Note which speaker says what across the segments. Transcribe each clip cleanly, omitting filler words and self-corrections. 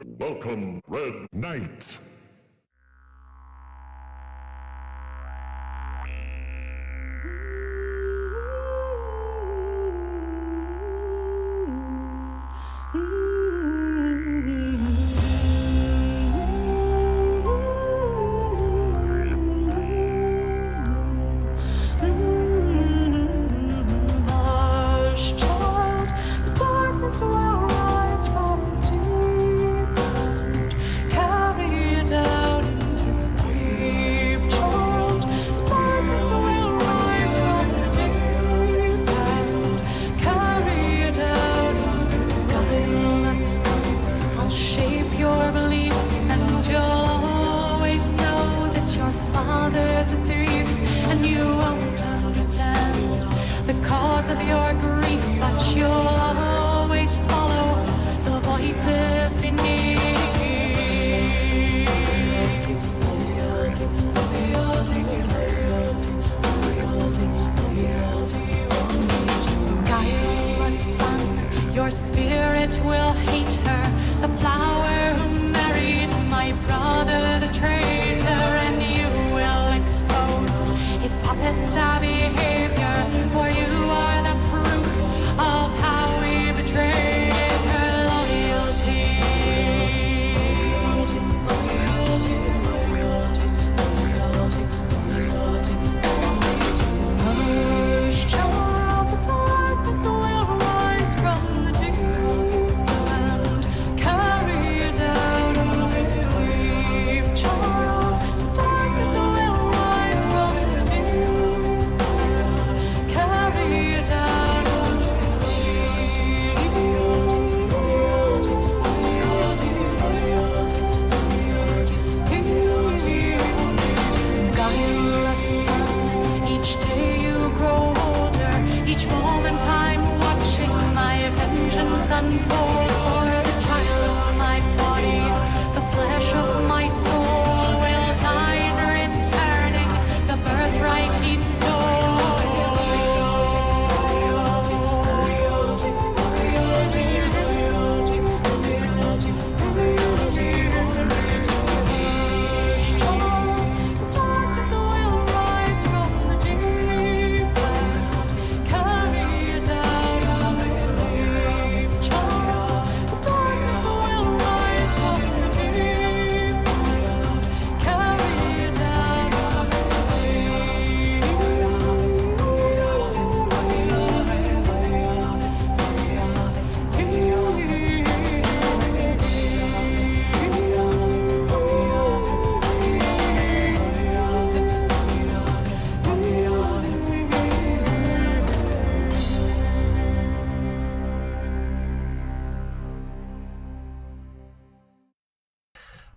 Speaker 1: Welcome, Red Knight.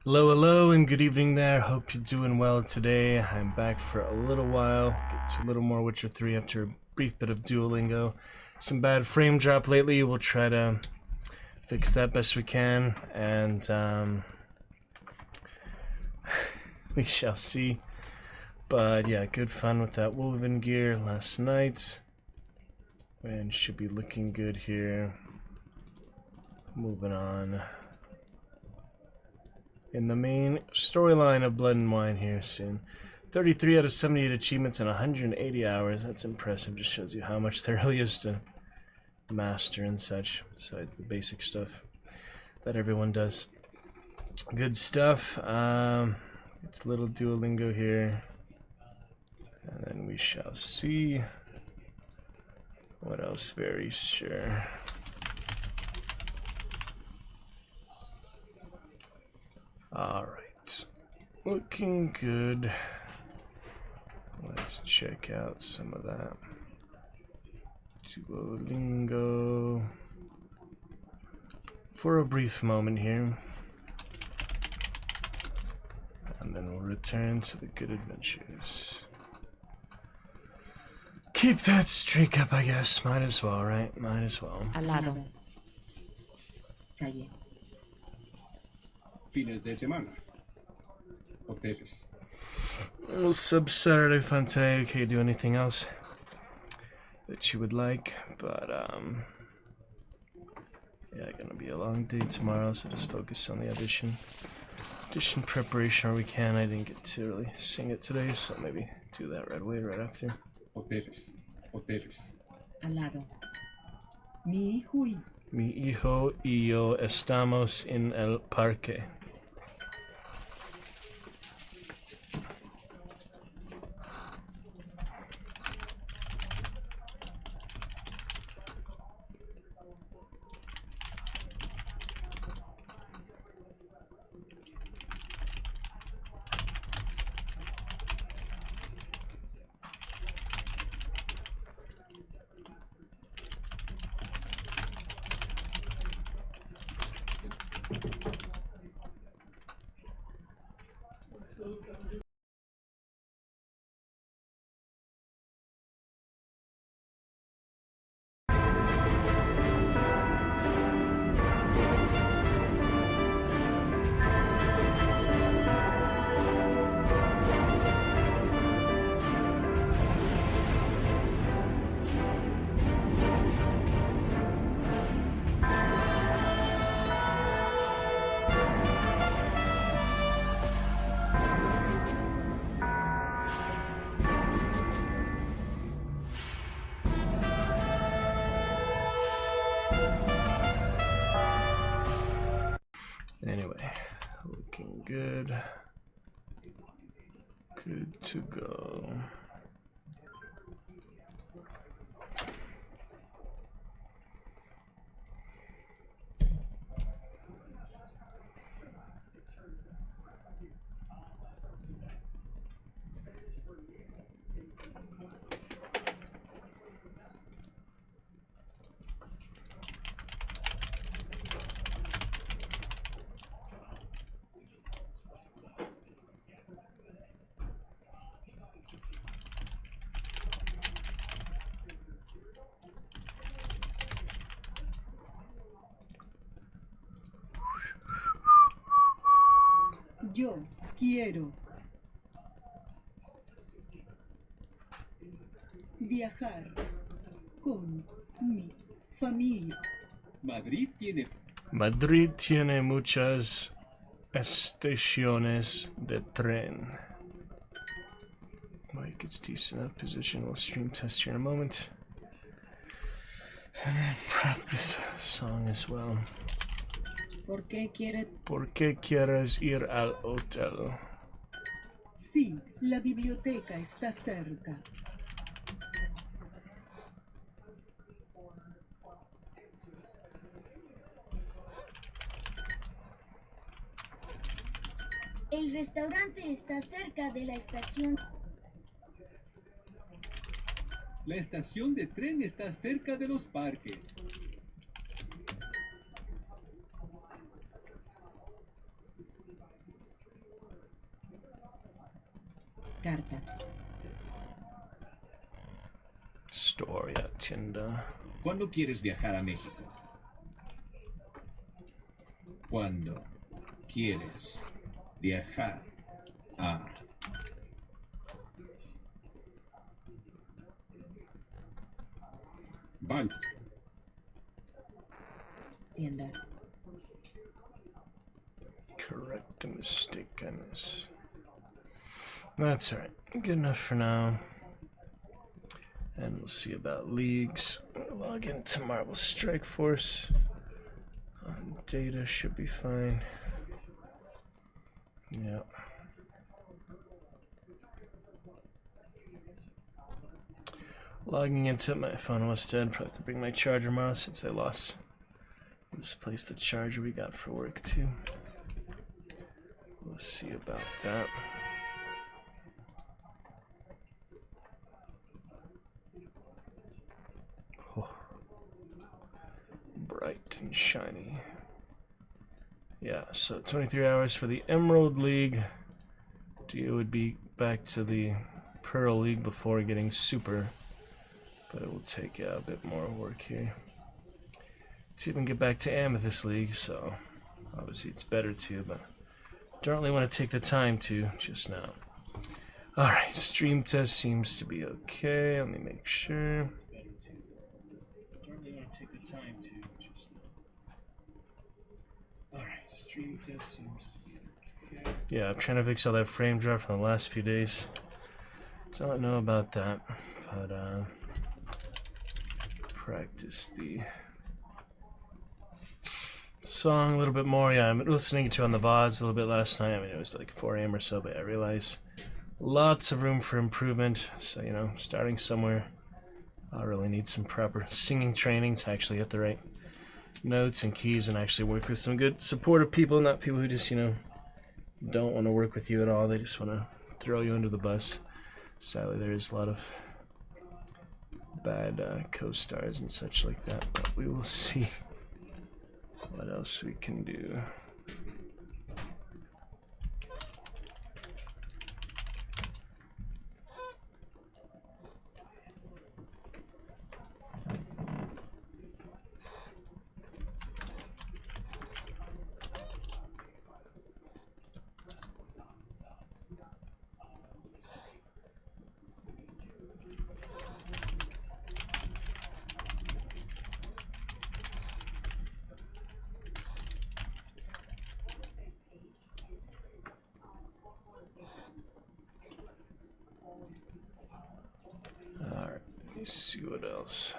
Speaker 2: Hello, and good evening there. Hope you're doing well today. I'm back for a little while. Get to a little more Witcher 3 after a brief bit of Duolingo. Some bad frame drop lately. We'll try to fix that best we can, and we shall see. But yeah, good fun with that Wolven gear last night, and should be looking good here. Moving on in the main storyline of Blood and Wine here soon. 33 out of 78 achievements in 180 hours. That's impressive. Just shows you how much there really is to master and such, besides the basic stuff that everyone does. Good stuff. It's a little Duolingo here, and then we shall see what else. Very sure. Alright, looking good. Let's check out some of that Duolingo for a brief moment here, and then we'll return to the good adventures. Keep that streak up, I guess. Might as well, right? Might as well.
Speaker 3: Al lado. Calle.
Speaker 4: Fines de semana. Hoteles.
Speaker 2: A little sub Saturday fun today. Okay, do anything else that you would like, but Yeah, gonna be a long day tomorrow, so just focus on the audition preparation where we can. I didn't get to really sing it today, so maybe do that right away, right after.
Speaker 4: Hoteles. Hoteles.
Speaker 3: Al lado.
Speaker 2: Mi hijo y yo estamos en el parque. Anyway, looking good. Good to go.
Speaker 3: Yo quiero viajar con mi familia.
Speaker 4: Madrid tiene
Speaker 2: Muchas estaciones de tren. Mike gets decent enough position. We'll stream test here in a moment. And then practice song as well.
Speaker 3: ¿Por qué
Speaker 2: ¿Por qué quieres ir al hotel?
Speaker 3: Sí, la biblioteca está cerca.
Speaker 5: El restaurante está cerca de la estación.
Speaker 4: La estación de tren está cerca de los parques.
Speaker 3: Carta.
Speaker 2: Story at tienda.
Speaker 6: ¿Cuándo quieres viajar a México? ¿Cuándo quieres viajar a
Speaker 4: Banco.
Speaker 3: Tienda.
Speaker 2: Correct the mistake on this. That's alright. Good enough for now. And we'll see about leagues. Log into Marvel Strike Force. Data should be fine. Yep. Logging into my phone was dead. Probably have to bring my charger tomorrow since I lost. Misplaced the charger we got for work too. We'll see about that. Oh. Bright and shiny. Yeah, so 23 hours for the Emerald League. Dio would be back to the Pearl League before getting Super. But it will take a bit more work here to even get back to Amethyst League, so obviously it's better to, but don't really want to take the time to just now. Alright, stream test seems to be okay. Let me make sure. Don't really want to take the time to just now.
Speaker 4: stream test seems.
Speaker 2: Yeah, I'm trying to fix all that frame drop from the last few days. Don't know about that, but practice the song a little bit more. Yeah, I'm listening to it on the VODs a little bit last night. I mean, it was like 4 a.m. or so, but I realized lots of room for improvement. So, you know, starting somewhere. I really need some proper singing training to actually hit the right notes and keys and actually work with some good supportive people, not people who just, you know, don't want to work with you at all. They just want to throw you under the bus. Sadly, there is a lot of bad co-stars and such like that, but we will see what else we can do. Alright, let's see what else.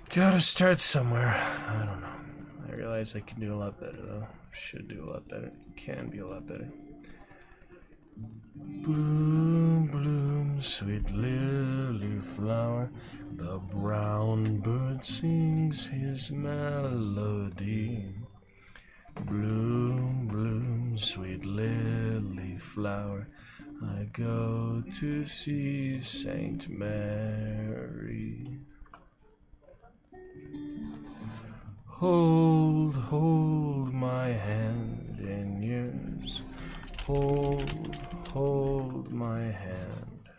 Speaker 2: Gotta start somewhere. I don't know. I realize I can do a lot better though. Should do a lot better. Can be a lot better. Bloom, bloom, sweet lily flower. The brown bird sings his melody. Bloom, bloom, sweet lily flower. I go to see Saint Mary. Hold, hold my hand in yours. Hold, hold my hand.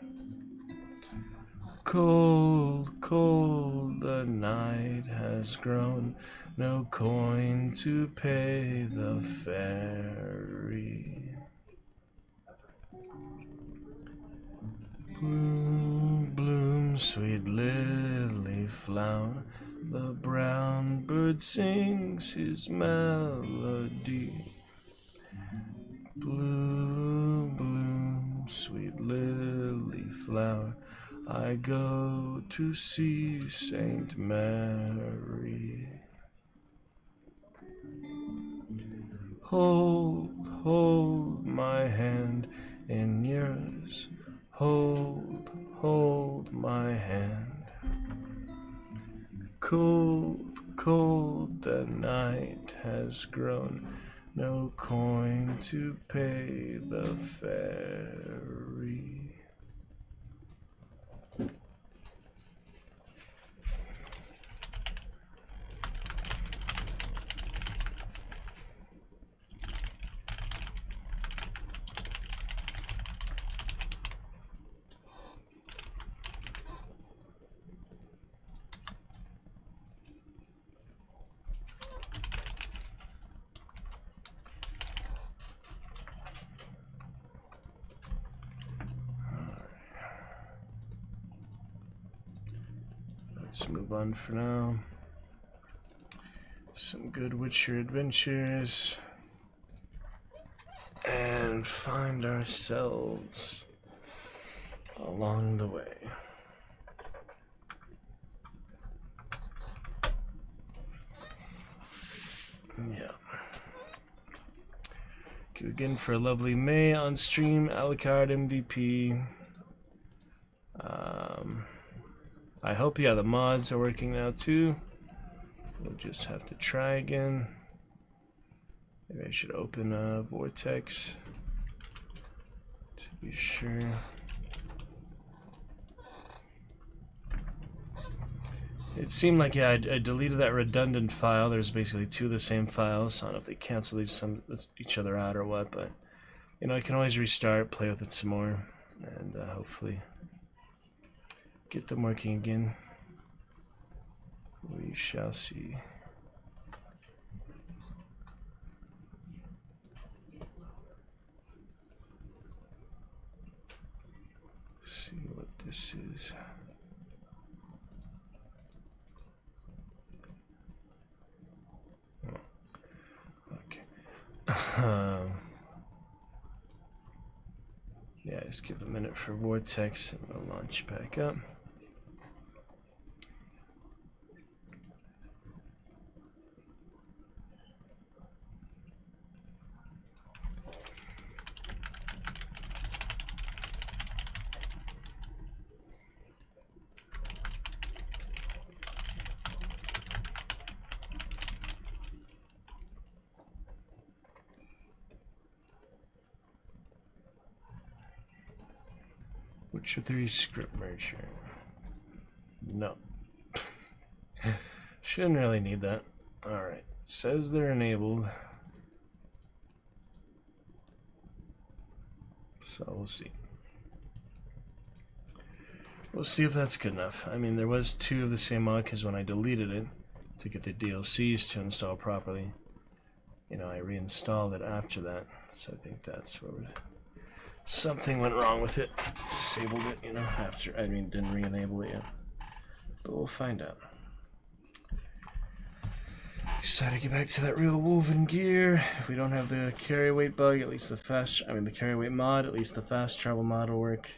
Speaker 2: Cold, cold the night has grown. No coin to pay the ferry. Bloom, bloom, sweet lily flower. The brown bird sings his melody. Bloom, bloom, sweet lily flower. I go to see Saint Mary. Hold, hold my hand in yours. Hold, hold my hand. Cold, cold the night has grown. No coin to pay the ferry. Let's move on for now. Some good Witcher adventures. And find ourselves along the way. Yeah. Thank you again for a lovely May on stream. Alucard MVP. I hope, yeah, the mods are working now too. We'll just have to try again. Maybe I should open a Vortex to be sure. It seemed like, yeah, I deleted that redundant file. There's basically 2 of the same files. I don't know if they cancel each other out or what, but, you know, I can always restart, play with it some more, and hopefully get them working again. We shall see. See what This is... Okay. Yeah, just give a minute for Vortex and we'll launch back up. Witcher 3 script merger. No. Shouldn't really need that. Alright. Says they're enabled. So we'll see. We'll see if that's good enough. I mean, there was 2 of the same mod because when I deleted it to get the DLCs to install properly, you know, I reinstalled it after that. So I think that's where something went wrong with it. Disabled it, you know, after, I mean, didn't re-enable it yet. But we'll find out. Decided to get back to that real Wolven gear. If we don't have the carry weight bug, at least the the carry weight mod, at least the fast travel mod will work.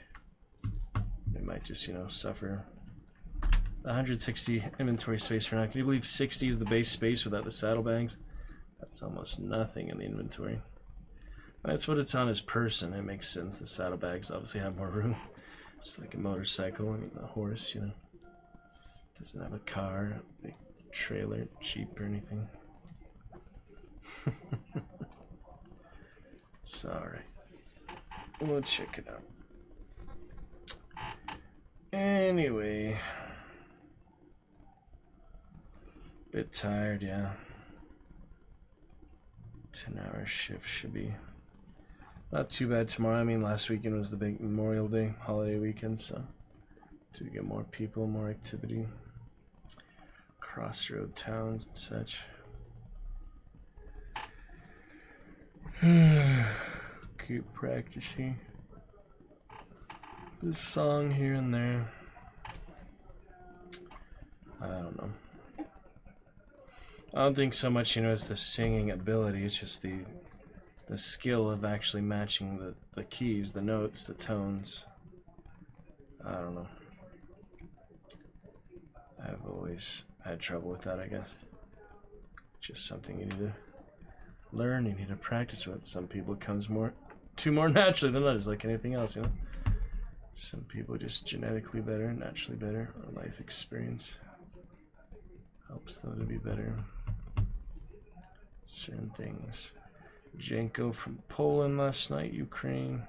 Speaker 2: We might just, you know, suffer. 160 inventory space for now. Can you believe 60 is the base space without the saddlebags? That's almost nothing in the inventory. That's what it's on his person. It makes sense. The saddlebags obviously have more room. Just like a motorcycle. I mean, the horse, you know, doesn't have a car, a big trailer, Jeep or anything. It's alright. We'll check it out. Anyway. Bit tired, yeah. 10-hour shift should be not too bad tomorrow. I mean, last weekend was the big Memorial Day holiday weekend, so to get more people, more activity, crossroad towns and such. Keep practicing this song here and there. I don't know. I don't think so much, you know, it's the singing ability. It's just the skill of actually matching the keys, the notes, the tones. I don't know. I've always had trouble with that, I guess. Just something you need to learn, you need to practice with. Some people it comes more naturally than others, like anything else, you know. Some people just genetically better, naturally better, or life experience helps them to be better. Certain things. Jenko from Poland last night, Ukraine.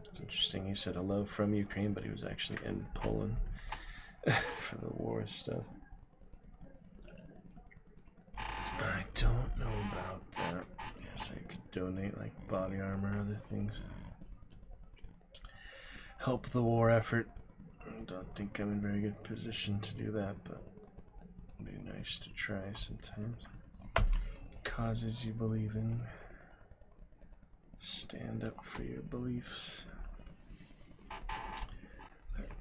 Speaker 2: It's interesting, he said hello from Ukraine, but he was actually in Poland for the war stuff. I don't know about that. Yes, I could donate like body armor, other things. Help the war effort. I don't think I'm in a very good position to do that, but it'd be nice to try sometimes. Causes you believe in. Stand up for your beliefs.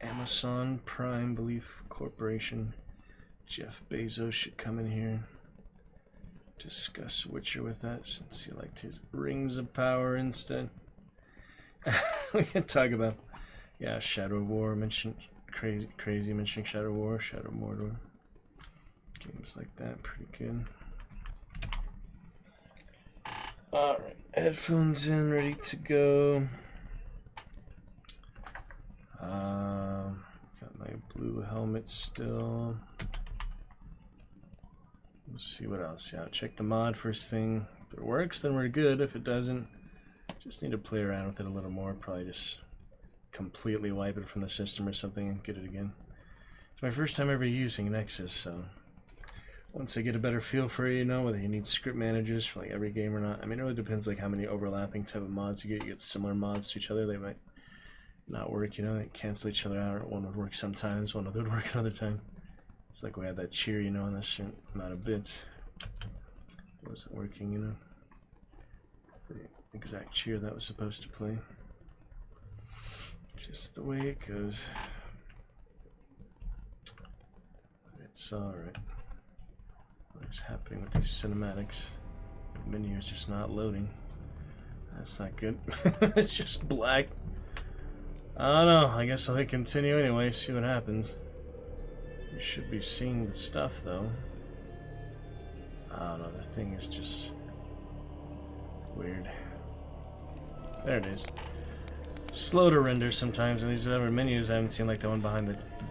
Speaker 2: Amazon Prime Belief Corporation. Jeff Bezos should come in here. Discuss Witcher with us since he liked his Rings of Power instead. We can talk about, yeah, Shadow of War, mentioned crazy mentioning Shadow of War, Shadow of Mordor. Games like that, pretty good. Alright, headphones in, ready to go. Got my blue helmet still. We'll see what else. Yeah, check the mod first thing. If it works, then we're good. If it doesn't, just need to play around with it a little more. Probably just completely wipe it from the system or something and get it again. It's my first time ever using Nexus, so once I get a better feel for it, you know, whether you need script managers for like every game or not. I mean, it really depends like how many overlapping type of mods you get. You get similar mods to each other, they might not work, you know, they cancel each other out. One would work sometimes, one would work another time. It's like we had that cheer, you know, on a certain amount of bits. It wasn't working, you know. The exact cheer that was supposed to play. Just the way it goes. It's alright. What is happening with these cinematics? The menu is just not loading. That's not good. It's just black. I don't know. I guess I'll hit continue anyway, see what happens. You should be seeing the stuff though. I don't know, the thing is just weird. There it is. Slow to render sometimes, and these other menus I haven't seen, like the one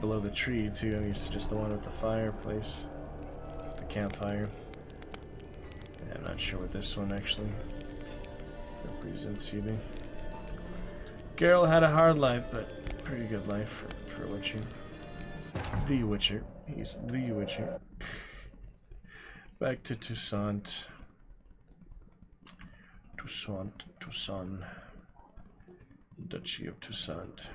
Speaker 2: below the tree too. I'm used to just the one with the fireplace, the campfire. Yeah, I'm not sure what this one actually represents either. Geralt had a hard life, but pretty good life for Witcher. The Witcher. He's the Witcher. Back to Toussaint. Toussaint. Duchy of Toussaint.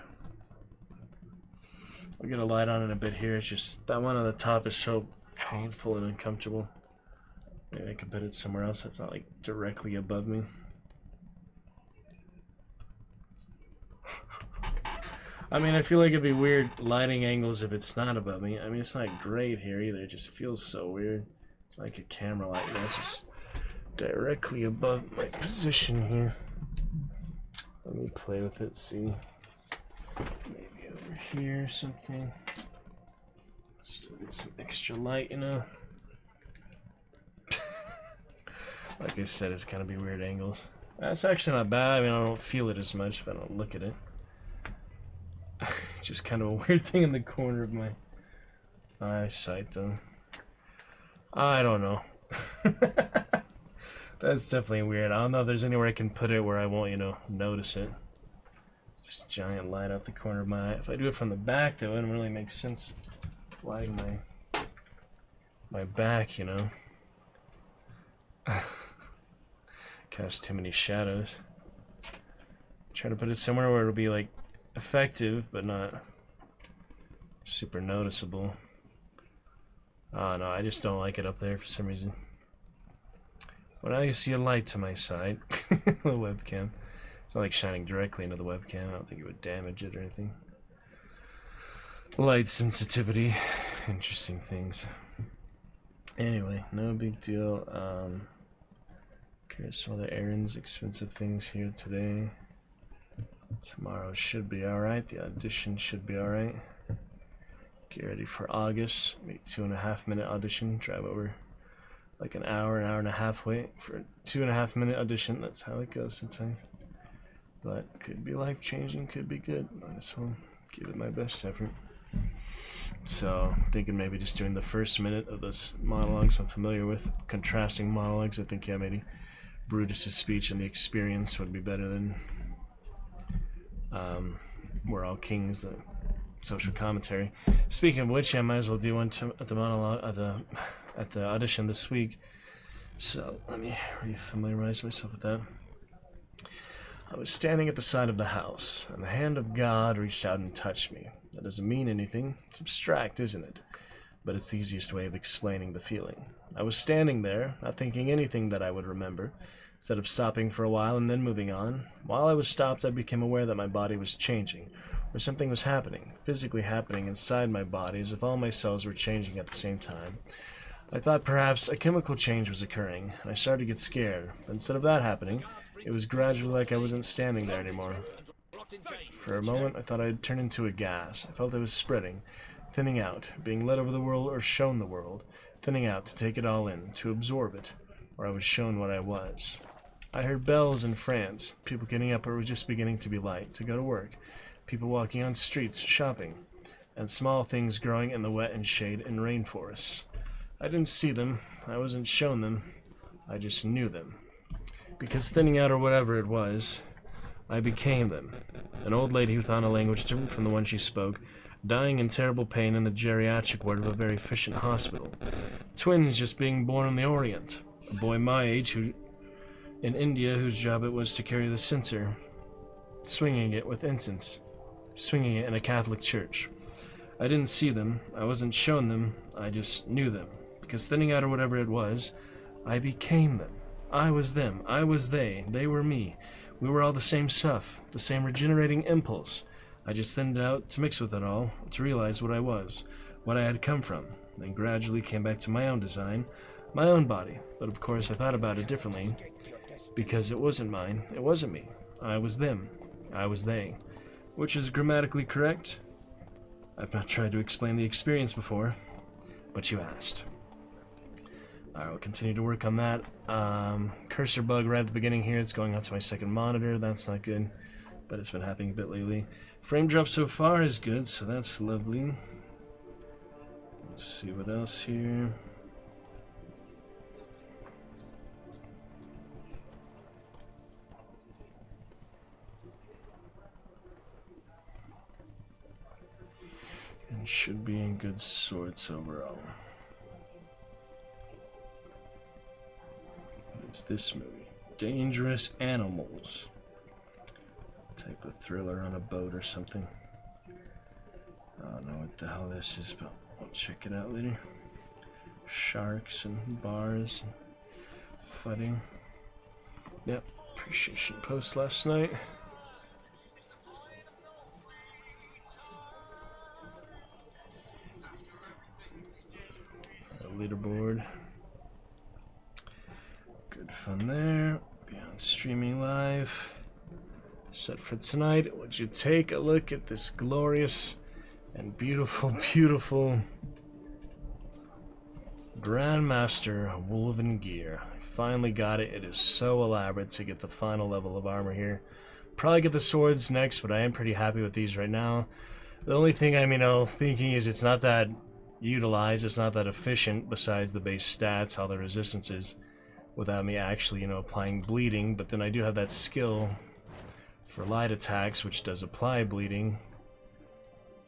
Speaker 2: I'll get a light on in a bit here. It's just that one on the top is so painful and uncomfortable. Maybe I could put it somewhere else that's not like directly above me. I mean, I feel like it'd be weird lighting angles if it's not above me. I mean, it's not great here either. It just feels so weird. It's like a camera light, just directly above my position here. Let me play with it, see. Maybe over here or something. Still get some extra light, you know. Like I said, it's gonna be weird angles. That's actually not bad. I mean, I don't feel it as much if I don't look at it. Just kind of a weird thing in the corner of my eyesight, though. I don't know. That's definitely weird. I don't know if there's anywhere I can put it where I won't, you know, notice it. Just giant light out the corner of my eye. If I do it from the back, though, it wouldn't really make sense. Lighting my back, you know. Cast too many shadows. Try to put it somewhere where it'll be like effective, but not super noticeable. Oh no, I just don't like it up there for some reason. Well, now you see a light to my side. The webcam. It's not like shining directly into the webcam. I don't think it would damage it or anything. Light sensitivity. Interesting things. Anyway, no big deal. Okay, some other errands, expensive things here today. Tomorrow should be alright. The audition should be alright. Get ready for August. Maybe 2.5-minute audition. Drive over like an hour and a half wait for a 2.5-minute audition. That's how it goes sometimes. But could be life changing, could be good. I just want to give it my best effort. So, thinking maybe just doing the first minute of those monologues I'm familiar with. Contrasting monologues. I think, yeah, maybe Brutus's speech and the experience would be better than We're All Kings, the social commentary. Speaking of which, I might as well do one at the monologue at the audition this week. So let me refamiliarize myself with that. I was standing at the side of the house, and the hand of God reached out and touched me. That doesn't mean anything. It's abstract, isn't it? But it's the easiest way of explaining the feeling. I was standing there, not thinking anything that I would remember. Instead of stopping for a while and then moving on, while I was stopped, I became aware that my body was changing, or something was happening, physically happening inside my body, as if all my cells were changing at the same time. I thought perhaps a chemical change was occurring, and I started to get scared. But instead of that happening, it was gradually like I wasn't standing there anymore. For a moment, I thought I had turned into a gas. I felt it was spreading, thinning out, being led over the world or shown the world, thinning out to take it all in, to absorb it, or I was shown what I was. I heard bells in France, people getting up where it was just beginning to be light, to go to work, people walking on streets, shopping, and small things growing in the wet and shade in rainforests. I didn't see them, I wasn't shown them, I just knew them. Because thinning out or whatever it was, I became them. An old lady who thought a language different from the one she spoke, dying in terrible pain in the geriatric ward of a very efficient hospital. Twins just being born in the Orient. A boy my age who, in India, whose job it was to carry the censer, swinging it with incense, swinging it in a Catholic church. I didn't see them, I wasn't shown them, I just knew them. Because thinning out or whatever it was, I became them. I was them, I was they were me. We were all the same stuff, the same regenerating impulse. I just thinned out to mix with it all, to realize what I was, what I had come from. Then gradually came back to my own design, my own body. But of course I thought about it differently, because it wasn't mine, it wasn't me. I was them, I was they. Which is grammatically correct. I've not tried to explain the experience before, but you asked. Alright, we'll continue to work on that. Cursor bug right at the beginning here, it's going onto my second monitor, that's not good. But it's been happening a bit lately. Frame drop so far is good, so that's lovely. Let's see what else here. And should be in good sorts overall. What is this movie? Dangerous Animals. Type of thriller on a boat or something. I don't know what the hell this is, but I'll check it out later. Sharks and bars and fighting. Yep, appreciation post last night. Leaderboard. Good fun there. Beyond streaming live. Set for tonight. Would you take a look at this glorious and beautiful, beautiful GrandMaster Wolven gear. I finally got it. It is so elaborate to get the final level of armor here. Probably get the swords next, but I am pretty happy with these right now. The only thing I'm, thinking is it's not that utilized, it's not that efficient besides the base stats, all the resistances, without me actually, applying bleeding. But then I do have that skill for light attacks, which does apply bleeding,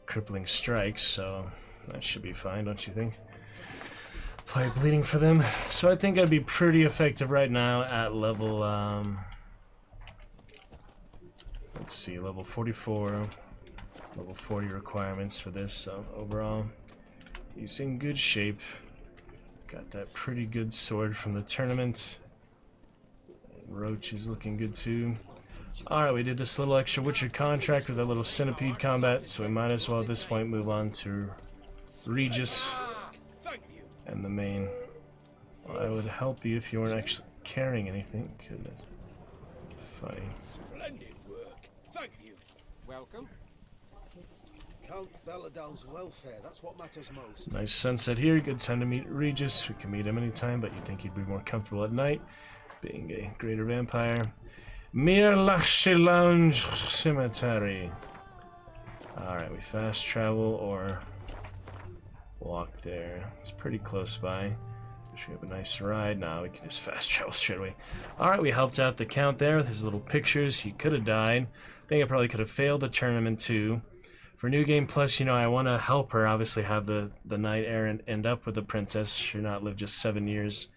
Speaker 2: crippling strikes, so that should be fine, don't you think? Apply bleeding for them. So I think I'd be pretty effective right now at level, let's see, level 44, level 40 requirements for this, so overall, he's in good shape. Got that pretty good sword from the tournament. And Roach is looking good too. Alright, we did this little extra Witcher contract with that little centipede combat, so we might as well at this point move on to Regis and the main. Well, I would help you if you weren't actually carrying anything. Goodness. Funny.
Speaker 7: Splendid work. Thank you. Welcome.
Speaker 8: Count Belladal's welfare, that's what matters most.
Speaker 2: Nice sunset here, good time to meet Regis. We can meet him anytime, but you think he'd be more comfortable at night, being a greater vampire. Mir Lachi Lounge Cemetery. Alright, we fast travel or walk there. It's pretty close by. Should we have a nice ride? Nah, we can just fast travel straight away. Alright, we helped out the Count there with his little pictures. He could have died. I think I probably could have failed the tournament too. For New Game Plus, I want to help her obviously have the knight errant end up with the princess. She'll not live just 7 years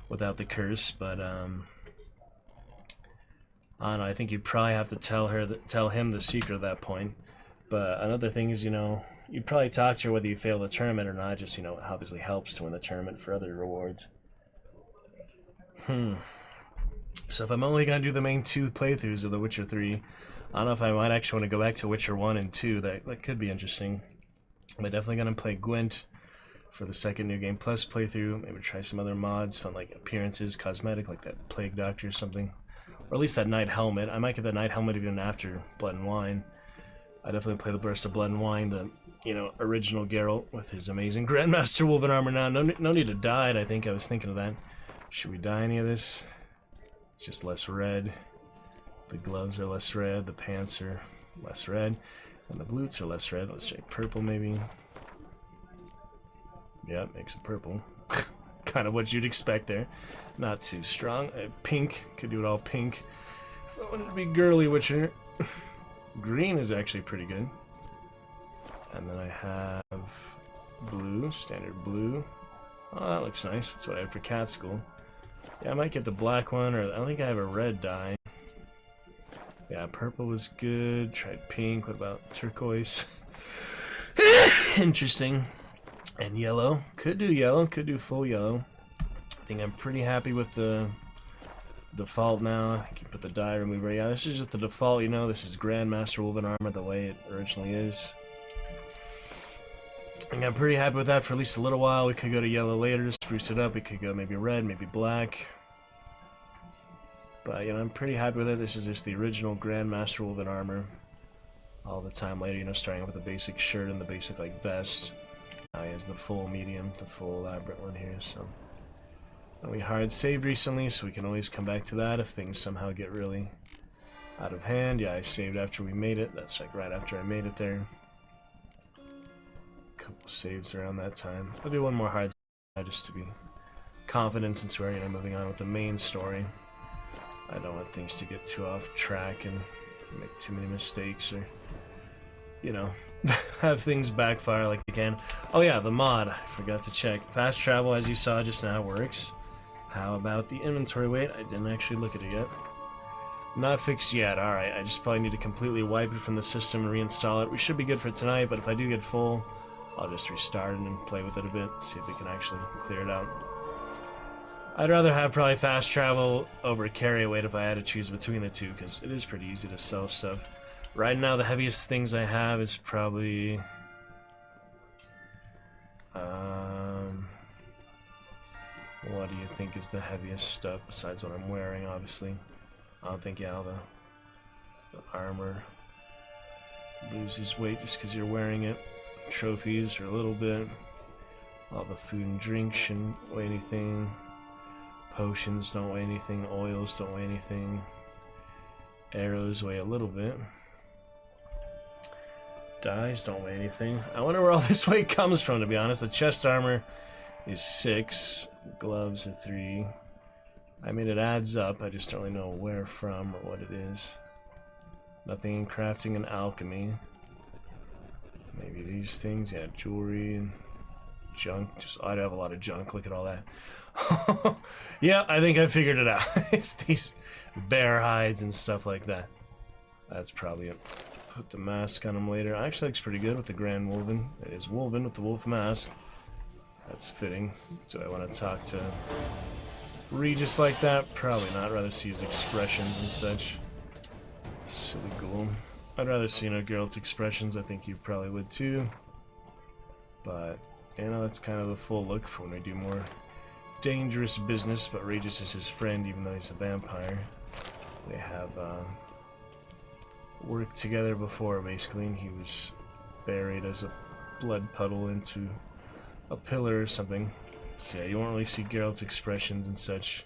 Speaker 2: without the curse, but I don't know, I think you'd probably have to tell him the secret at that point. But another thing is, you'd probably talk to her whether you fail the tournament or not, just, obviously helps to win the tournament for other rewards. So if I'm only going to do the main 2 playthroughs of The Witcher 3, I don't know if I might actually want to go back to Witcher 1 and 2, that could be interesting. I'm definitely going to play Gwent for the second New Game Plus playthrough, maybe try some other mods, fun like appearances, cosmetic, like that Plague Doctor or something. Or at least that Knight Helmet. I might get that Knight Helmet even after Blood and Wine. I definitely play the Burst of Blood and Wine, the original Geralt with his amazing GrandMaster Wolven armor now. No need to dye it, I think. I was thinking of that. Should we dye any of this? It's just less red. The gloves are less red, the pants are less red, and the boots are less red. Let's say purple maybe. Yeah, makes it purple. Kind of what you'd expect there. Not too strong. Pink, could do it all pink. If I wanted to be girly Witcher. Green is actually pretty good. And then I have blue, standard blue. Oh, that looks nice. That's what I had for cat school. Yeah, I might get the black one, or I don't think I have a red dye. Yeah, purple was good. Tried pink. What about turquoise? Interesting. And yellow. Could do full yellow. I think I'm pretty happy with the default now. I can put the dye remover. Yeah, this is just the default, This is GrandMaster Wolven armor the way it originally is. And I'm pretty happy with that for at least a little while. We could go to yellow later to spruce it up. We could go maybe red, maybe black. But, you know, I'm pretty happy with it. This is just the original GrandMaster Wolven armor. All the time later, you know, starting off with the basic shirt and the basic, like, vest. Now he has the full medium, the full elaborate one here, so... And we hard saved recently, so we can always come back to that if things somehow get really out of hand. Yeah, I saved after we made it. That's like right after I made it there. Couple saves around that time. I'll do one more hard save just to be confident since we're, you know, moving on with the main story. I don't want things to get too off track and make too many mistakes or, you know, have things backfire like they can. Oh yeah, the mod, I forgot to check. Fast travel, as you saw just now, works. How about the inventory weight? I didn't actually look at it yet. Not fixed yet, alright. I just probably need to completely wipe it from the system and reinstall it. We should be good for tonight, but if I do get full, I'll just restart it and play with it a bit, see if we can actually clear it out. I'd rather have probably fast travel over carry weight if I had to choose between the two, because it is pretty easy to sell stuff. Right now, the heaviest things I have is probably... what do you think is the heaviest stuff, besides what I'm wearing, obviously? I don't think, yeah, the armor loses weight just because you're wearing it. Trophies are a little bit. All the food and drink shouldn't weigh anything. Potions don't weigh anything. Oils don't weigh anything. Arrows weigh a little bit. Dyes don't weigh anything. I wonder where all this weight comes from, to be honest. The chest armor is 6. Gloves are 3. I mean, it adds up. I just don't really know where from or what it is. Nothing in crafting and alchemy. Maybe these things. Yeah, jewelry and junk. I do have a lot of junk. Look at all that. Yeah, I think I figured it out. It's these bear hides and stuff like that. That's probably it. Put the mask on him later. Actually looks pretty good with the Grand Wolven. It is Wolven with the wolf mask. That's fitting. Do I want to talk to Regis like that? Probably not. I'd rather see his expressions and such. Silly ghoul. I'd rather see, you know, Geralt's expressions. I think you probably would too. But, you know, that's kind of the full look for when we do more dangerous business. But Regis is his friend, even though he's a vampire. They have worked together before, basically, and he was buried as a blood puddle into a pillar or something. So yeah, you won't really see Geralt's expressions and such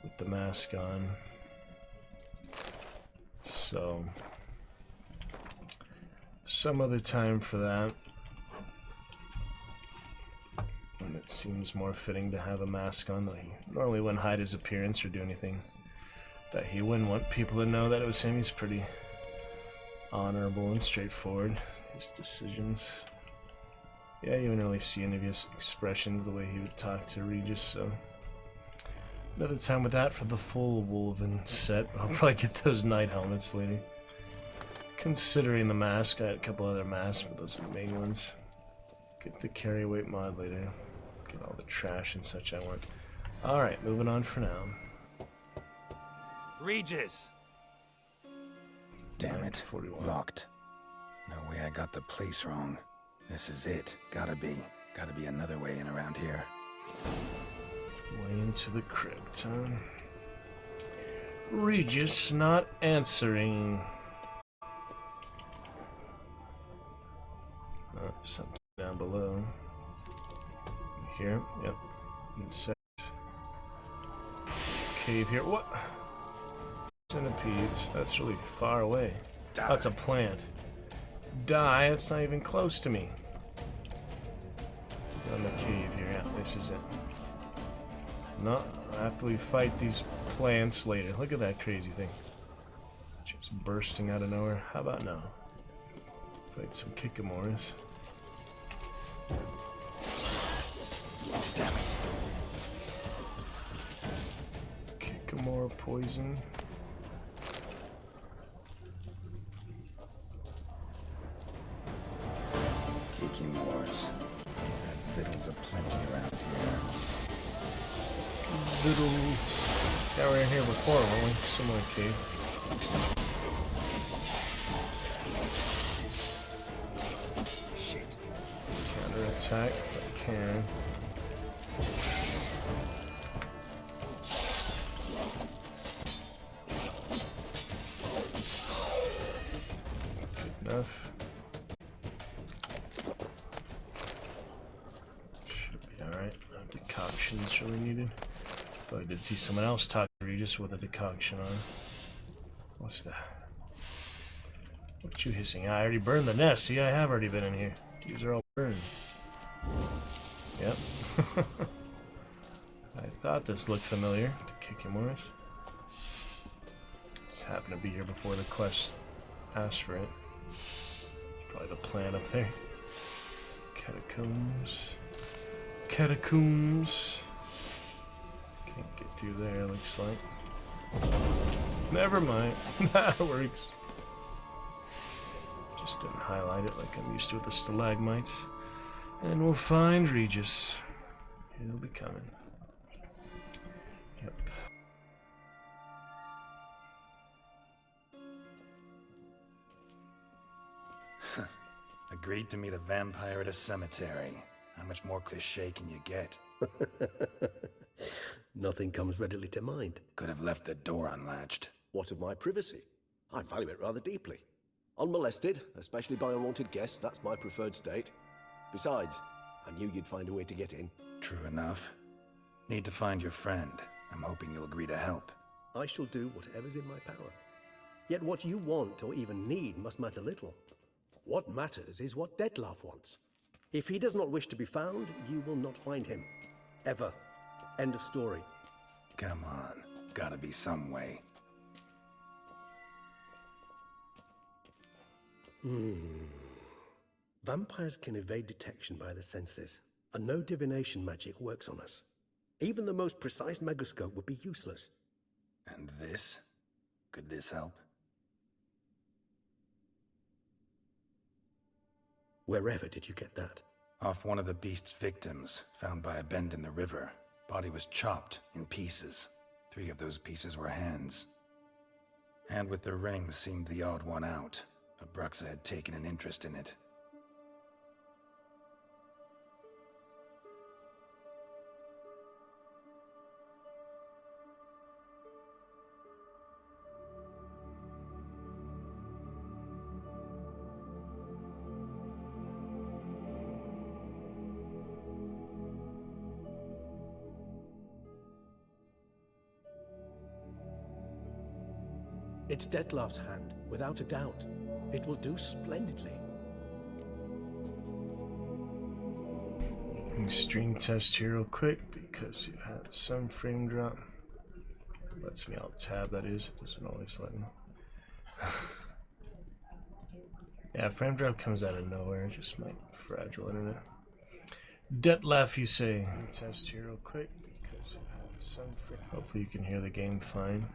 Speaker 2: with the mask on. So some other time for that. And it seems more fitting to have a mask on, though he normally wouldn't hide his appearance or do anything that he wouldn't want people to know that it was him. He's pretty honorable and straightforward, his decisions. Yeah, you wouldn't really see any of his expressions the way he would talk to Regis, so another time with that for the full Wolven set. I'll probably get those knight helmets later. Considering the mask, I had a couple other masks, but those are the main ones. Get the carry weight mod later. Get all the trash and such I want. Alright, moving on for now.
Speaker 7: Regis!
Speaker 9: Damn it.
Speaker 2: 41.
Speaker 9: Locked. No way I got the place wrong. This is it. Gotta be another way in around here.
Speaker 2: Way into the crypt, huh? Regis not answering. Oh, something down below. Here, yep. Insect. Cave here. What? Centipedes. That's really far away. That's a plant. Die, that's not even close to me. On the cave here, yeah, this is it. No, after we fight these plants later. Look at that crazy thing. Just bursting out of nowhere. How about now? Fight some Kikamores.
Speaker 9: Damn it.
Speaker 2: Kikamore poison.
Speaker 9: Kikimores. Fiddles aplenty around here.
Speaker 2: Vittles. Yeah, we were in here before, weren't we? Similar cave. Can't attack if I can. Good enough. Should be alright. No decoctions really needed. But I did see someone else talk to Regis with a decoction on. What's that? What you hissing? I already burned the nest. See, I have already been in here. These are all burned. Yep. I thought this looked familiar. The Kikimores. Just happened to be here before the quest asked for it. Probably the plan up there. Catacombs. Catacombs. Can't get through there, looks like. Never mind. That works. Just didn't highlight it like I'm used to with the stalagmites. And we'll find Regis. He'll be coming. Yep.
Speaker 9: Agreed to meet a vampire at a cemetery. How much more cliché can you get?
Speaker 8: Nothing comes readily to mind.
Speaker 9: Could have left the door unlatched.
Speaker 8: What of my privacy? I value it rather deeply. Unmolested, especially by unwanted guests, that's my preferred state. Besides, I knew you'd find a way to get in.
Speaker 9: True enough. Need to find your friend. I'm hoping you'll agree to help.
Speaker 8: I shall do whatever's in my power. Yet what you want or even need must matter little. What matters is what Dettlaff wants. If he does not wish to be found, you will not find him. Ever. End of story.
Speaker 9: Come on. Gotta be some way.
Speaker 8: Vampires can evade detection by the senses, and no divination magic works on us. Even the most precise megascope would be useless.
Speaker 9: And this? Could this help?
Speaker 8: Wherever did you get that?
Speaker 9: Off one of the beast's victims, found by a bend in the river. Body was chopped in pieces. 3 of those pieces were hands. Hand with the ring seemed the odd one out, but Bruxa had taken an interest in it.
Speaker 8: It's Dettlaff's hand, without a doubt. It will do splendidly.
Speaker 2: Stream test here real quick because you've had some frame drop. Lets me alt tab, that is. It doesn't always let me. Yeah, frame drop comes out of nowhere. Just my fragile internet. Dettlaff, you say? Test here real quick because you've had some frame. Hopefully you can hear the game fine.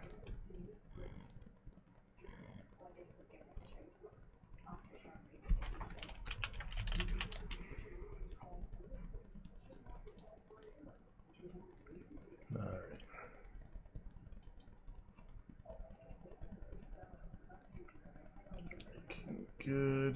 Speaker 2: Good.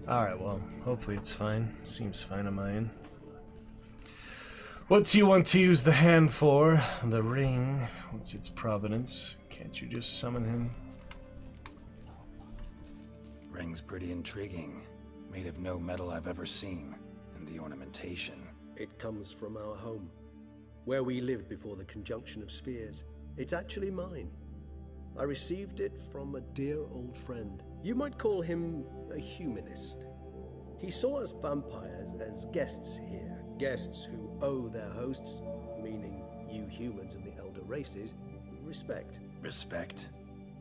Speaker 2: Alright, well, hopefully it's fine. Seems fine on my end. What do you want to use the hand for? The ring. What's its provenance? Can't you just summon him?
Speaker 9: Ring's pretty intriguing. Made of no metal I've ever seen. And the ornamentation.
Speaker 8: It comes from our home, where we lived before the conjunction of spheres. It's actually mine. I received it from a dear old friend. You might call him a humanist. He saw us vampires as guests here. Guests who owe their hosts, meaning you humans and the elder races, respect.
Speaker 9: Respect?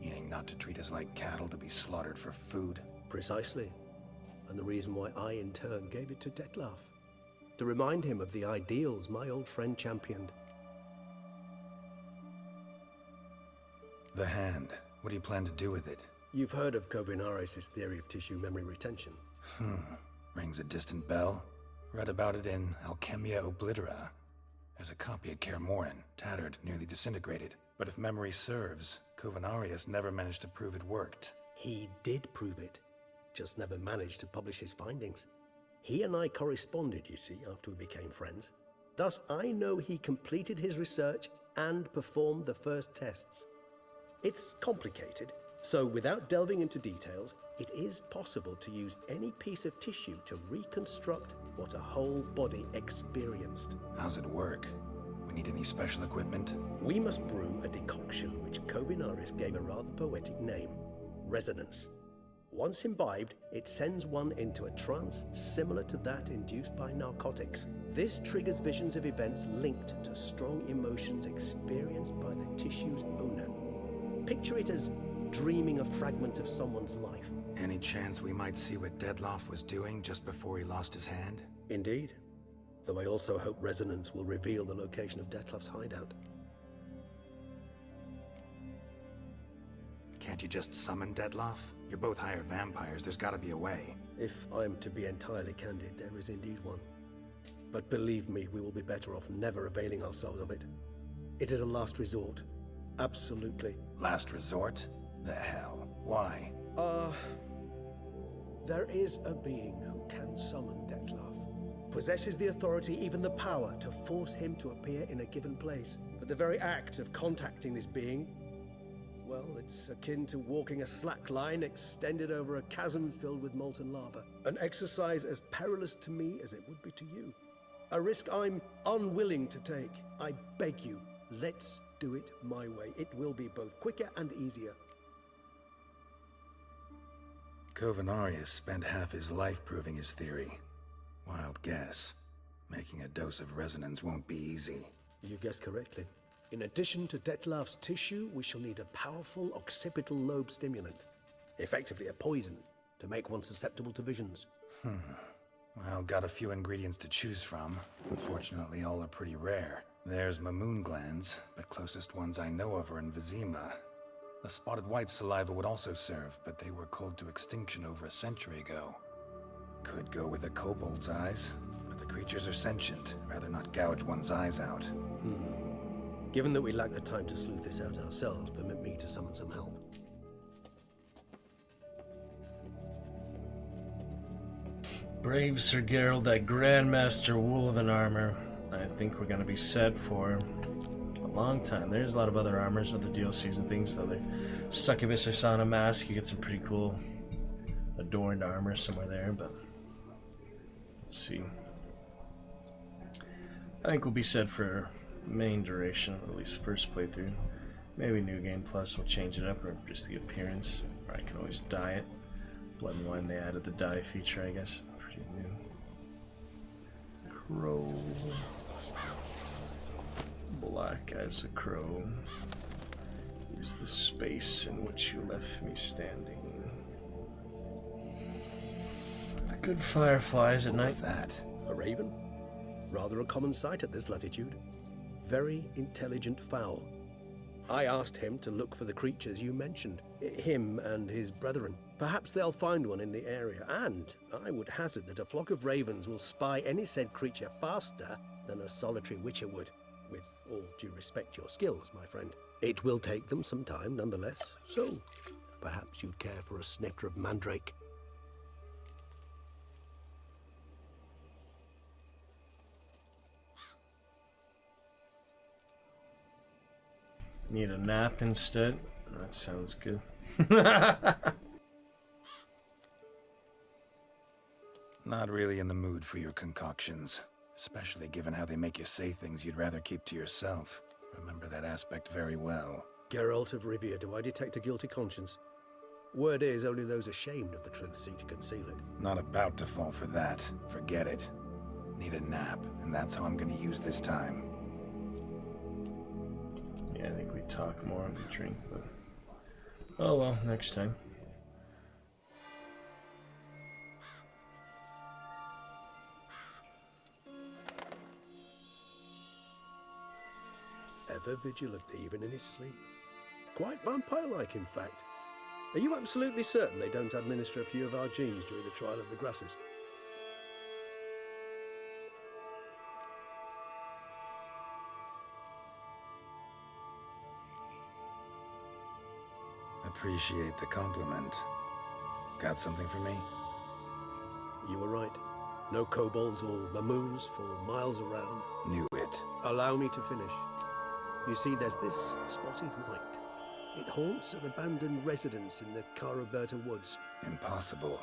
Speaker 9: Meaning not to treat us like cattle to be slaughtered for food?
Speaker 8: Precisely. And the reason why I in turn gave it to Dettlaff. To remind him of the ideals my old friend championed.
Speaker 9: The hand. What do you plan to do with it?
Speaker 8: You've heard of Kovinaris' theory of tissue memory retention.
Speaker 9: Rings a distant bell. Read about it in Alchemia Oblitera. There's a copy at Kaer Morhen, tattered, nearly disintegrated. But if memory serves, Kovinaris never managed to prove it worked.
Speaker 8: He did prove it, just never managed to publish his findings. He and I corresponded, you see, after we became friends. Thus, I know he completed his research and performed the first tests. It's complicated, so without delving into details, it is possible to use any piece of tissue to reconstruct what a whole body experienced.
Speaker 9: How's it work? We need any special equipment?
Speaker 8: We must brew a decoction which Kovinaris gave a rather poetic name, resonance. Once imbibed, it sends one into a trance similar to that induced by narcotics. This triggers visions of events linked to strong emotions experienced by the tissue's owner. Picture it as dreaming a fragment of someone's life.
Speaker 9: Any chance we might see what Dettlaff was doing just before he lost his hand?
Speaker 8: Indeed. Though I also hope resonance will reveal the location of Dettlaff's hideout.
Speaker 9: Can't you just summon Dettlaff? You're both hired vampires, there's gotta be a way.
Speaker 8: If I'm to be entirely candid, there is indeed one. But believe me, we will be better off never availing ourselves of it. It is a last resort. Absolutely.
Speaker 9: Last resort? The hell? Why?
Speaker 8: There is a being who can summon Dettlaff. Possesses the authority, even the power, to force him to appear in a given place. But the very act of contacting this being, well, it's akin to walking a slack line extended over a chasm filled with molten lava. An exercise as perilous to me as it would be to you. A risk I'm unwilling to take. I beg you, let's do it my way. It will be both quicker and easier.
Speaker 9: Kovinaris spent half his life proving his theory. Wild guess. Making a dose of resonance won't be easy.
Speaker 8: You guessed correctly. In addition to Dettlaff's tissue, we shall need a powerful occipital lobe stimulant. Effectively a poison, to make one susceptible to visions.
Speaker 9: Well, got a few ingredients to choose from. Unfortunately, all are pretty rare. There's Mamoon glands, but closest ones I know of are in Vizima. The spotted white saliva would also serve, but they were cold to extinction over a century ago. Could go with a kobold's eyes, but the creatures are sentient. Rather not gouge one's eyes out.
Speaker 8: Given that we lack the time to sleuth this out ourselves, permit me to summon some help.
Speaker 2: Brave Sir Geralt, that GrandMaster Wolven armor. I think we're gonna be set for a long time. There's a lot of other armors, other DLCs and things. Other Succubus, I saw in a mask. You get some pretty cool adorned armor somewhere there, but let's see. I think we'll be set for main duration, at least first playthrough. Maybe New Game Plus will change it up, or just the appearance. Or I can always dye it. Blood and Wine, they added the dye feature, I guess. Pretty new. Crow. Black as a crow is the space in which you left me standing. Good fireflies at night.
Speaker 9: What's that?
Speaker 8: A raven? Rather a common sight at this latitude. Very intelligent fowl. I asked him to look for the creatures you mentioned, him and his brethren. Perhaps they'll find one in the area, and I would hazard that a flock of ravens will spy any said creature faster than a solitary witcher would. With all due respect to your skills, my friend. It will take them some time, nonetheless, so perhaps you'd care for a snifter of mandrake.
Speaker 2: Need a nap instead? That sounds good.
Speaker 9: Not really in the mood for your concoctions. Especially given how they make you say things you'd rather keep to yourself. Remember that aspect very well.
Speaker 8: Geralt of Rivia, do I detect a guilty conscience? Word is, only those ashamed of the truth seek to conceal it.
Speaker 9: Not about to fall for that. Forget it. Need a nap, and that's how I'm gonna use this time.
Speaker 2: Yeah, I think we talk more and we drink, but oh well, next time.
Speaker 8: Ever vigilant, even in his sleep. Quite vampire-like, in fact. Are you absolutely certain they don't administer a few of our genes during the trial of the grasses?
Speaker 9: Appreciate the compliment. Got something for me?
Speaker 8: You were right. No kobolds or mamoons for miles around.
Speaker 9: Knew it.
Speaker 8: Allow me to finish. You see, there's this spotted white. It haunts an abandoned residence in the Caraberta woods.
Speaker 9: Impossible.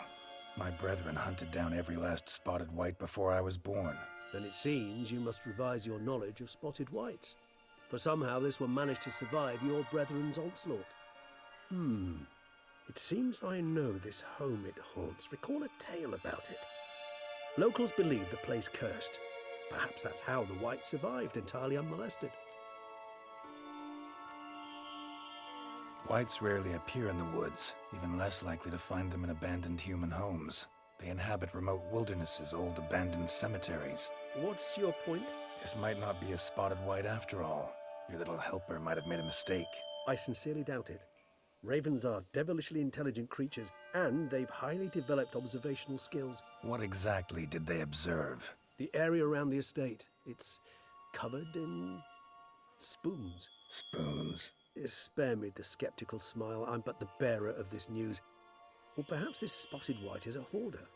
Speaker 9: My brethren hunted down every last spotted white before I was born.
Speaker 8: Then it seems you must revise your knowledge of spotted whites. For somehow this one managed to survive your brethren's onslaught. It seems I know this home it haunts. Recall a tale about it. Locals believe the place cursed. Perhaps that's how the whites survived entirely unmolested.
Speaker 9: Whites rarely appear in the woods, even less likely to find them in abandoned human homes. They inhabit remote wildernesses, old abandoned cemeteries.
Speaker 8: What's your point?
Speaker 9: This might not be a spotted white after all. Your little helper might have made a mistake.
Speaker 8: I sincerely doubt it. Ravens are devilishly intelligent creatures, and they've highly developed observational skills.
Speaker 9: What exactly did they observe?
Speaker 8: The area around the estate, it's covered in spoons.
Speaker 9: Spoons?
Speaker 8: Spare me the skeptical smile. I'm but the bearer of this news. Or perhaps this spotted white is a hoarder,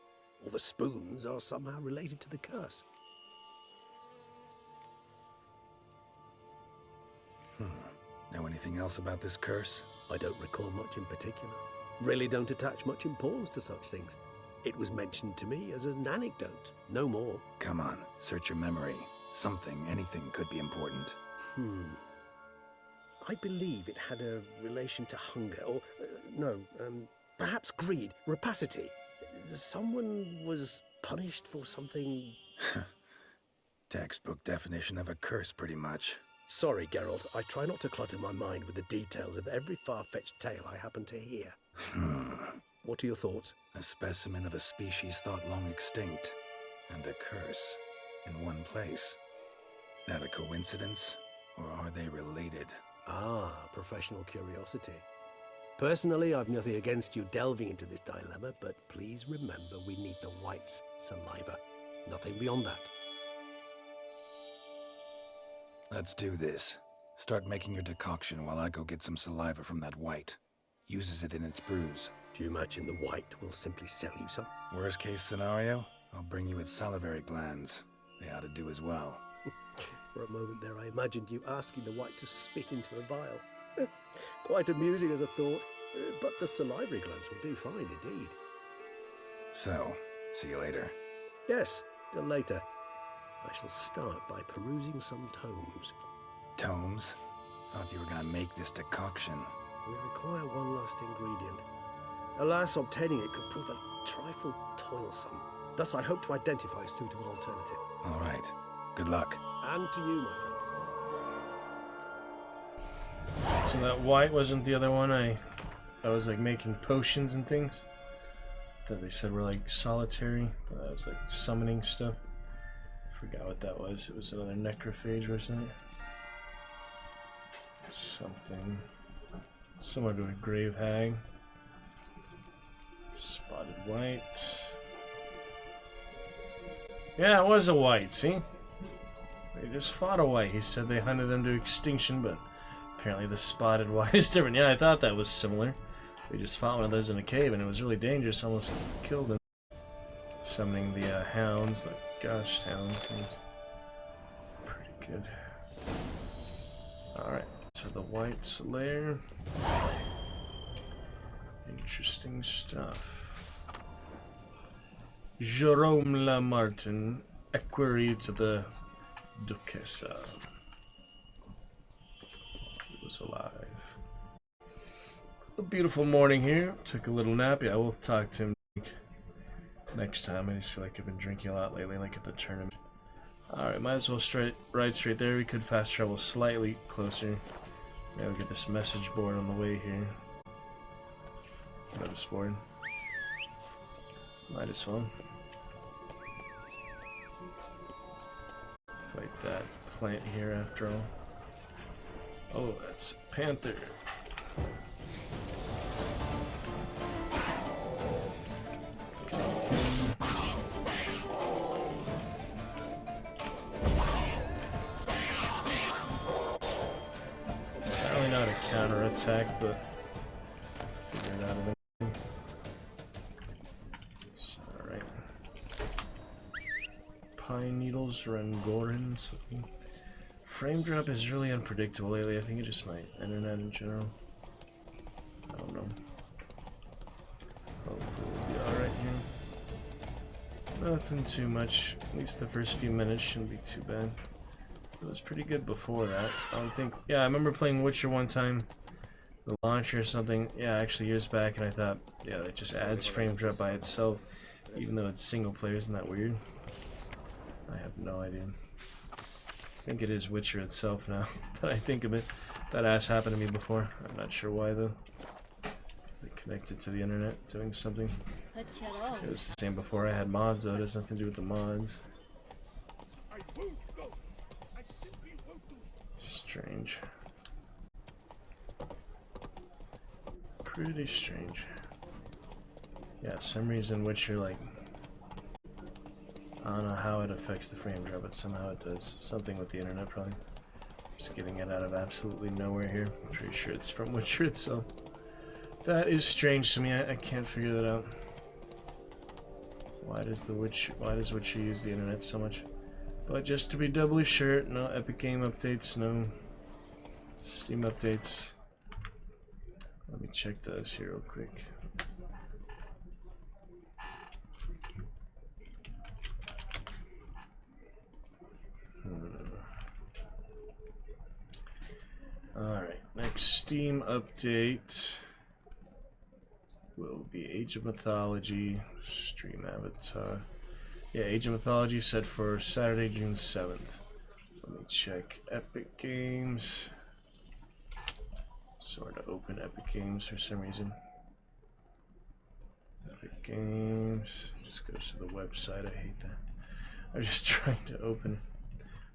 Speaker 8: or the spoons are somehow related to the curse.
Speaker 9: Know anything else about this curse?
Speaker 8: I don't recall much in particular. Really don't attach much importance to such things. It was mentioned to me as an anecdote, no more.
Speaker 9: Come on, search your memory. Something, anything could be important.
Speaker 8: I believe it had a relation to hunger, or, perhaps greed, rapacity. Someone was punished for something...
Speaker 9: Textbook definition of a curse, pretty much.
Speaker 8: Sorry, Geralt, I try not to clutter my mind with the details of every far-fetched tale I happen to hear. What are your thoughts?
Speaker 9: A specimen of a species thought long extinct, and a curse in one place. That a coincidence, or are they related?
Speaker 8: Ah, professional curiosity. Personally, I've nothing against you delving into this dilemma, but please remember we need the white's saliva. Nothing beyond that.
Speaker 9: Let's do this. Start making your decoction while I go get some saliva from that white. Uses it in its brews.
Speaker 8: Do you imagine the white will simply sell you some?
Speaker 9: Worst case scenario, I'll bring you its salivary glands. They ought to do as well.
Speaker 8: For a moment there, I imagined you asking the white to spit into a vial. Quite amusing as a thought, but the salivary glands will do fine indeed.
Speaker 9: So, see you later.
Speaker 8: Yes, till later. I shall start by perusing some tomes.
Speaker 9: Tomes? Thought you were gonna make this decoction.
Speaker 8: We require one last ingredient. Alas, obtaining it could prove a trifle toilsome. Thus, I hope to identify a suitable alternative.
Speaker 9: All right. Good luck.
Speaker 8: And to you, my friend.
Speaker 2: So that white wasn't the other one. I was like making potions and things that they said were like solitary, but that was like summoning stuff. Forgot what that was. It was another necrophage or something. Something similar to a grave hag. Spotted white. Yeah, it was a white, see? They just fought a white. He said they hunted them to extinction, but apparently the spotted white is different. Yeah, I thought that was similar. We just fought one of those in a cave, and it was really dangerous. Almost killed them. Summoning the hounds, the ghost hound thing. Pretty good. Alright, so the white slayer. Interesting stuff. Jerome Lamartin, equerry to the Duchessa. He was alive. A beautiful morning here. Took a little nap. Yeah, we'll talk to him next time. I just feel like I've been drinking a lot lately, like at the tournament. Alright, might as well ride straight there. We could fast travel slightly closer. Now we get this message board on the way here. Notice board. Might as well. Fight that plant here after all. Oh, that's a panther. Apparently not a counterattack, but figure it out eventually. It's alright. Pine needles, Rangoran, something. Frame drop is really unpredictable lately. I think it's just my internet in general. I don't know. Hopefully we'll be alright here. Nothing too much. At least the first few minutes shouldn't be too bad. It was pretty good before that. I don't think... Yeah, I remember playing Witcher one time. The launcher or something. Yeah, actually years back, and I thought, yeah, that just adds frame drop by itself. Even though it's single player, isn't that weird? I have no idea. I think it is Witcher itself now that I think of it. That has happened to me before. I'm not sure why though. It's like connected to the internet doing something. It was the same before. I had mods though. It has nothing to do with the mods. Strange. Pretty strange. Yeah, some reason Witcher, like, I don't know how it affects the frame drop, but somehow it does. Something with the internet, probably. Just getting it out of absolutely nowhere here. I'm pretty sure it's from Witcher itself. That is strange to me. I can't figure that out. Why does Witcher use the internet so much? But just to be doubly sure, no Epic Game updates, no Steam updates. Let me check those here real quick. Alright, next Steam update will be Age of Mythology, Stream Avatar. Yeah, Age of Mythology set for Saturday, June 7th. Let me check Epic Games. Sort of open Epic Games for some reason. Epic Games. Just goes to the website. I hate that. I'm just trying to open it.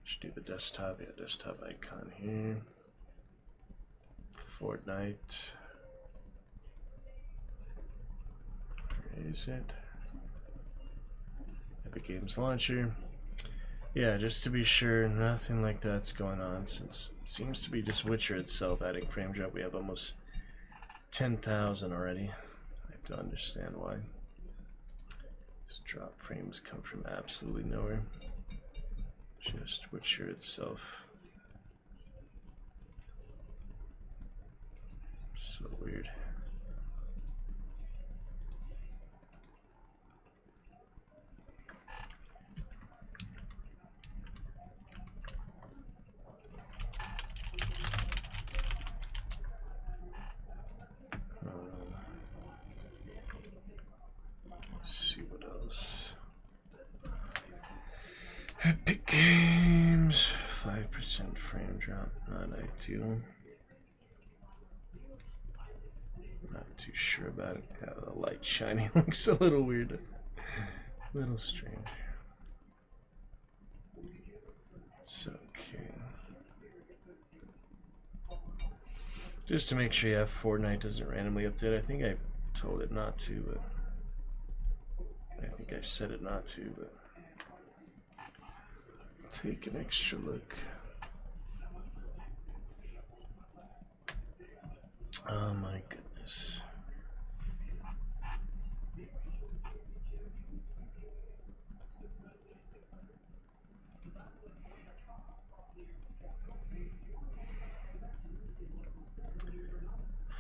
Speaker 2: Should do the desktop. Yeah, desktop icon here. Fortnite. Where is it? Epic Games Launcher. Yeah, just to be sure, nothing like that's going on, since it seems to be just Witcher itself adding frame drop. We have almost 10,000 already. I have to understand why. These drop frames come from absolutely nowhere. Just Witcher itself. So weird. Let's see what else. Epic Games, 5% frame drop, not ideal. Not too sure about it. Yeah, the light shining looks a little weird. A little strange. It's okay. Just to make sure, yeah, Fortnite doesn't randomly update. I think I told it not to, but I think I said it not to, but take an extra look. Oh my goodness.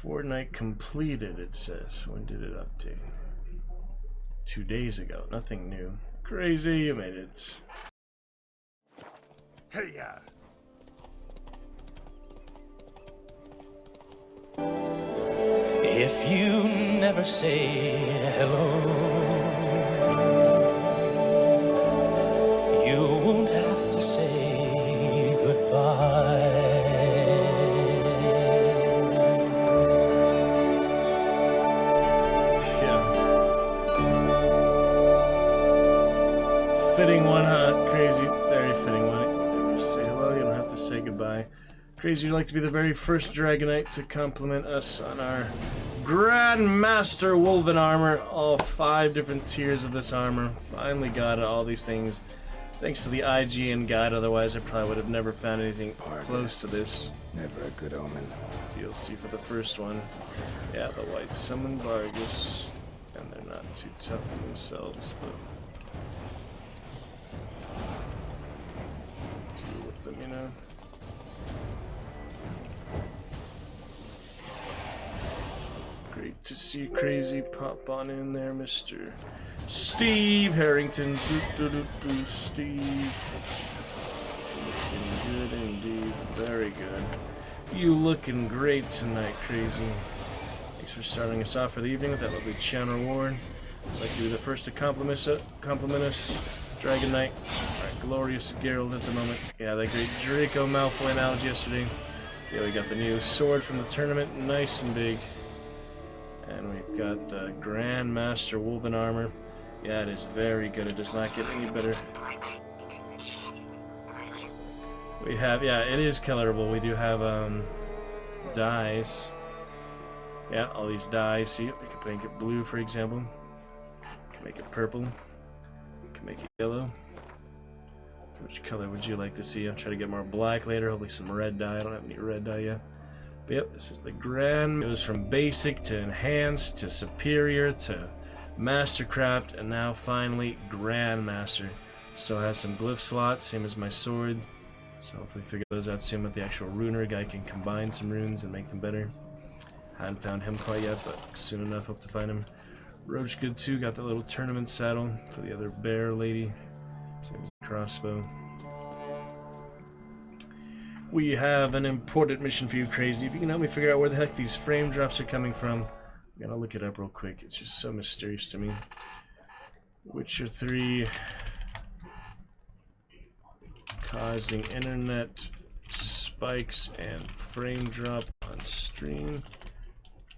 Speaker 2: Fortnite completed, it says. When did it update? 2 days ago. Nothing new. Crazy, you made it.
Speaker 9: Hey, yeah.
Speaker 10: If you never say hello, you won't have to say goodbye.
Speaker 2: Fitting one, huh? Crazy. Very fitting one. You never say hello, you don't have to say goodbye. Crazy, you'd like to be the very first Dragonite to compliment us on our GrandMaster Wolven armor. All 5 different tiers of this armor. Finally got all these things. Thanks to the IGN guide, otherwise I probably would have never found anything close to this.
Speaker 9: Never a good omen.
Speaker 2: DLC for the first one. Yeah, the White Summon Vargas. And they're not too tough for themselves, but... deal with them, you know? Great to see Crazy pop on in there, Mr. Steve Harrington. Steve. Looking good indeed. Very good. You looking great tonight, Crazy. Thanks for starting us off for the evening with that lovely channel reward. I'd like to be the first to compliment us. Dragon Knight. Our glorious Geralt at the moment. Yeah, that great Draco Malfoy analogy yesterday. Yeah, we got the new sword from the tournament. Nice and big. And we've got the GrandMaster Wolven armor. Yeah, it is very good. It does not get any better. We have, yeah, it is colorable. We do have dyes. Yeah, all these dyes. See, we can make it blue, for example. We can make it purple. We can make it yellow. Which color would you like to see? I'll try to get more black later. Hopefully some red dye. I don't have any red dye yet. But yep, this is the Grand. It goes from basic to enhanced to superior to Mastercraft, and now finally GrandMaster. So it has some glyph slots, same as my sword. So hopefully figure those out soon with the actual runer. Guy can combine some runes and make them better. Haven't found him quite yet, but soon enough hope to find him. Roach good too, got the little tournament saddle for the other bear lady. Same as the crossbow. We have an important mission for you, Crazy. If you can help me figure out where the heck these frame drops are coming from. I'm gonna look it up real quick. It's just so mysterious to me. Witcher 3 causing internet spikes and frame drop on stream.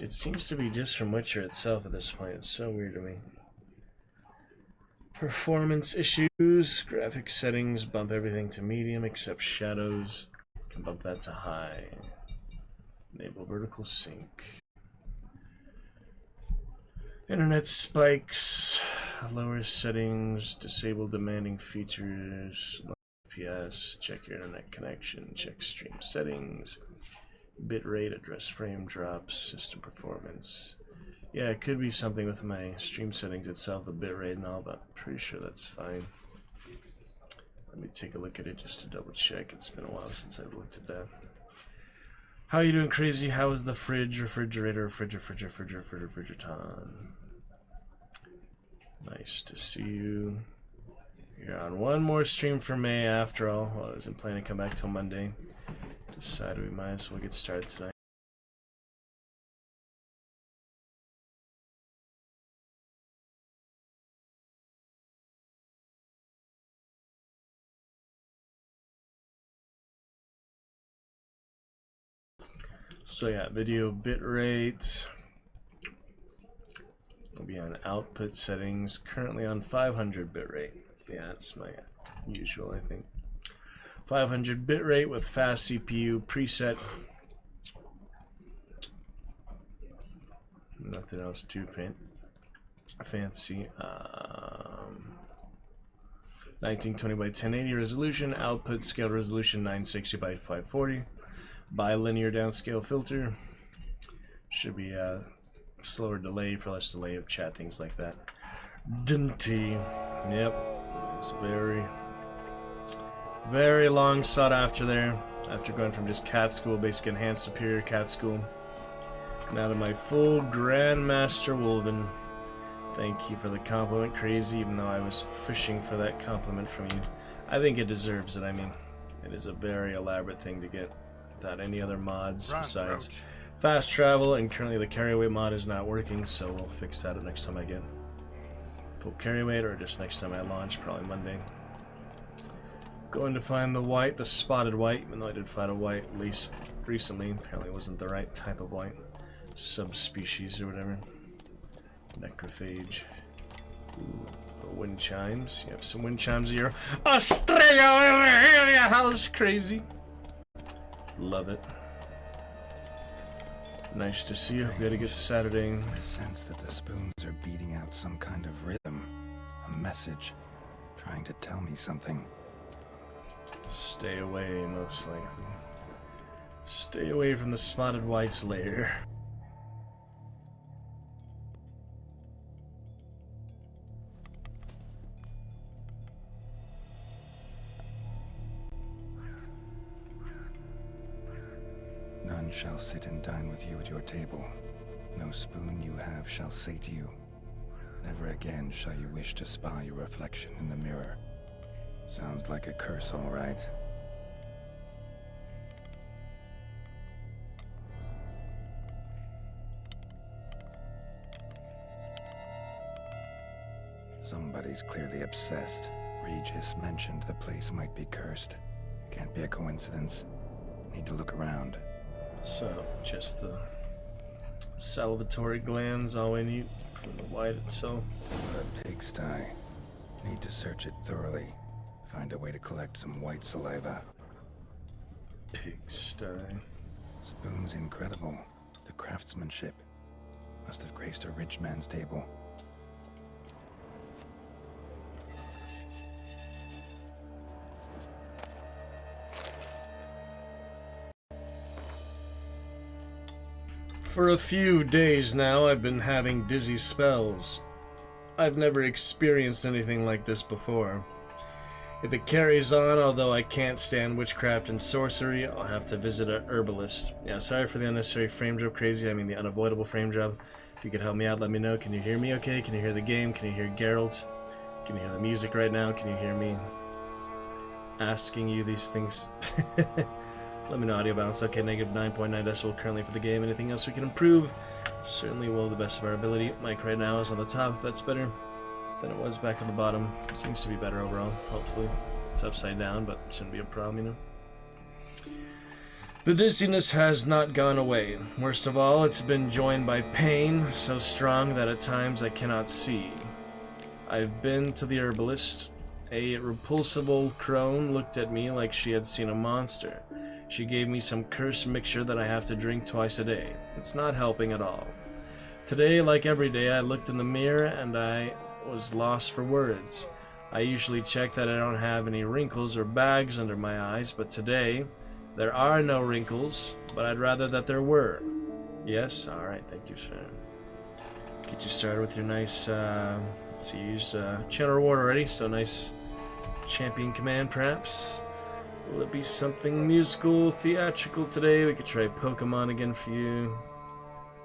Speaker 2: It seems to be just from Witcher itself at this point. It's so weird to me. Performance issues, graphic settings, bump everything to medium except shadows. Can bump that to high. Enable vertical sync. Internet spikes, lower settings, disable demanding features, FPS, check your internet connection, check stream settings, bitrate, address frame drops, system performance. Yeah, it could be something with my stream settings itself, the bitrate and all, but I'm pretty sure that's fine. Let me take a look at it just to double check. It's been a while since I've looked at that. How are you doing, Crazy? How is the refrigerator, refrigeraton? Nice to see you. You're on one more stream for May after all. Well, I wasn't planning to come back till Monday. Decided we might as well get started tonight. So yeah, video bitrate will be on output settings. Currently on 500 bitrate. Yeah, that's my usual, I think. 500 bitrate with fast CPU preset. Nothing else too fancy. 1920 by 1080 resolution. Output scale resolution 960 by 540. Bilinear downscale filter. Should be a slower delay for less delay of chat, things like that. Dinty. Yep. It's very long sought after there. After going from just cat school, basic enhanced superior cat school. Now to my full GrandMaster Wolven. Thank you for the compliment, Crazy, even though I was fishing for that compliment from you. I think it deserves it. I mean, it is a very elaborate thing to get without any other mods besides fast travel, and currently the carry weight mod is not working, so we'll fix that next time I get full carry weight, or just next time I launch, probably Monday. Going to find the white, the spotted white, even though I did find a white at least recently. Apparently it wasn't the right type of white. Subspecies or whatever. Necrophage. Ooh, wind chimes. You have some wind chimes in your Australia house, Crazy. Love it. Nice to see you. We had a good Saturday.
Speaker 9: I sense that the spoons are beating out some kind of rhythm, a message, trying to tell me something.
Speaker 2: Stay away, most likely. Stay away from the spotted white's lair.
Speaker 9: None shall sit and dine with you at your table. No spoon you have shall sate you. Never again shall you wish to spy your reflection in the mirror. Sounds like a curse, all right. Somebody's clearly obsessed. Regis mentioned the place might be cursed. Can't be a coincidence. Need to look around.
Speaker 2: So, just the salivatory glands, all we need from the white itself.
Speaker 9: A pigsty. Need to search it thoroughly. Find a way to collect some white saliva.
Speaker 2: Pigsty.
Speaker 9: Spoon's incredible. The craftsmanship. Must have graced a rich man's table.
Speaker 2: For a few days now, I've been having dizzy spells. I've never experienced anything like this before. If it carries on, although I can't stand witchcraft and sorcery, I'll have to visit a herbalist. Yeah, sorry for the unnecessary frame drop, crazy. I mean the unavoidable frame drop. If you could help me out, let me know. Can you hear me okay? Can you hear the game? Can you hear Geralt? Can you hear the music right now? Can you hear me asking you these things? Let me know. Audio balance okay, negative 9.9 decibel currently for the game. Anything else we can improve? Certainly will, to the best of our ability. Mic right now is on the top, if that's better than it was back at the bottom. Seems to be better overall, hopefully. It's upside down, but shouldn't be a problem, you know. The dizziness has not gone away. Worst of all, it's been joined by pain, so strong that at times I cannot see. I've been to the herbalist. A repulsive old crone looked at me like she had seen a monster. She gave me some cursed mixture that I have to drink twice a day. It's not helping at all. Today, like every day, I looked in the mirror and I was lost for words. I usually check that I don't have any wrinkles or bags under my eyes, but today, there are no wrinkles, but I'd rather that there were. Yes? Alright, thank you, sir. Get you started with your nice, let's see, you used channel reward already, so nice champion command, perhaps. Will it be something musical, theatrical today? We could try Pokemon again for you.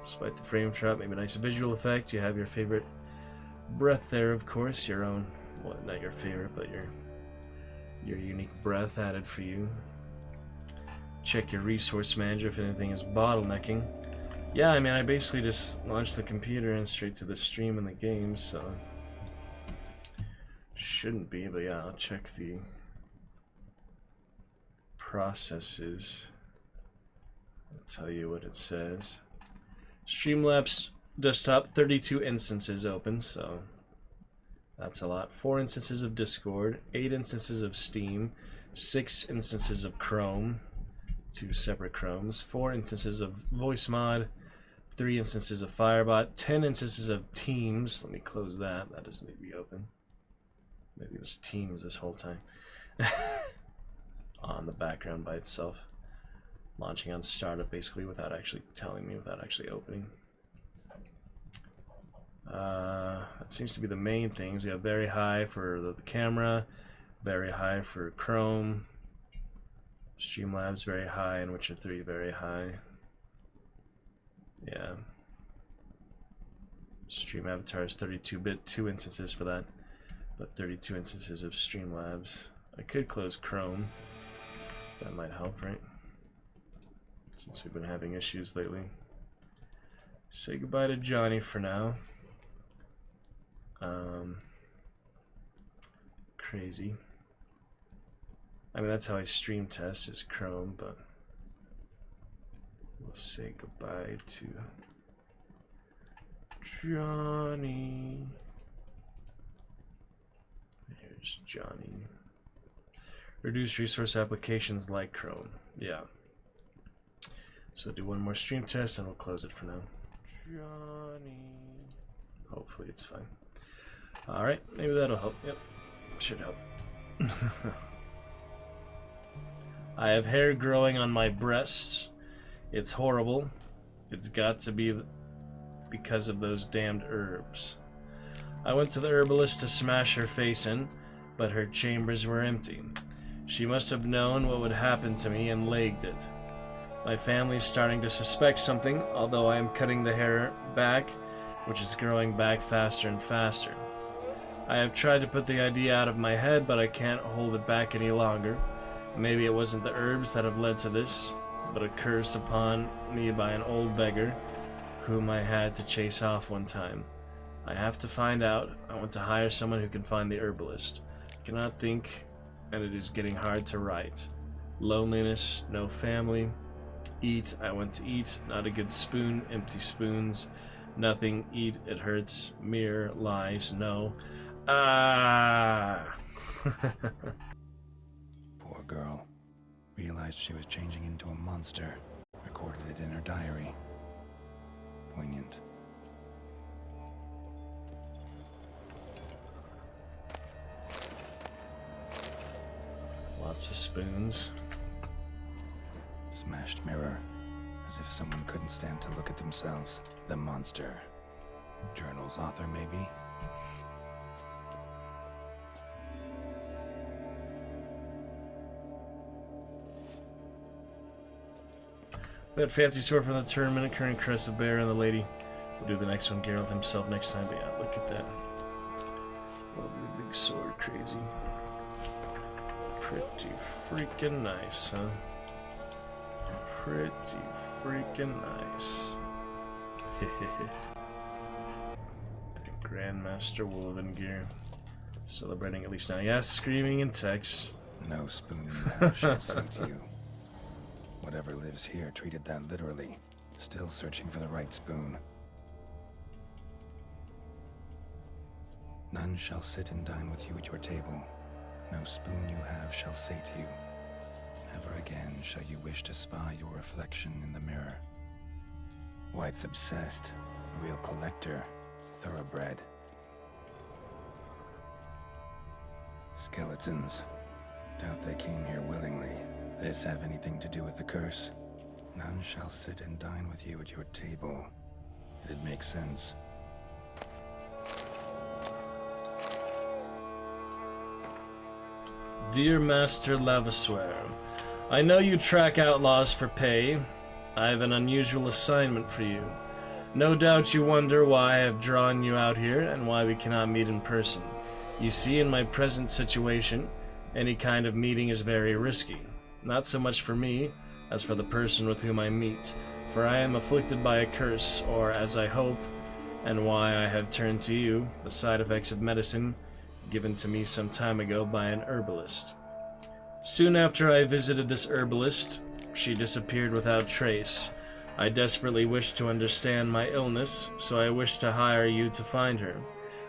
Speaker 2: Despite the frame trap, maybe a nice visual effect. You have your favorite breath there, of course. Your own, well, not your favorite, but your unique breath added for you. Check your resource manager if anything is bottlenecking. Yeah, I mean, I basically just launched the computer and straight to the stream in the game, so shouldn't be, but yeah, I'll check the processes. I'll tell you what it says. Streamlabs desktop, 32 instances open, so that's a lot. 4 instances of Discord, 8 instances of Steam, 6 instances of Chrome, 2 separate Chromes, 4 instances of voice mod, 3 instances of Firebot, 10 instances of Teams. Let me close that. That doesn't need to be open. Maybe it was Teams this whole time. On the background by itself. Launching on startup basically without actually telling me, without actually opening. That seems to be the main things. We have very high for the camera, very high for Chrome, Streamlabs very high, and Witcher 3 very high. Yeah. Stream Avatar is 32-bit, 2 instances for that, but 32 instances of Streamlabs. I could close Chrome. That might help, right? Since we've been having issues lately. Say goodbye to Johnny for now. Crazy. I mean, that's how I stream test, is Chrome, but we'll say goodbye to Johnny. Here's Johnny. Reduce resource applications like Chrome. Yeah. So do one more stream test and we'll close it for now. Johnny. Hopefully it's fine. Alright, maybe that'll help. Yep, should help. I have hair growing on my breasts. It's horrible. It's got to be because of those damned herbs. I went to the herbalist to smash her face in, but her chambers were empty. She must have known what would happen to me and legged it. My family's starting to suspect something, although I am cutting the hair back, which is growing back faster and faster. I have tried to put the idea out of my head, but I can't hold it back any longer. Maybe it wasn't the herbs that have led to this, but a curse upon me by an old beggar, whom I had to chase off one time. I have to find out. I want to hire someone who can find the herbalist. I cannot think, and it is getting hard to write. Loneliness, no family. Eat, I want to eat, not a good spoon, empty spoons. Nothing, eat, it hurts. Mirror, lies, no. Ah!
Speaker 9: Poor girl. Realized she was changing into a monster. Recorded it in her diary. Poignant.
Speaker 2: Lots of spoons.
Speaker 9: Smashed mirror. As if someone couldn't stand to look at themselves. The monster. Journal's author, maybe?
Speaker 2: That fancy sword from the tournament, current crest of bear and the lady. We'll do the next one, Geralt himself next time, but yeah, look at that. Lovely big sword, crazy. Pretty freaking nice, huh? Pretty freaking nice. The GrandMaster Wolven gear. Celebrating at least now. Yeah, screaming in text.
Speaker 9: No spoon now shall suit you. Whatever lives here treated that literally. Still searching for the right spoon. None shall sit and dine with you at your table. No spoon you have shall sate you. Never again shall you wish to spy your reflection in the mirror. White's obsessed. A real collector. Thoroughbred. Skeletons. Doubt they came here willingly. This have anything to do with the curse? None shall sit and dine with you at your table. It'd make sense.
Speaker 2: Dear Master Levasseur, I know you track outlaws for pay. I have an unusual assignment for you. No doubt you wonder why I have drawn you out here and why we cannot meet in person. You see, in my present situation, any kind of meeting is very risky. Not so much for me, as for the person with whom I meet, for I am afflicted by a curse, or as I hope, and why I have turned to you, the side effects of medicine given to me some time ago by an herbalist. Soon after I visited this herbalist, she disappeared without trace. I desperately wished to understand my illness, so I wished to hire you to find her.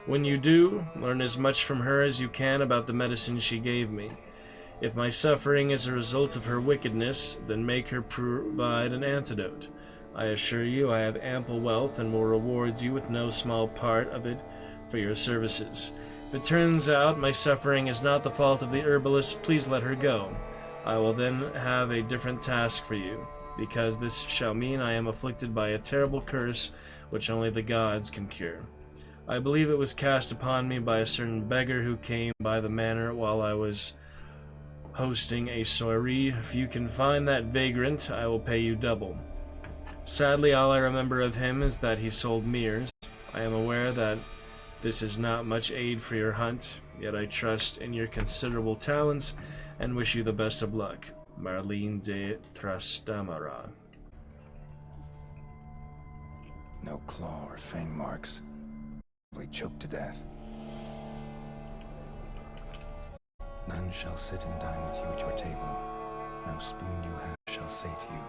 Speaker 2: When you do, learn as much from her as you can about the medicine she gave me. If my suffering is a result of her wickedness, then make her provide an antidote. I assure you I have ample wealth and will reward you with no small part of it for your services. If it turns out my suffering is not the fault of the herbalist, please let her go. I will then have a different task for you, because this shall mean I am afflicted by a terrible curse which only the gods can cure. I believe it was cast upon me by a certain beggar who came by the manor while I was hosting a soiree. If you can find that vagrant, I will pay you double. Sadly, all I remember of him is that he sold mirrors. I am aware that this is not much aid for your hunt, yet I trust in your considerable talents and wish you the best of luck. Marlene de Trastamara.
Speaker 9: No claw or fang marks. Probably choked to death. None shall sit and dine with you at your table. No spoon you have shall sate you.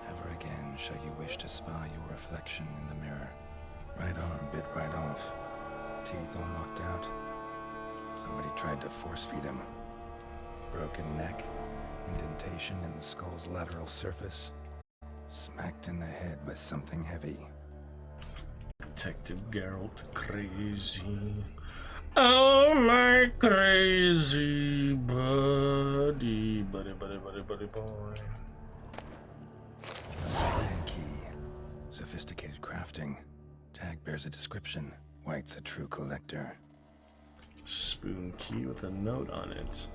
Speaker 9: Never again shall you wish to spy your reflection in the mirror. Right arm bit right off. Teeth all knocked out. Somebody tried to force feed him. Broken neck. Indentation in the skull's lateral surface. Smacked in the head with something heavy.
Speaker 2: Detective Geralt crazy. Oh my crazy buddy boy.
Speaker 9: A spoon key. Sophisticated crafting. Tag bears a description. White's a true collector.
Speaker 2: Spoon key with a note on it.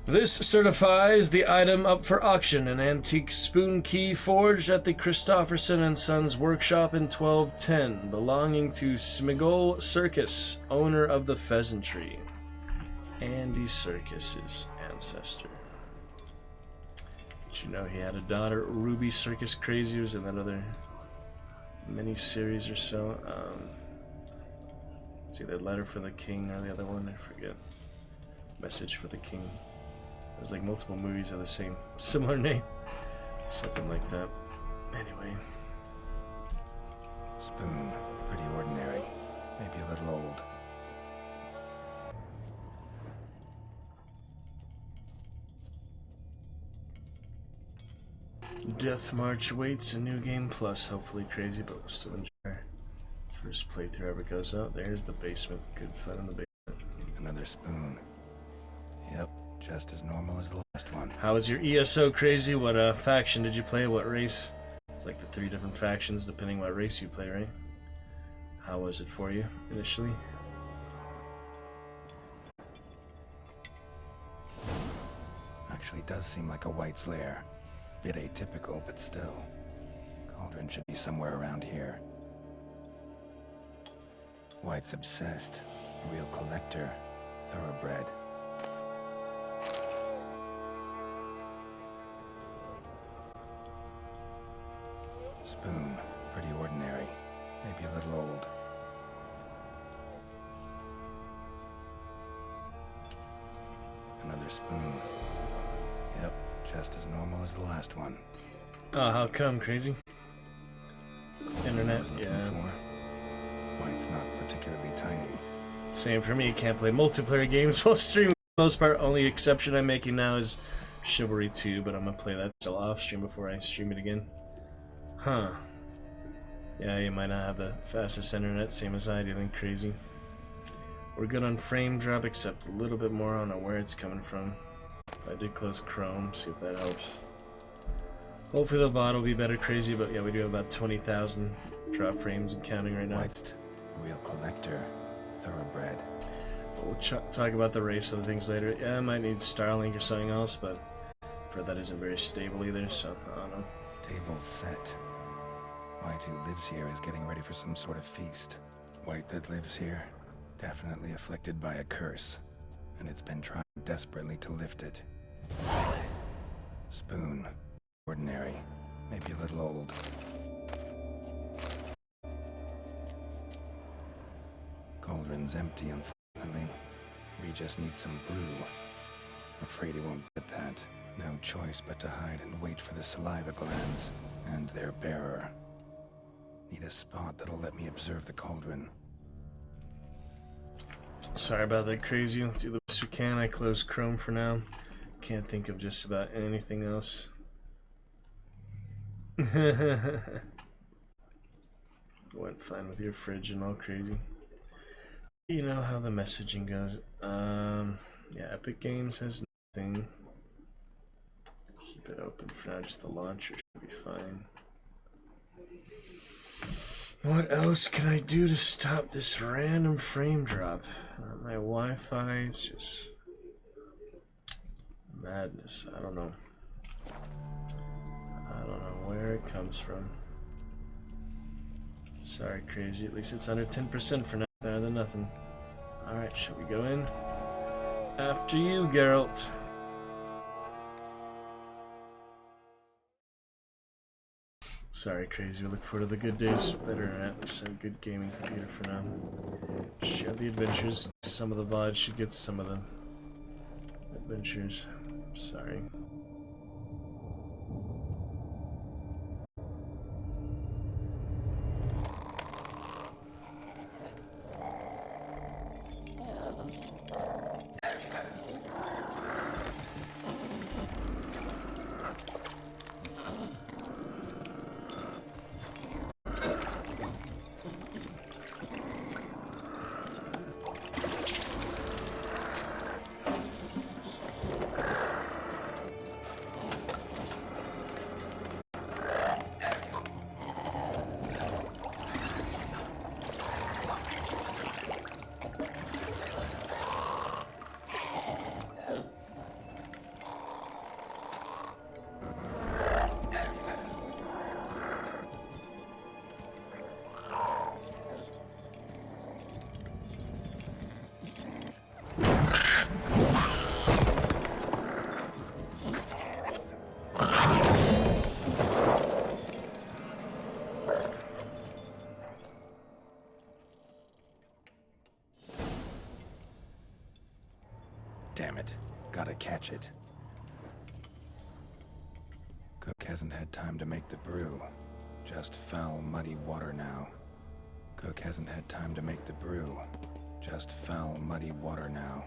Speaker 2: This certifies the item up for auction, an antique spoon key forged at the Christopherson and Sons workshop in 1210, belonging to Smigol Circus, owner of the Pheasantry. Andy Serkis's ancestor. Did you know he had a daughter, Ruby Circus Crazy, who was in that other mini-series or so? It's either Letter for the King or the other one, I forget. Message for the King. There's like multiple movies of the same, similar name. Something like that. Anyway.
Speaker 9: Spoon. Pretty ordinary. Maybe a little old.
Speaker 2: Death March waits a new game plus. Hopefully crazy, but we'll still enjoy. First playthrough ever goes out. There's the basement. Good fun in the basement.
Speaker 9: Another spoon. Yep, just as normal as the last one.
Speaker 2: How was your ESO crazy? What faction did you play? What race? It's like the 3 different factions depending what race you play, right? How was it for you initially?
Speaker 9: Actually does seem like a White's lair. Bit atypical, but still. Cauldron should be somewhere around here. White's obsessed. A real collector. Thoroughbred. Spoon. Pretty ordinary. Maybe a little old. Another spoon. Yep, just as normal as the last one.
Speaker 2: Oh, how come, crazy? Internet, yeah.
Speaker 9: White's not particularly tiny.
Speaker 2: Same for me, can't play multiplayer games while streaming for the most part. Only exception I'm making now is Chivalry 2, but I'm gonna play that still off stream before I stream it again. Huh. Yeah, you might not have the fastest internet, same as I do, then crazy. We're good on frame drop, except a little bit more on where it's coming from. I did close Chrome, see if that helps. Hopefully the VOD will be better, crazy, but yeah, we do have about 20,000 drop frames and counting right now.
Speaker 9: White's a real collector. Thoroughbred.
Speaker 2: We'll talk about the race of the things later. Yeah, I might need Starlink or something else, but I've heard that isn't very stable either, so I don't know.
Speaker 9: Table set. White, who lives here, is getting ready for some sort of feast. White that lives here, definitely afflicted by a curse, and it's been trying desperately to lift it. Spoon. Ordinary. Maybe a little old. Cauldron's empty, unfortunately. We just need some brew. Afraid he won't get that. No choice but to hide and wait for the saliva glands and their bearer. Need a spot that'll let me observe the cauldron.
Speaker 2: Sorry about that, crazy. Let's do the best we can. I closed Chrome for now. Can't think of just about anything else. Went fine with your fridge and all crazy. You know how the messaging goes. Yeah, Epic Games has nothing. Keep it open for now, just the launcher should be fine. What else can I do to stop this random frame drop? My Wi-Fi is just madness. I don't know. I don't know where it comes from. Sorry, crazy. At least it's under 10% for now. Better than nothing. Alright, shall we go in? After you, Geralt. Sorry, crazy. We look forward to the good days. Better internet. So good gaming computer for now. Share the adventures. Some of the VOD should get some of the adventures. Sorry.
Speaker 9: Gotta catch it. Cook hasn't had time to make the brew. Just foul, muddy water now. Cook hasn't had time to make the brew. Just foul, muddy water now.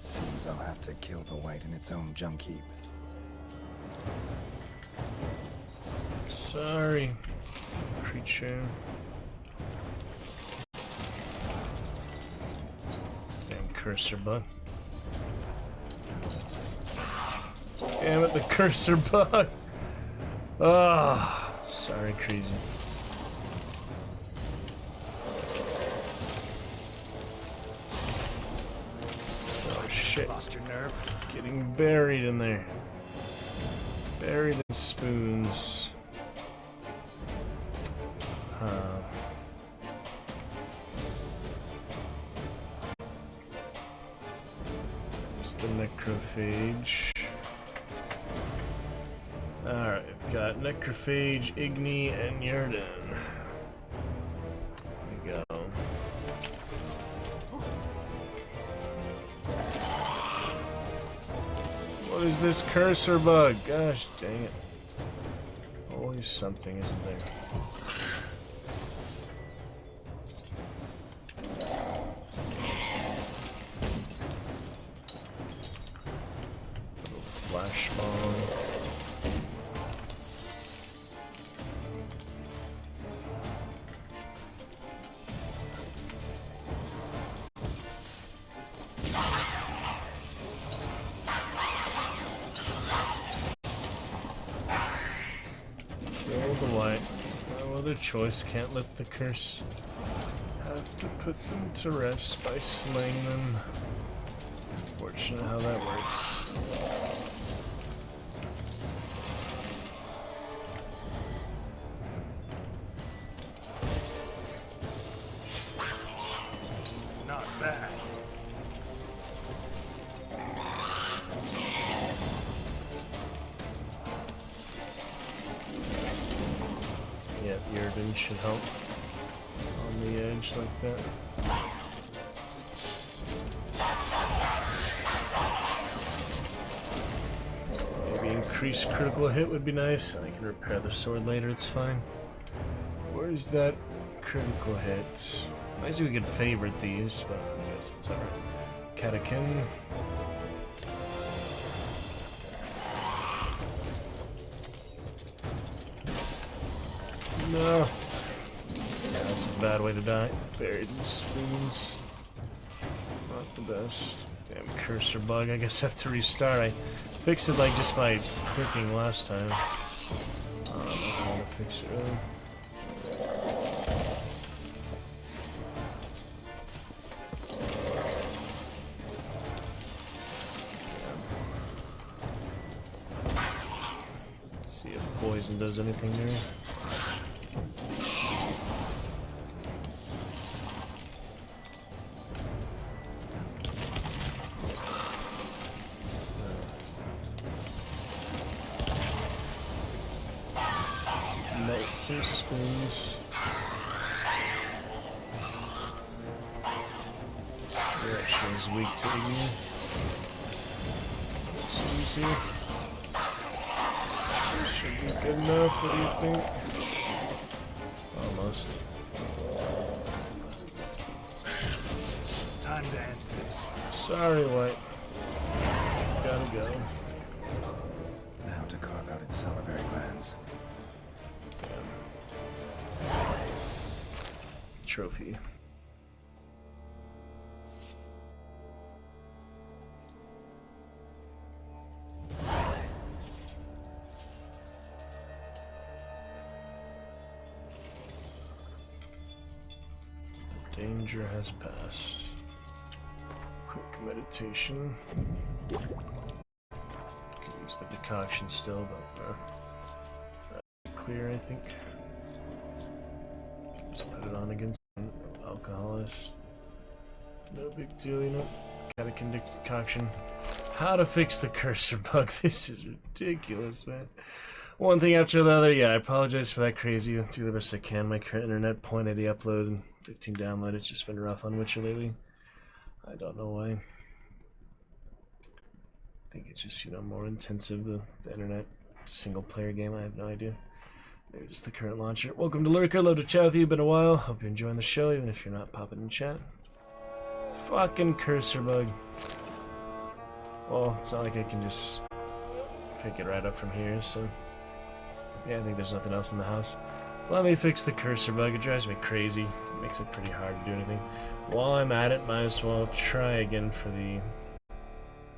Speaker 9: Seems I'll have to kill the white in its own junk heap.
Speaker 2: Sorry, creature. Damn cursor bug. Damn it, the cursor bug. Ah, sorry, crazy. Oh shit!
Speaker 9: Lost your nerve?
Speaker 2: Getting buried in there. Buried in spoons. There's the necrophage. Alright, we've got necrophage, Igni, and Yurden. There we go. What is this cursor bug? Gosh dang it. Always something, isn't there? Little flash bomb. Choice, can't let the curse. Have to put them to rest by slaying them. Unfortunate how that works.
Speaker 9: Not bad.
Speaker 2: Yurden should help on the edge like that. Maybe increased critical hit would be nice. I can repair the sword later, it's fine. Where's that critical hit? I see we could favorite these, but I guess it's alright. Catechin. No. Yeah, that's a bad way to die. Buried in spoons. Not the best. Damn cursor bug. I guess I have to restart. I fixed it like just by clicking last time. I don't know if I want to fix it really. Let's see if poison does anything there. Some spoons. Direction is weak to Igni. It's easy. Should be good enough, what do you think? Almost.
Speaker 9: Time to end this.
Speaker 2: Sorry, White. Gotta go.
Speaker 9: Now to carve out its salivary glands.
Speaker 2: Trophy. The danger has passed. Quick meditation. Could use the decoction still, but clear, I think. Let's put it on against alcoholist. No big deal, you know. Catechin decoction. How to fix the cursor bug. This is ridiculous, man. One thing after the other. Yeah, I apologize for that crazy. I'll do the best I can. My current internet, 0.80 upload and 15 download. It's just been rough on Witcher lately. I don't know why. I think it's just, you know, more intensive, the internet single player game. I have no idea. Maybe just the current launcher. Welcome to Lurker. Love to chat with you. Been a while. Hope you're enjoying the show, even if you're not popping in chat. Fucking cursor bug. Well, it's not like I can just pick it right up from here, so yeah, I think there's nothing else in the house. Let me fix the cursor bug. It drives me crazy. It makes it pretty hard to do anything. While I'm at it, might as well try again for the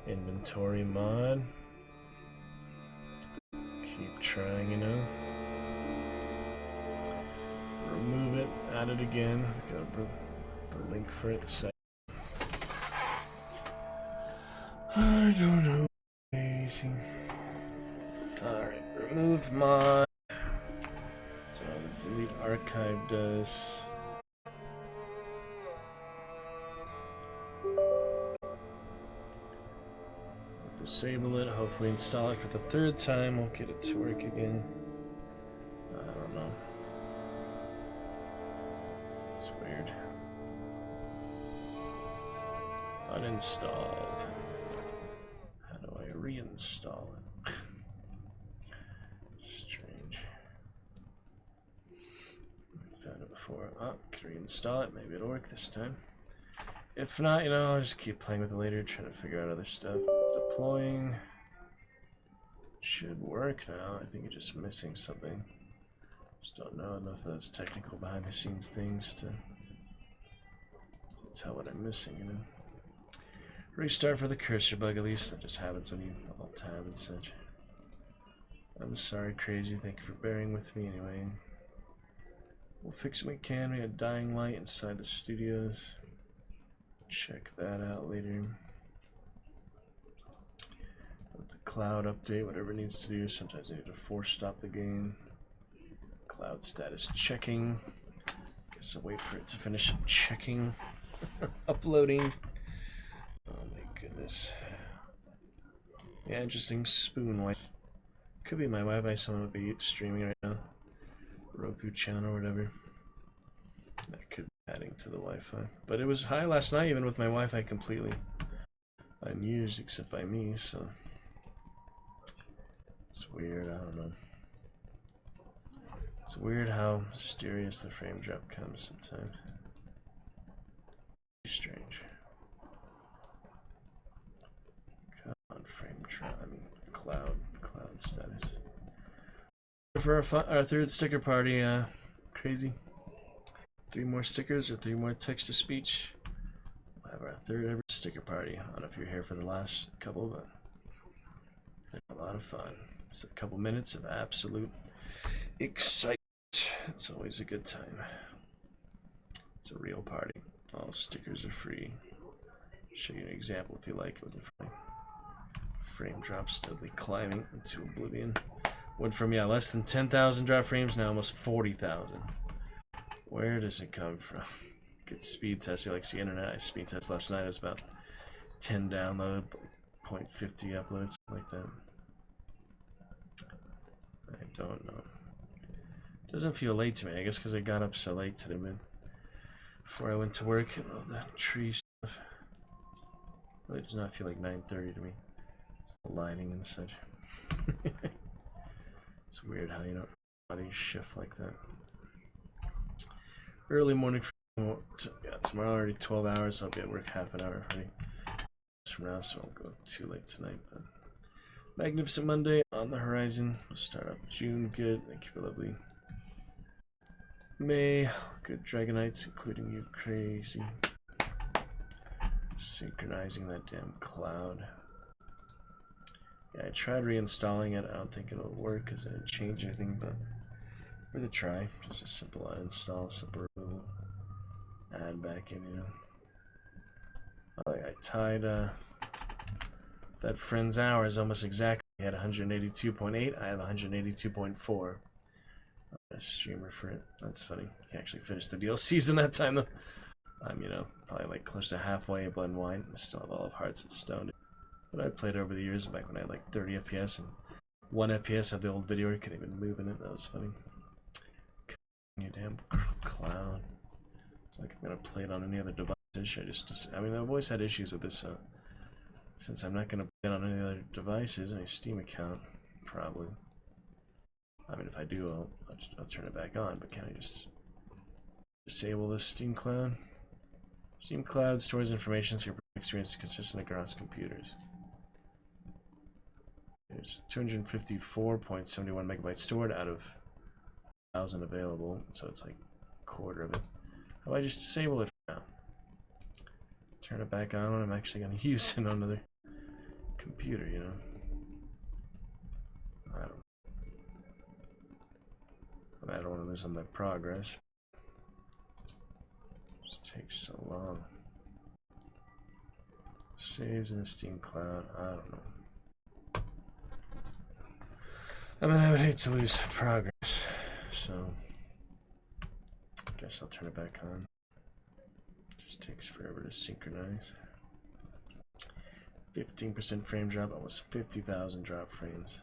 Speaker 2: inventory mod. Keep trying, you know. Remove it, add it again. Got the link for it set. I don't know. Easy. Alright, remove mod. So delete archive does. Disable it, hopefully install it for the third time. We'll get it to work again. I don't know. It's weird. Uninstalled. How do I reinstall it? Strange. I found it before. Oh, can reinstall it. Maybe it'll work this time. If not, you know, I'll just keep playing with it later, trying to figure out other stuff. Deploying. Should work now. I think it's just missing something. Just don't know enough of those technical behind the scenes things to tell what I'm missing, you know. Restart for the cursor bug, at least. That just happens when you alt tab and such. I'm sorry, crazy. Thank you for bearing with me anyway. We'll fix what we can. We had dying light inside the studios. Check that out later. Let the cloud update, whatever it needs to do. Sometimes I need to force stop the game. Cloud status checking. Guess I'll wait for it to finish checking. Uploading. Oh my goodness. Yeah, interesting. Spoon Wi-Fi. Could be my Wi-Fi. Someone would be streaming right now. Roku channel or whatever. That could be adding to the Wi-Fi. But it was high last night, even with my Wi-Fi completely unused, except by me, so it's weird. I don't know. It's weird how mysterious the frame drop comes sometimes. Strange. Come on, frame drop. I mean, cloud status. For our third sticker party, crazy. 3 more stickers or 3 more text-to-speech. We'll have our third ever sticker party. I don't know if you're here for the last couple, but they're a lot of fun. It's a couple minutes of absolute excitement. It's always a good time. It's a real party. All stickers are free. Show you an example if you like. It wasn't free. Frame drop steadily climbing into oblivion. Went from, yeah, less than 10,000 drop frames, now almost 40,000. Where does it come from? Good speed test. You like the internet? I speed test last night. It was about 10 download, 0.50 uploads, like that. I don't know. Doesn't feel late to me. I guess because I got up so late today, man. Before I went to work and all that tree stuff. It does not feel like 9:30 to me. It's the lighting and such. It's weird how, you know, bodies shift like that. Early morning. Yeah, tomorrow already 12 hours. So I'll be at work half an hour already from now, so I won't go too late tonight. But magnificent Monday on the horizon. We'll start up June. Good. Thank you for lovely May. Good Dragonites, including you. Crazy. Synchronizing that damn cloud. Yeah, I tried reinstalling it. I don't think it'll work because it didn't change anything, but worth a try. Just a simple uninstall, simple removal. Add back in, you know. I tied that friend's hours almost exactly. He had 182.8. I have 182.4. A streamer for it. That's funny. He actually finished the DLCs in that time though. I'm, you know, probably like close to halfway of Blood and Wine. I still have all of Hearts and Stone. But I played over the years back when I had like 30 FPS and 1 FPS of the old video where you couldn't even move in it. That was funny. You damn clown. It's like I'm gonna play it on any other device. Should I just? I mean, I've always had issues with this. Since I'm not going to play it on any other devices, any Steam account, probably. I mean, if I do, I'll turn it back on. But can I just disable this Steam Cloud? Steam Cloud stores information so your experience is consistent across computers. There's 254.71 megabytes stored out of 1,000 available, so it's like a quarter of it. How about I just disable it for now? Turn it back on when I'm actually going to use it on another computer, you know? I don't want to lose on my progress. It takes so long. Saves in the Steam Cloud. I don't know. I mean, I would hate to lose progress, so I guess I'll turn it back on. Just takes forever to synchronize. 15% frame drop, almost 50,000 drop frames.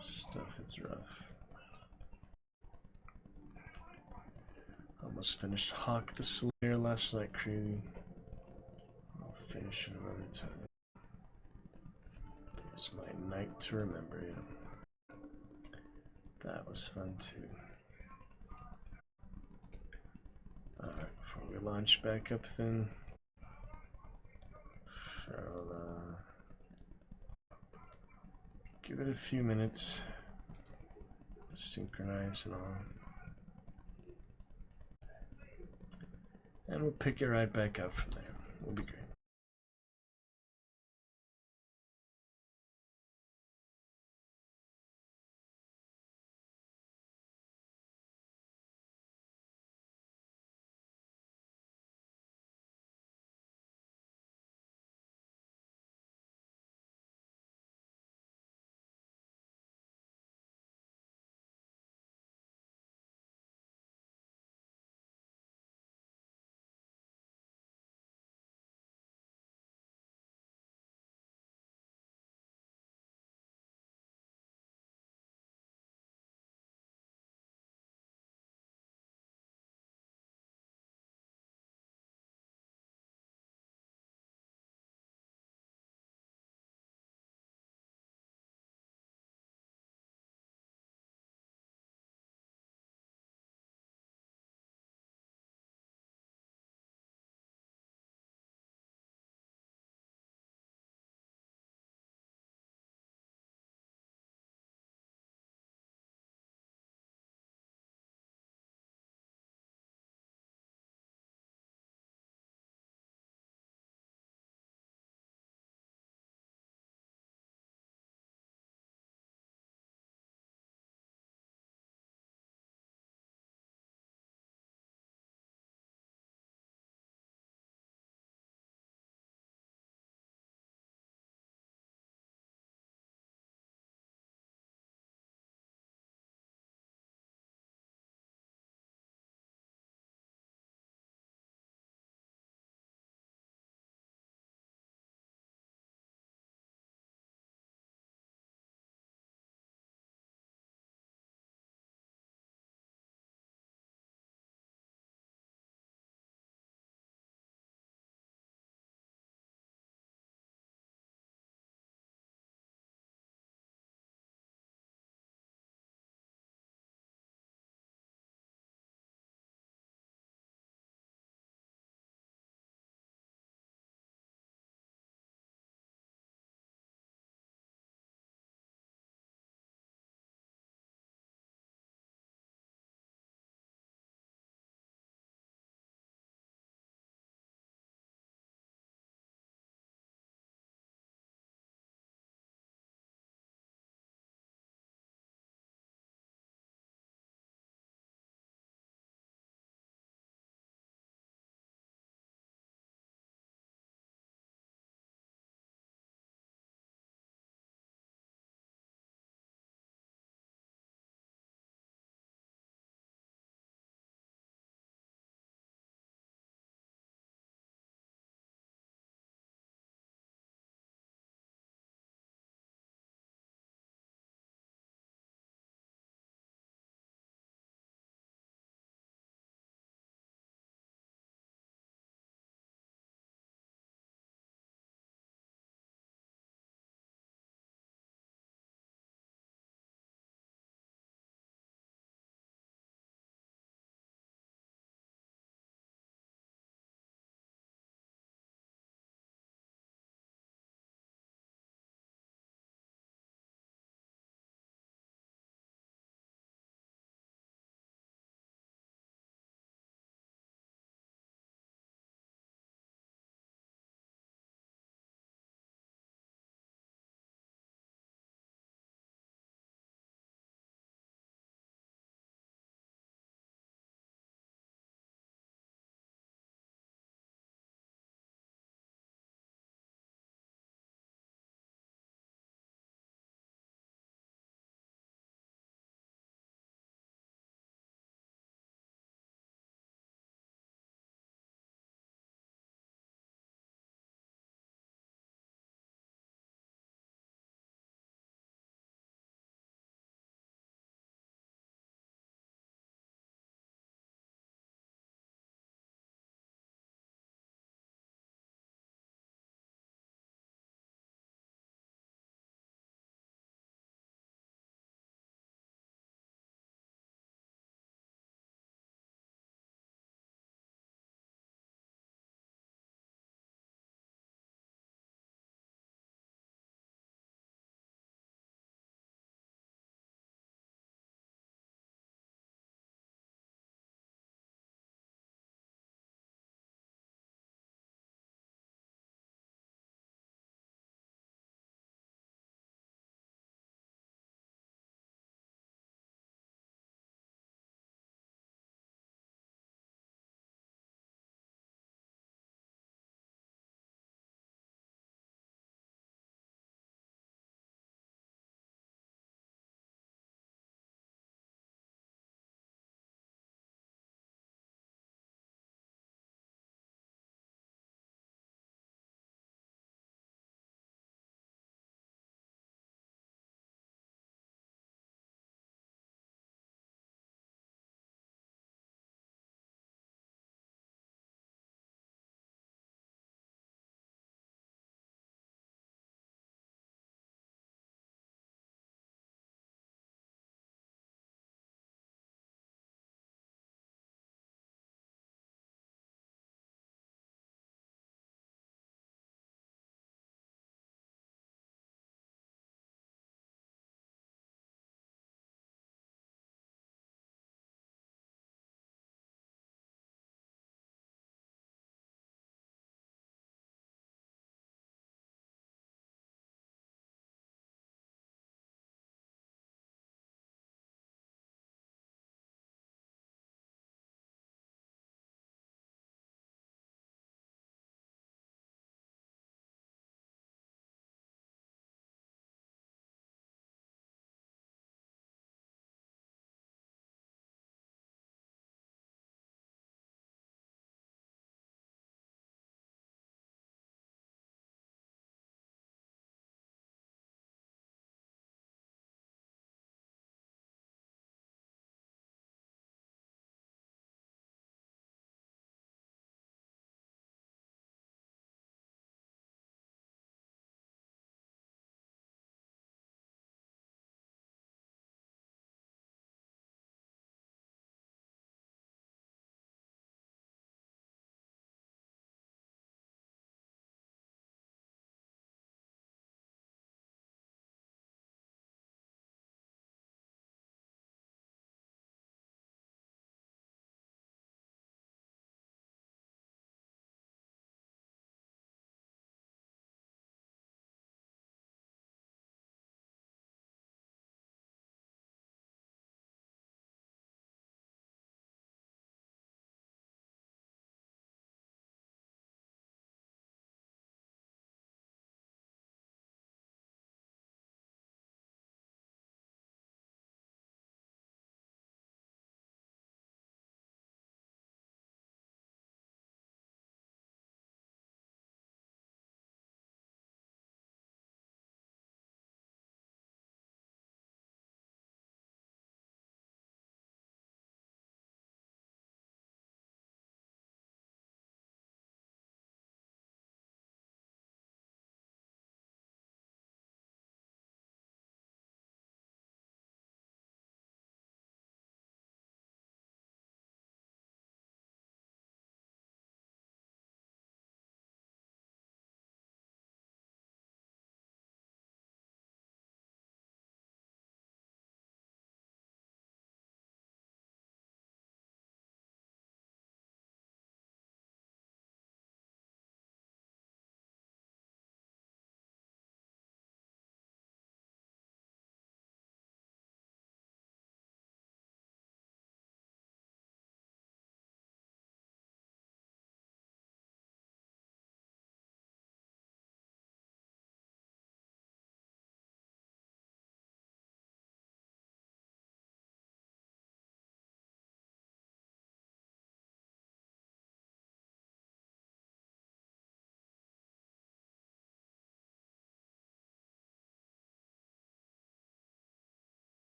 Speaker 2: Stuff is rough. Almost finished Hawk the Slayer last night, creating. I'll finish it another time. There's my night to remember, yeah. That was fun too. Alright, before we launch back up then, shall give it a few minutes, synchronize and all. And we'll pick it right back up from there. We'll be great.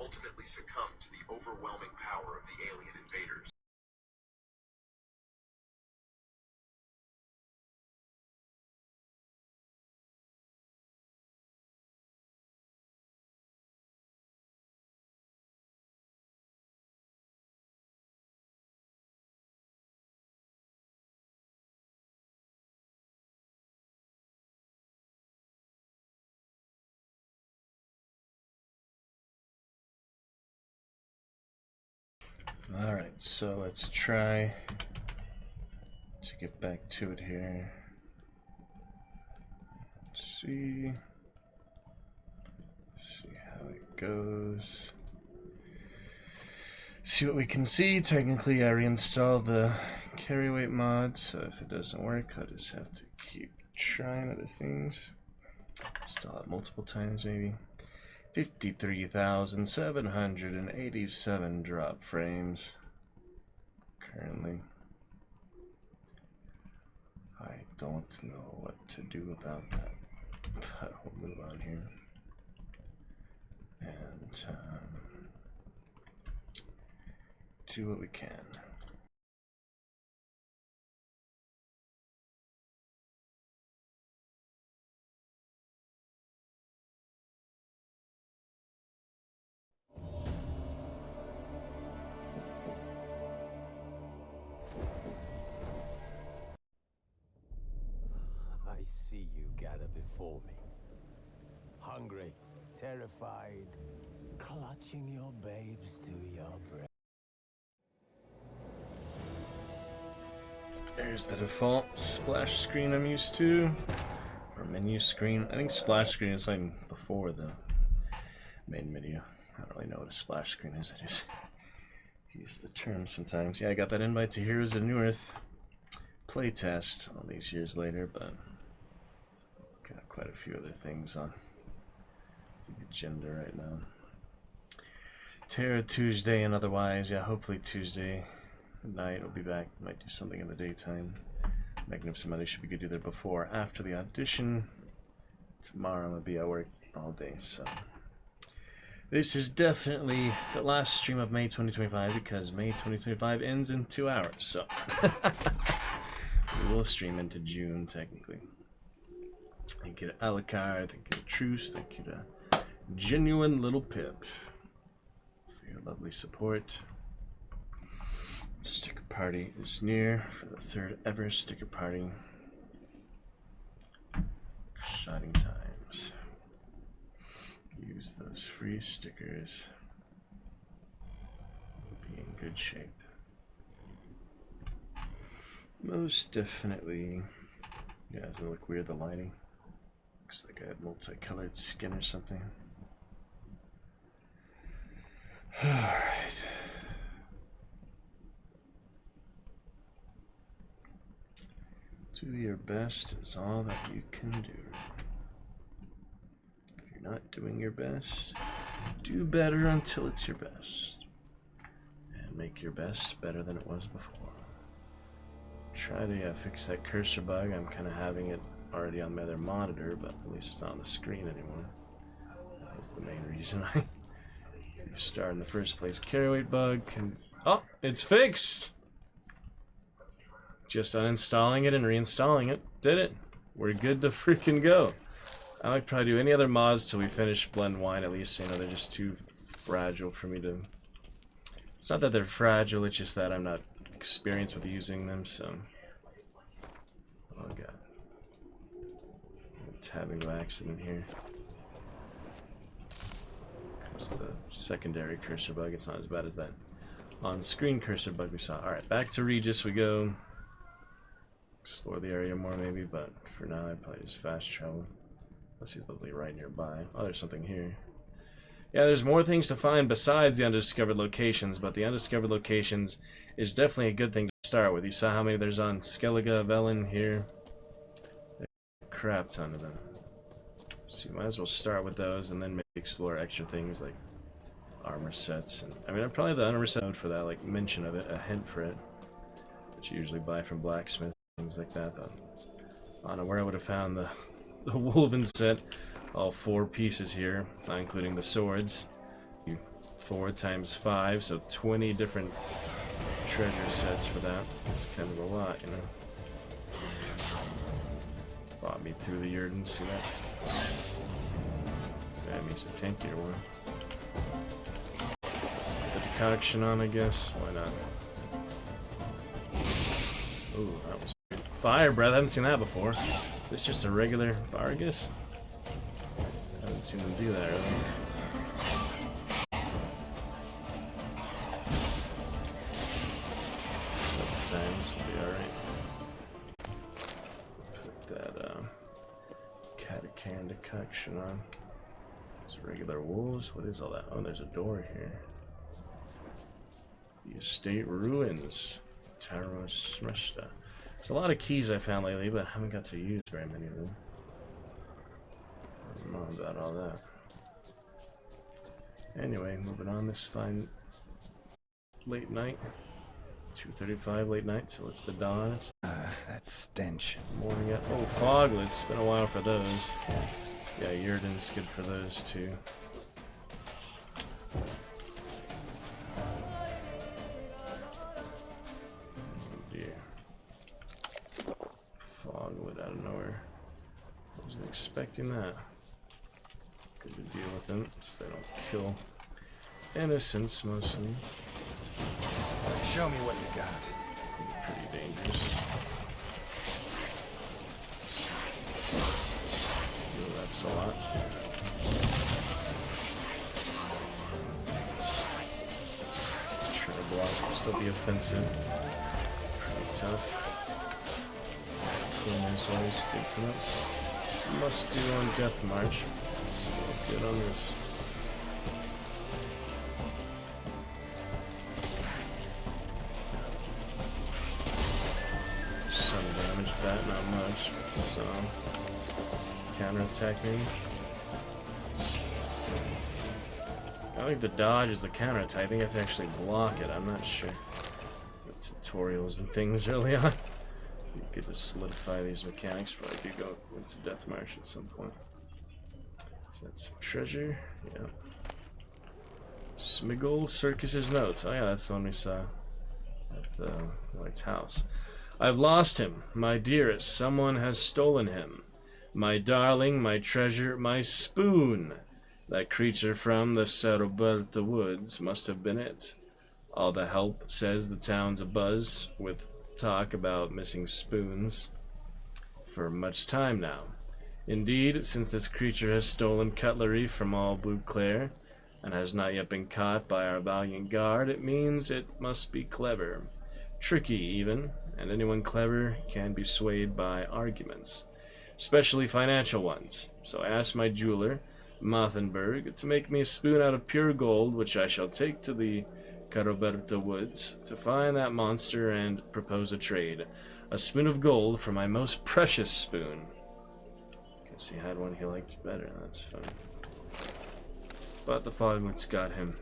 Speaker 11: ultimately succumbed to the overwhelming power of the alien invaders.
Speaker 2: Alright, so let's try to get back to it here. Let's see how it goes. See what we can see. Technically, I reinstalled the carry weight mod, so if it doesn't work, I'll just have to keep trying other things. Install it multiple times, maybe. 53,787 drop frames currently. I don't know what to do about that, but we'll move on here and do what we can.
Speaker 12: I see you gather before me. Hungry, terrified, clutching your babes to your breast.
Speaker 2: There's the default splash screen I'm used to, or menu screen. I think splash screen is like before the main menu. I don't really know what a splash screen is. I just use the term sometimes. Yeah, I got that invite to Heroes of Newerth playtest all these years later, but got quite a few other things on the agenda right now. Terra Tuesday and otherwise, yeah, hopefully Tuesday night we'll be back. Might do something in the daytime. Magnificent Monday should be good either before or after the audition. Tomorrow I'm gonna be at work all day, so this is definitely the last stream of May 2025 because May 2025 ends in 2 hours, so we will stream into June technically. Thank you to Alucard, thank you to Truce, thank you to Genuine Little Pip for your lovely support. Sticker party is near for the 3rd ever sticker party. Exciting times. Use those free stickers. Be in good shape. Most definitely. Yeah, does it look weird, the lighting? Looks like I had multicolored skin or something. Alright. Do your best is all that you can do. If you're not doing your best, do better until it's your best. And make your best better than it was before. Try to fix that cursor bug. I'm kind of having it already on my other monitor, but at least it's not on the screen anymore. That was the main reason I started in the first place. Carry weight bug can... Oh, it's fixed! Just uninstalling it and reinstalling it. Did it. We're good to freaking go. I might probably do any other mods till we finish Blend Wine at least. You know, they're just too fragile for me to... It's not that they're fragile, it's just that I'm not experienced with using them, so... Oh god. I'm tabbing by accident here. Comes to the secondary cursor bug. It's not as bad as that on-screen cursor bug we saw. Alright, back to Regis we go. Explore the area more maybe, but for now I'd probably just fast travel. Unless he's literally right nearby. Oh, there's something here. Yeah, there's more things to find besides the undiscovered locations, but the undiscovered locations is definitely a good thing to start with. You saw how many there's on Skellige, Velen here. There's a crap ton of them. So you might as well start with those and then maybe explore extra things like armor sets. And I mean, I'd probably have the armor set node for that, like mention of it, a hint for it. Which you usually buy from blacksmiths, things like that. But I don't know where I would have found the Wolven set. All 4 pieces here, not including the swords. You 4 times 5, so 20 different treasure sets for that. It's kind of a lot, you know. Bought me through the Yurden, see that? That means a tankier one. The decoction on, I guess. Why not? Ooh, that was good. Fire breath, I haven't seen that before. Is this just a regular Bargus? I haven't seen them do that earlier. Times will be alright. Put that catacomb decoction on. It's regular wolves. What is all that? Oh, there's a door here. The estate ruins. Taros Smreshta. There's a lot of keys I found lately, but I haven't got to use very many of them. I don't know about all that. Anyway, moving on this fine late night. 2:35 late night, so it's the dawn. It's
Speaker 9: that stench.
Speaker 2: Morning yet. Oh, foglets. It's been a while for those. Yeah, Yurden's good for those too. Oh dear. Foglet out of nowhere. Wasn't expecting that. Good to deal with them so they don't kill innocents mostly.
Speaker 9: Show me what you got.
Speaker 2: Pretty dangerous. Ooh, that's a lot. Try to block, still be offensive. Pretty tough. Clean is always good for them. Must do on Death March. Still good on this. That not much, so counterattack me. I think the dodge is the counterattack. I think I have to actually block it. I'm not sure. The tutorials and things early on. Be good to solidify these mechanics before I do go into Death March at some point. So that's some treasure. Yeah. Smiggle Circus's notes. Oh yeah, that's the one we saw at the White's house. I've lost him, my dearest. Someone has stolen him. My darling, my treasure, my spoon. That creature from the Ceroberta woods must have been it. All the help says the town's abuzz with talk about missing spoons for much time now. Indeed, since this creature has stolen cutlery from all Blue Clare and has not yet been caught by our valiant guard, it means it must be clever. Tricky, even. And anyone clever can be swayed by arguments, especially financial ones. So I asked my jeweler, Mathenberg, to make me a spoon out of pure gold, which I shall take to the Ceroberta woods to find that monster and propose a trade. A spoon of gold for my most precious spoon. Guess he had one he liked better, that's funny. But the foglets got him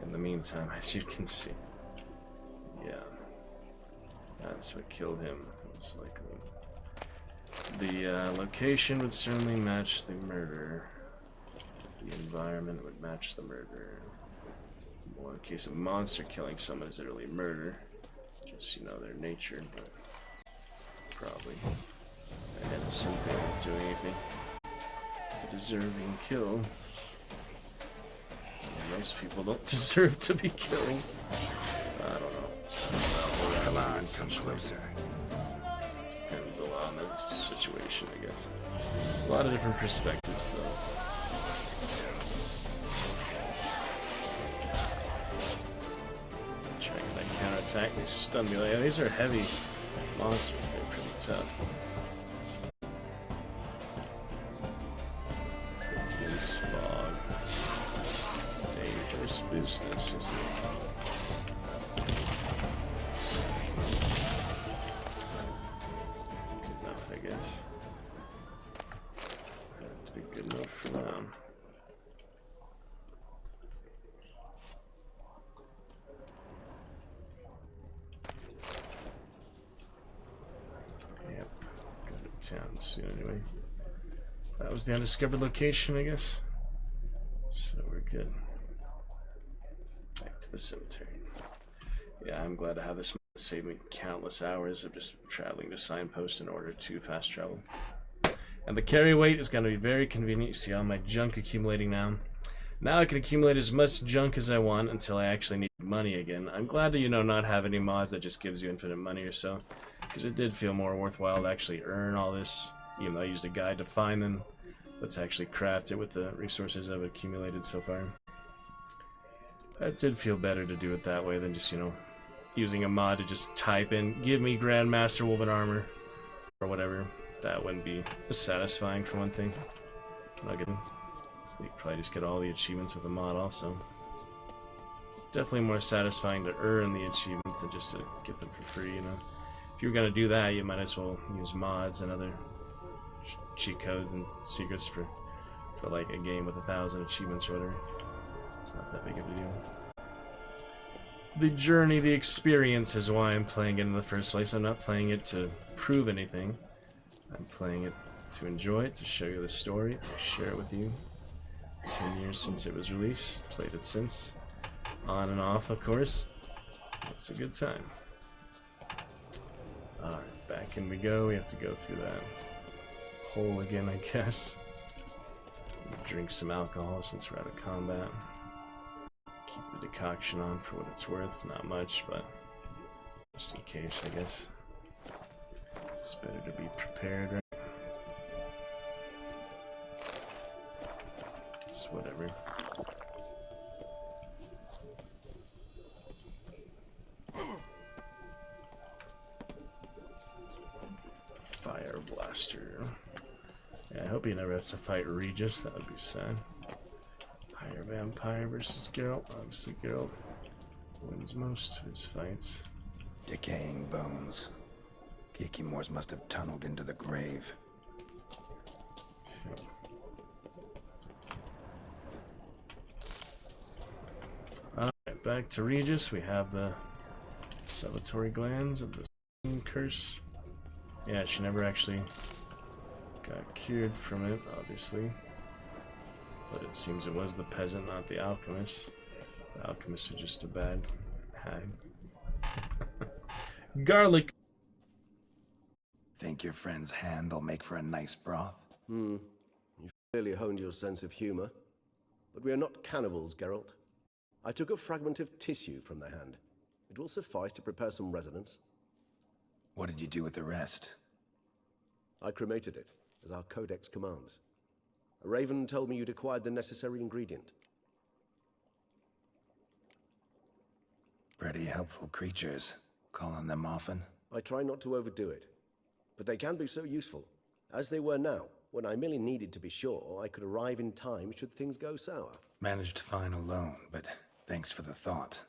Speaker 2: in the meantime, as you can see. Yeah. That's what killed him, most likely. The location would certainly match the murder. The environment would match the murder. Well, in case of monster killing someone is literally murder. Just, you know, their nature, but probably an innocent, they weren't doing anything to deserve being killed. And most people don't deserve to be killed. I don't know.
Speaker 9: Come on, come closer.
Speaker 2: Depends a lot on the situation, I guess. A lot of different perspectives, though. Trying that counterattack, they stun me. Like, these are heavy monsters, they're pretty tough. This fog. Dangerous business, isn't it? I guess. That's be good enough for them. Yep. Go to town soon anyway. That was the undiscovered location, I guess. So we're good. to the cemetery. Yeah, I'm glad to have this save me countless hours of just traveling to signpost in order to fast travel. And the carry weight is going to be very convenient. You see all my junk accumulating now. Now I can accumulate as much junk as I want until I actually need money again. I'm glad to, not have any mods that just gives you infinite money or so. Because it did feel more worthwhile to actually earn all this, even though I used a guide to find them. But to actually craft it with the resources I've accumulated so far. It did feel better to do it that way than just, using a mod to just type in, give me GrandMaster Wolven armor, or whatever. That wouldn't be as satisfying for one thing. You could probably just get all the achievements with a mod also. It's definitely more satisfying to earn the achievements than just to get them for free, If you're gonna do that, you might as well use mods and other cheat codes and secrets for like a game with 1,000 achievements or whatever. It's not that big of a deal. The journey, the experience is why I'm playing it in the first place. I'm not playing it to prove anything. I'm playing it to enjoy it, to show you the story, to share it with you. 10 years since it was released. Played it since. On and off, of course. It's a good time. Alright, back in we go. We have to go through that hole again, I guess. Drink some alcohol since we're out of combat. Keep the decoction on for what it's worth. Not much, but just in case, I guess. It's better to be prepared, right? It's whatever. Fire blaster. Yeah, I hope he never has to fight Regis. That would be sad. Higher vampire versus Geralt. Obviously, Geralt wins most of his fights.
Speaker 9: Decaying bones. Kikimors must have tunneled into the grave.
Speaker 2: Alright, back to Regis. We have the salivatory glands of the curse. Yeah, she never actually got cured from it, obviously. But it seems it was the peasant, not the alchemist. The alchemists are just a bad hag. Garlic!
Speaker 9: Think your friend's hand'll make for a nice broth?
Speaker 8: You've clearly honed your sense of humor. But we are not cannibals, Geralt. I took a fragment of tissue from the hand. It will suffice to prepare some resonance.
Speaker 9: What did you do with the rest?
Speaker 8: I cremated it, as our codex commands. A raven told me you'd acquired the necessary ingredient.
Speaker 9: Pretty helpful creatures. Call on them often?
Speaker 8: I try not to overdo it, but they can be so useful, as they were now, when I merely needed to be sure I could arrive in time should things go sour.
Speaker 9: Managed fine alone, but thanks for the thought.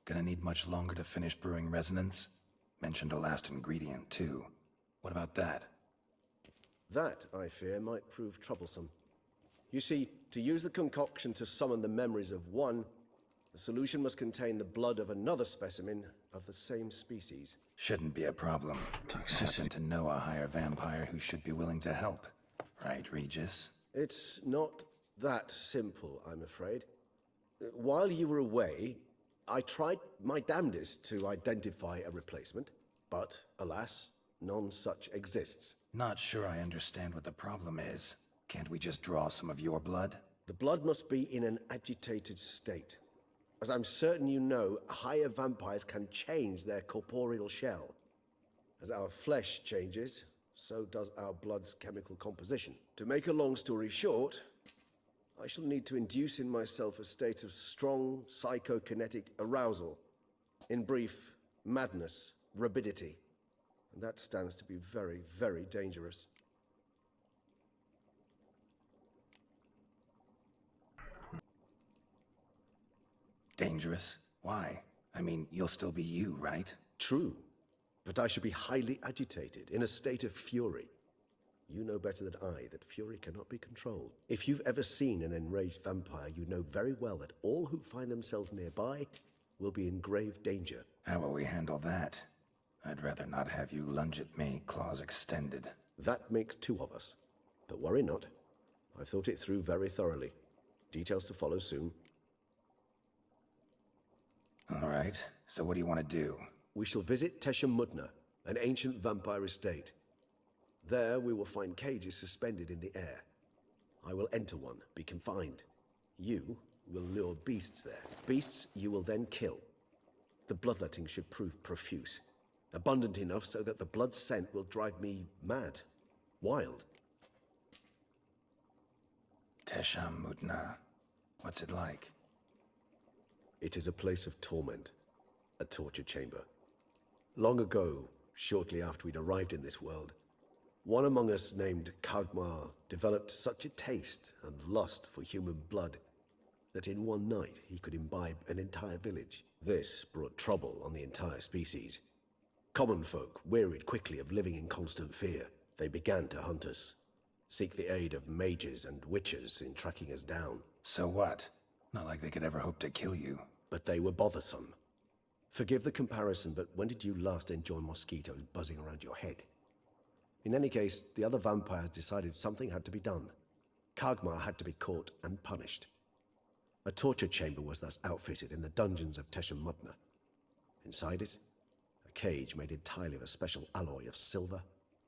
Speaker 9: Gonna need much longer to finish brewing resonance? Mentioned a last ingredient, too. What about that?
Speaker 8: That, I fear, might prove troublesome. You see, to use the concoction to summon the memories of one, the solution must contain the blood of another specimen of the same species.
Speaker 9: Shouldn't be a problem. Happen to know a higher vampire who should be willing to help. Right, Regis?
Speaker 8: It's not that simple, I'm afraid. While you were away, I tried my damnedest to identify a replacement, but alas, none such exists.
Speaker 9: Not sure I understand what the problem is. Can't we just draw some of your blood?
Speaker 8: The blood must be in an agitated state. As I'm certain you know, higher vampires can change their corporeal shell. As our flesh changes, so does our blood's chemical composition. To make a long story short, I shall need to induce in myself a state of strong psychokinetic arousal. In brief, madness, rabidity. And that stands to be very, very dangerous.
Speaker 9: Dangerous? Why? I mean, you'll still be you, right?
Speaker 8: True, but I should be highly agitated, in a state of fury. You know better than I that fury cannot be controlled. If you've ever seen an enraged vampire, you know very well that all who find themselves nearby will be in grave danger.
Speaker 9: How will we handle that? I'd rather not have you lunge at me, claws extended.
Speaker 8: That makes two of us. But worry not. I've thought it through very thoroughly. Details to follow soon.
Speaker 9: right, so what do you want to do?
Speaker 8: We shall visit Tesha Mudna, an ancient vampire estate. There we will find cages suspended in the air. I will enter one, be confined. You will lure beasts there. Beasts you will then kill. The bloodletting should prove profuse. Abundant enough so that the blood scent will drive me mad. Wild.
Speaker 9: Tesha Mudna. What's it like?
Speaker 8: It is a place of torment. A torture chamber. Long ago, shortly after we'd arrived in this world, one among us named Kagmar developed such a taste and lust for human blood that in one night he could imbibe an entire village. This brought trouble on the entire species. Common folk wearied quickly of living in constant fear. They began to hunt us, seek the aid of mages and witches in tracking us down.
Speaker 9: So what? Not like they could ever hope to kill you.
Speaker 8: But they were bothersome. Forgive the comparison, but when did you last enjoy mosquitoes buzzing around your head? In any case, the other vampires decided something had to be done. Kagmar had to be caught and punished. A torture chamber was thus outfitted in the dungeons of Tesha Mudna. Inside it, a cage made entirely of a special alloy of silver,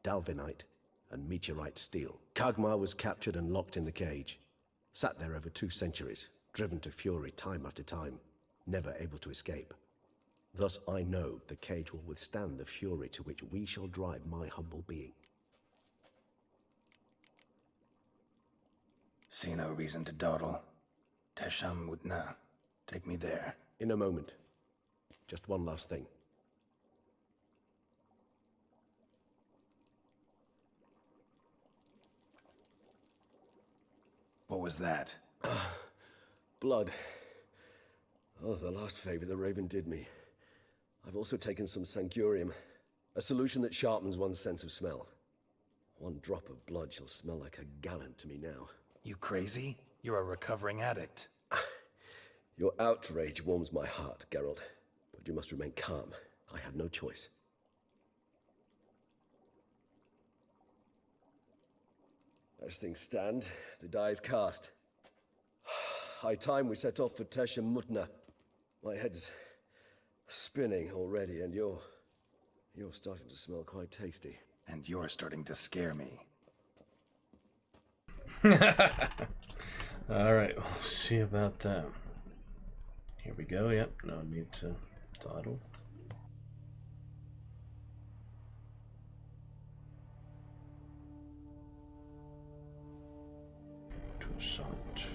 Speaker 8: dalvinite, and meteorite steel. Kagmar was captured and locked in the cage. Sat there over 2 centuries, driven to fury time after time, never able to escape. Thus I know the cage will withstand the fury to which we shall drive my humble being.
Speaker 9: See no reason to dawdle. Tesha Mudna. Take me there.
Speaker 8: In a moment. Just one last thing.
Speaker 9: What was that?
Speaker 8: Blood. Oh, the last favor the Raven did me. I've also taken some Sancurium, a solution that sharpens one's sense of smell. One drop of blood shall smell like a gallon to me now.
Speaker 9: You crazy? You're a recovering addict.
Speaker 8: Your outrage warms my heart, Geralt. But you must remain calm. I have no choice. As things stand, the die is cast. High time we set off for Tesha Mudna. My head's spinning already, and you're starting to smell quite tasty.
Speaker 9: And you're starting to scare me.
Speaker 2: Alright, we'll see about that. Here we go, yep, no need to dawdle. Toussaint.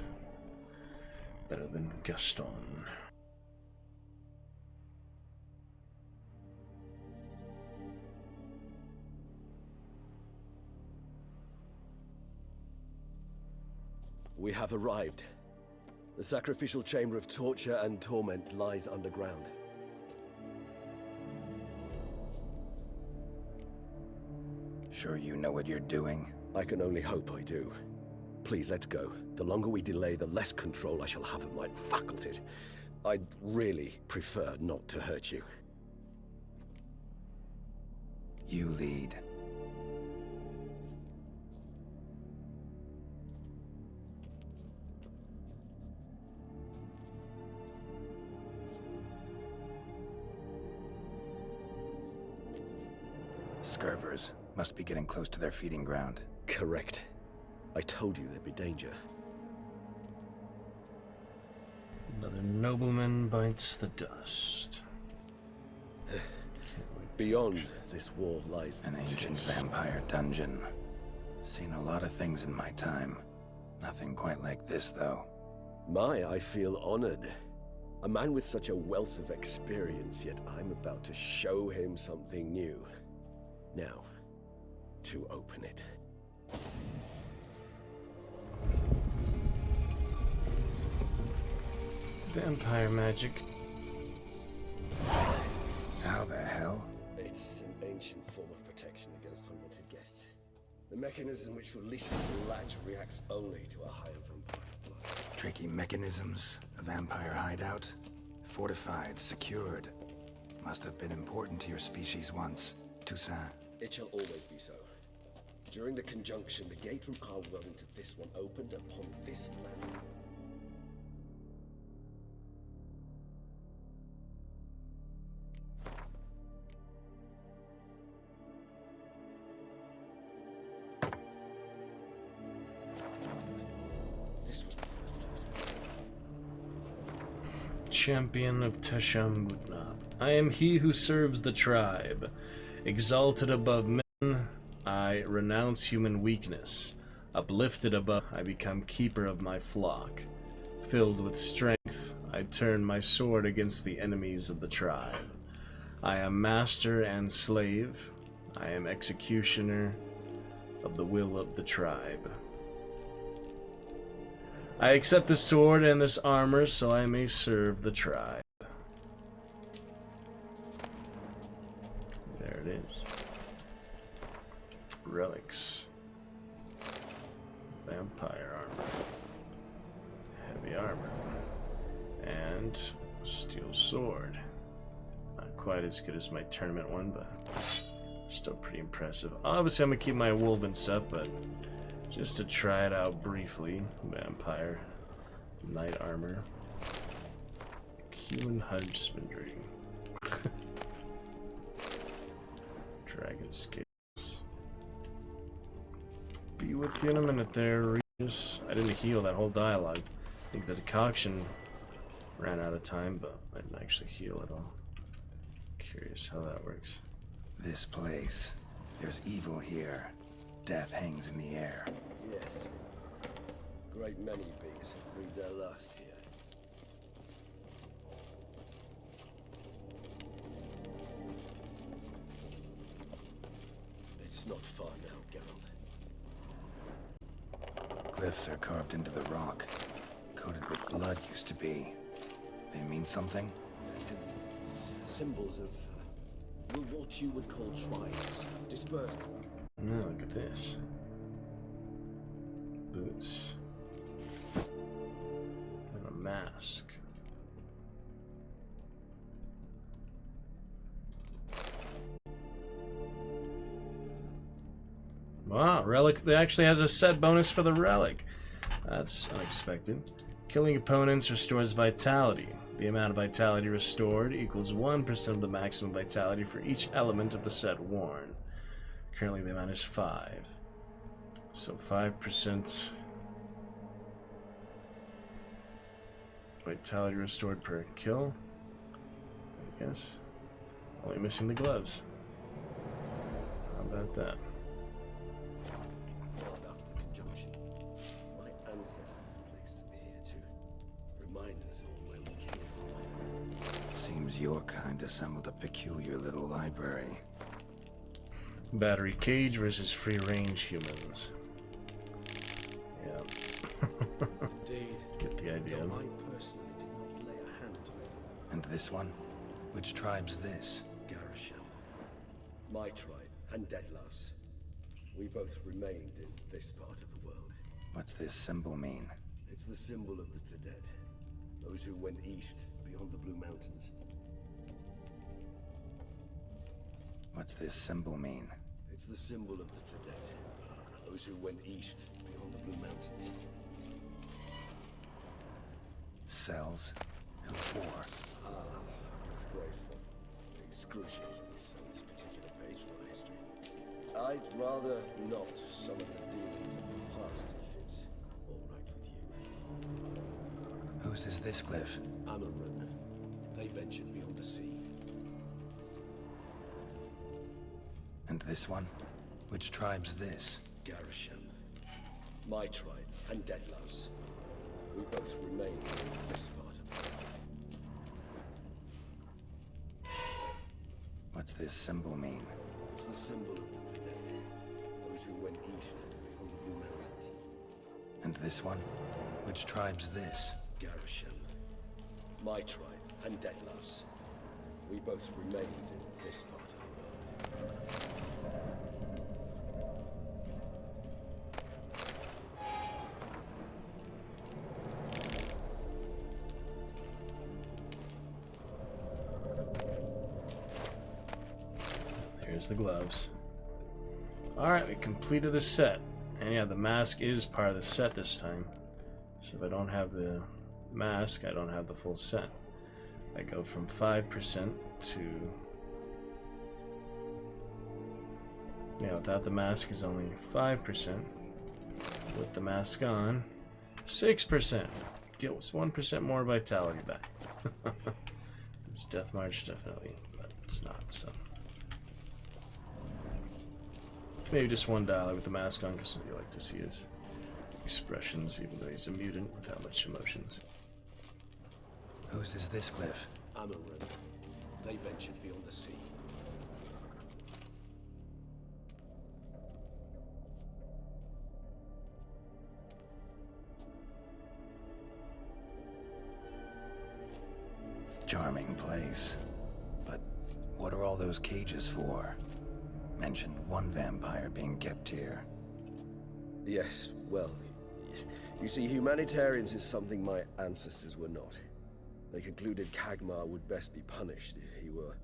Speaker 2: Better than Gaston.
Speaker 8: We have arrived. The sacrificial chamber of torture and torment lies underground.
Speaker 9: Sure you know what you're doing?
Speaker 8: I can only hope I do. Please, let's go. The longer we delay, the less control I shall have of my faculties. I'd really prefer not to hurt you.
Speaker 9: You lead. Scurvers must be getting close to their feeding ground.
Speaker 8: Correct. I told you there'd be danger.
Speaker 2: Another nobleman bites the dust.
Speaker 8: Beyond this wall lies
Speaker 9: an ancient vampire dungeon. Seen a lot of things in my time. Nothing quite like this, though.
Speaker 8: I feel honored. A man with such a wealth of experience, yet I'm about to show him something new. Now, to open it.
Speaker 2: Vampire magic.
Speaker 9: How the hell?
Speaker 8: It's an ancient form of protection against unwanted guests. The mechanism which releases the latch reacts only to a higher vampire blood.
Speaker 9: Tricky mechanisms, a vampire hideout. Fortified, secured. Must have been important to your species once, Toussaint.
Speaker 8: It shall always be so. During the conjunction, the gate from our world into this one opened upon this land.
Speaker 2: champion of Teshambutna. I am he who serves the tribe. Exalted above men, I renounce human weakness. Uplifted above, I become keeper of my flock. Filled with strength, I turn my sword against the enemies of the tribe. I am master and slave. I am executioner of the will of the tribe. I accept the sword and this armor so I may serve the tribe. There it is. Relics. Vampire armor. Heavy armor. And steel sword. Not quite as good as my tournament one, but still pretty impressive. Obviously I'm gonna keep my Wolven stuff, but just to try it out briefly. Vampire. Knight armor. Human husbandry. Dragon scales. Be with you in a minute there, Regis. I didn't heal that whole dialogue. I think the decoction ran out of time, but I didn't actually heal at all. Curious how that works.
Speaker 9: This place. There's evil here. Death hangs in the air.
Speaker 8: Yes. Great many bees breathe their last here. It's not far now, Geralt.
Speaker 9: Glyphs are carved into the rock. Coated with blood used to be. They mean something?
Speaker 8: Symbols of what you would call tribes, dispersed.
Speaker 2: No, look at this. Boots. And a mask. Wow, relic. They actually has a set bonus for the relic. That's unexpected. Killing opponents restores vitality. The amount of vitality restored equals 1% of the maximum vitality for each element of the set worn. Currently the amount is 5. So 5% vitality restored per kill, I guess. Only missing the gloves. How about that?
Speaker 8: After the conjunction, my ancestors placed them here to remind us all where we came from.
Speaker 9: Seems your kind assembled a peculiar little library.
Speaker 2: Battery cage versus free range humans. Yeah.
Speaker 8: Indeed.
Speaker 2: Get the idea.
Speaker 8: Though I personally did not lay a hand to it.
Speaker 9: And this one? Which tribe's this?
Speaker 8: Garisham. My tribe and Deadlove's. We both remained in this part of the world.
Speaker 9: What's this symbol mean?
Speaker 8: It's the symbol of the Tedet. Those who went east beyond the Blue Mountains.
Speaker 9: What's this symbol mean?
Speaker 8: It's the symbol of the Tedet. Those who went east beyond the Blue Mountains.
Speaker 9: Cells? Who for?
Speaker 8: Ah, disgraceful. Excruciating so this particular page from our history. I'd rather not some of the dealings of the past if it's all right with you.
Speaker 9: Whose is this glyph?
Speaker 8: Amaran. They ventured beyond the sea.
Speaker 9: And this one? Which tribe's this?
Speaker 8: Garisham. My tribe and Deadlove's. We both remain in this part of the world.
Speaker 9: What's this symbol mean?
Speaker 8: It's the symbol of the Tedet. Those who went east beyond the Blue Mountains.
Speaker 9: And this one? Which tribe's this?
Speaker 8: Garisham. My tribe and Deadlove's. We both remained in this part of the world.
Speaker 2: Here's the gloves. Alright, we completed the set. And yeah, the mask is part of the set this time. So if I don't have the mask, I don't have the full set. I go from 5% to... Yeah, without the mask is only 5%. With the mask on, 6%. Gets 1% more vitality back. It's Death March, definitely, but it's not, so. Maybe just $1 with the mask on, because you like to see his expressions, even though he's a mutant without much emotions.
Speaker 9: Whose is this cliff?
Speaker 8: Amaran. They ventured beyond the sea.
Speaker 9: Charming place. But what are all those cages for? Mentioned one vampire being kept here.
Speaker 8: Yes, well, you see, humanitarians is something my ancestors were not. They concluded Kagmar would best be punished if he were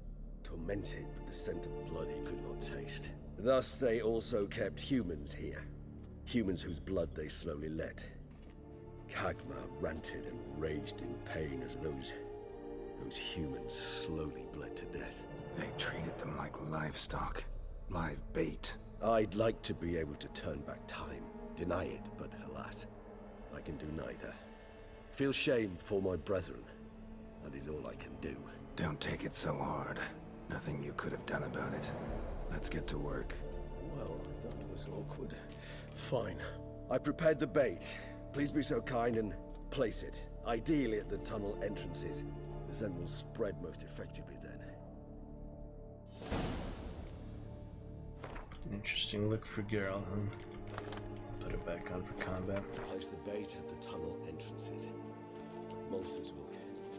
Speaker 8: tormented with the scent of blood he could not taste. Thus, they also kept humans here. Humans whose blood they slowly let. Kagmar ranted and raged in pain as those humans slowly bled to death.
Speaker 9: They treated them like livestock. Live bait.
Speaker 8: I'd like to be able to turn back time, deny it, but alas, I can do neither. Feel shame for my brethren. That is all I can do.
Speaker 9: Don't take it so hard. Nothing you could have done about it. Let's get to work.
Speaker 8: Well, that was awkward. Fine. I prepared the bait. Please be so kind and place it. Ideally at the tunnel entrances. The scent will spread most effectively then.
Speaker 2: Interesting look for Geralt, huh? Put it back on for combat.
Speaker 8: Place the bait at the tunnel entrances. Monsters will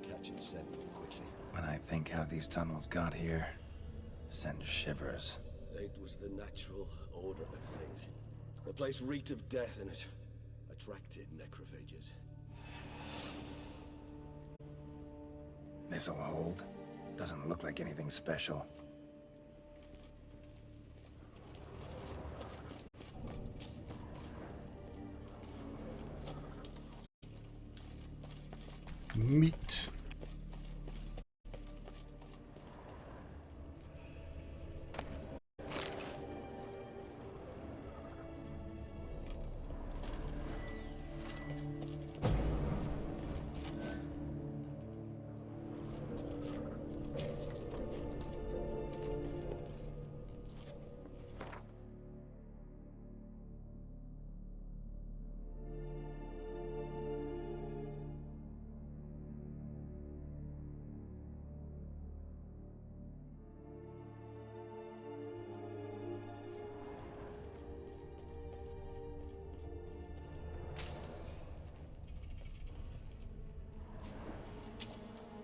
Speaker 8: catch its scent more quickly.
Speaker 9: When I think how these tunnels got here, sends shivers.
Speaker 8: It was the natural order of things. The place reeked of death and it attracted necrophages.
Speaker 9: This'll hold. Doesn't look like anything special.
Speaker 2: Meat.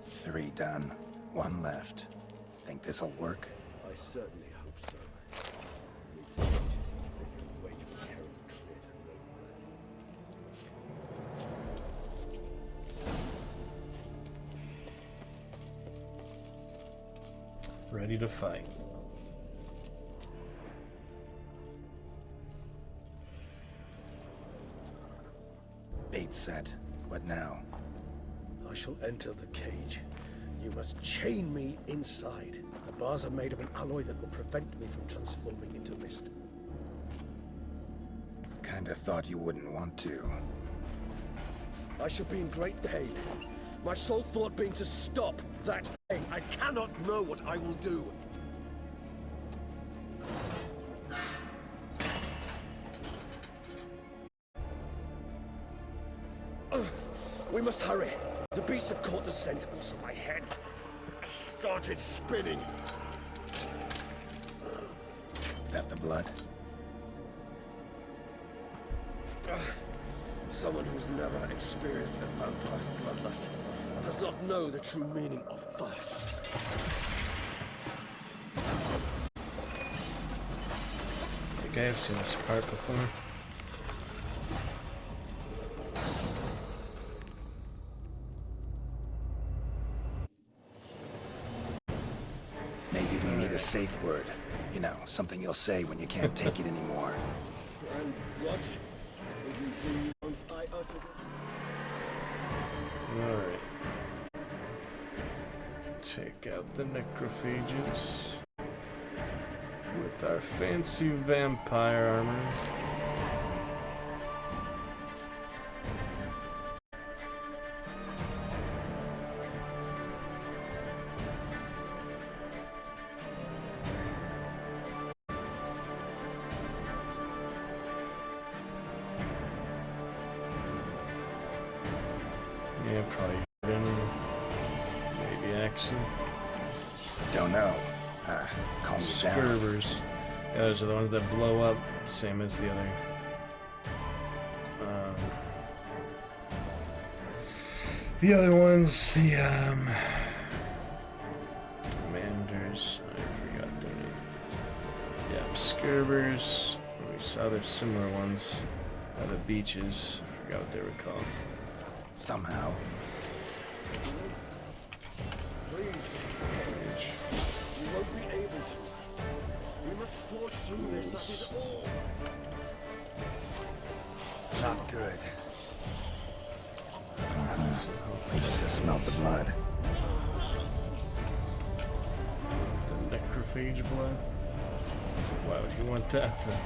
Speaker 9: Three done. One left. Think this'll work?
Speaker 8: I certainly hope so. Need structure so thick and weight with carrots clear to no blood.
Speaker 2: Ready to fight.
Speaker 9: Bait set. What now?
Speaker 8: I shall enter the cage. You must chain me inside. The bars are made of an alloy that will prevent me from transforming into mist.
Speaker 9: Kinda thought you wouldn't want to.
Speaker 8: I shall be in great pain. My sole thought being to stop that pain. I cannot know what I will do. We must hurry. The beasts have caught the scent, also my head started spinning.
Speaker 9: That the blood?
Speaker 8: Someone who's never experienced a vampire's bloodlust does not know the true meaning of thirst.
Speaker 2: I think I have seen this part before.
Speaker 9: Maybe we need a safe word. You know, something you'll say when you can't take it anymore.
Speaker 8: And what will you do once I utter it?
Speaker 2: Alright. Take out the necrophages with our fancy vampire armor. Jackson?
Speaker 9: Don't know. Calm me down.
Speaker 2: Scurvers. Yeah, those are the ones that blow up, same as the other. The other ones, the commanders, I forgot their name. Yeah, Scurvers. We saw there's similar ones by the beaches. I forgot what they were called.
Speaker 9: Somehow.
Speaker 8: Please, we won't be able to. We must forge through this, that is all.
Speaker 9: Not good. I just smelled the blood.
Speaker 2: The necrophage blood? So why would you want that? They're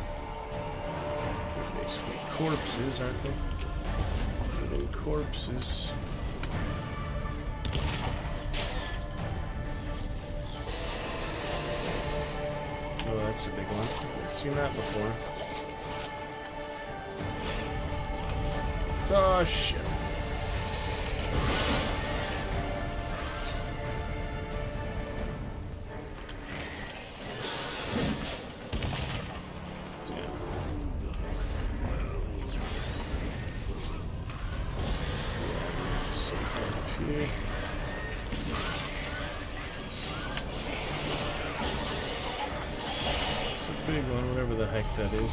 Speaker 2: basically corpses, aren't they? Living corpses. Oh, that's a big one. I've seen that before. Oh, shit. It's a big one, whatever the heck that is.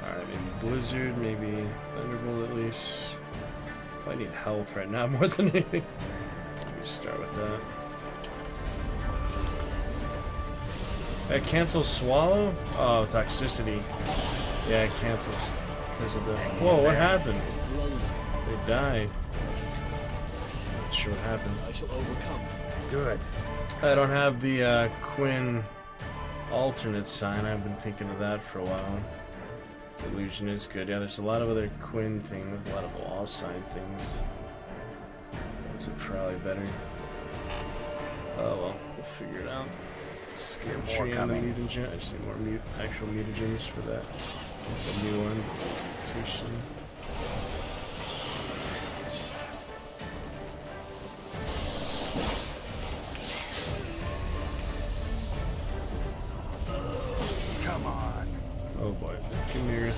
Speaker 2: Alright, maybe Blizzard, maybe Thunderbolt at least. I need health right now more than anything. Let me start with that. Cancel Swallow? Oh, toxicity. Yeah, it cancels because of the. Whoa, what happened? They died. Not sure what happened.
Speaker 8: I shall overcome.
Speaker 9: Good.
Speaker 2: I don't have the Quinn alternate sign. I've been thinking of that for a while. Delusion is good. Yeah, there's a lot of other Quinn things, a lot of wall sign things. Those are probably better. Oh well, we'll figure it out. Skill tree and the mutagen. I just need more actual mutagens for that. The new one. Mutation.
Speaker 9: Come on.
Speaker 2: Oh boy, the Chimera.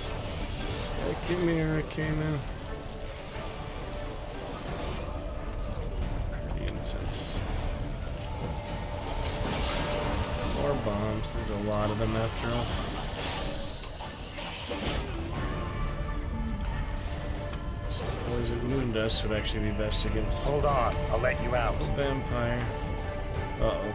Speaker 2: The Chimera came in. Pretty intense. More bombs. There's a lot of them after all. So poison moon dust would actually be best against.
Speaker 9: Hold on, I'll let you out.
Speaker 2: The vampire. Uh-oh.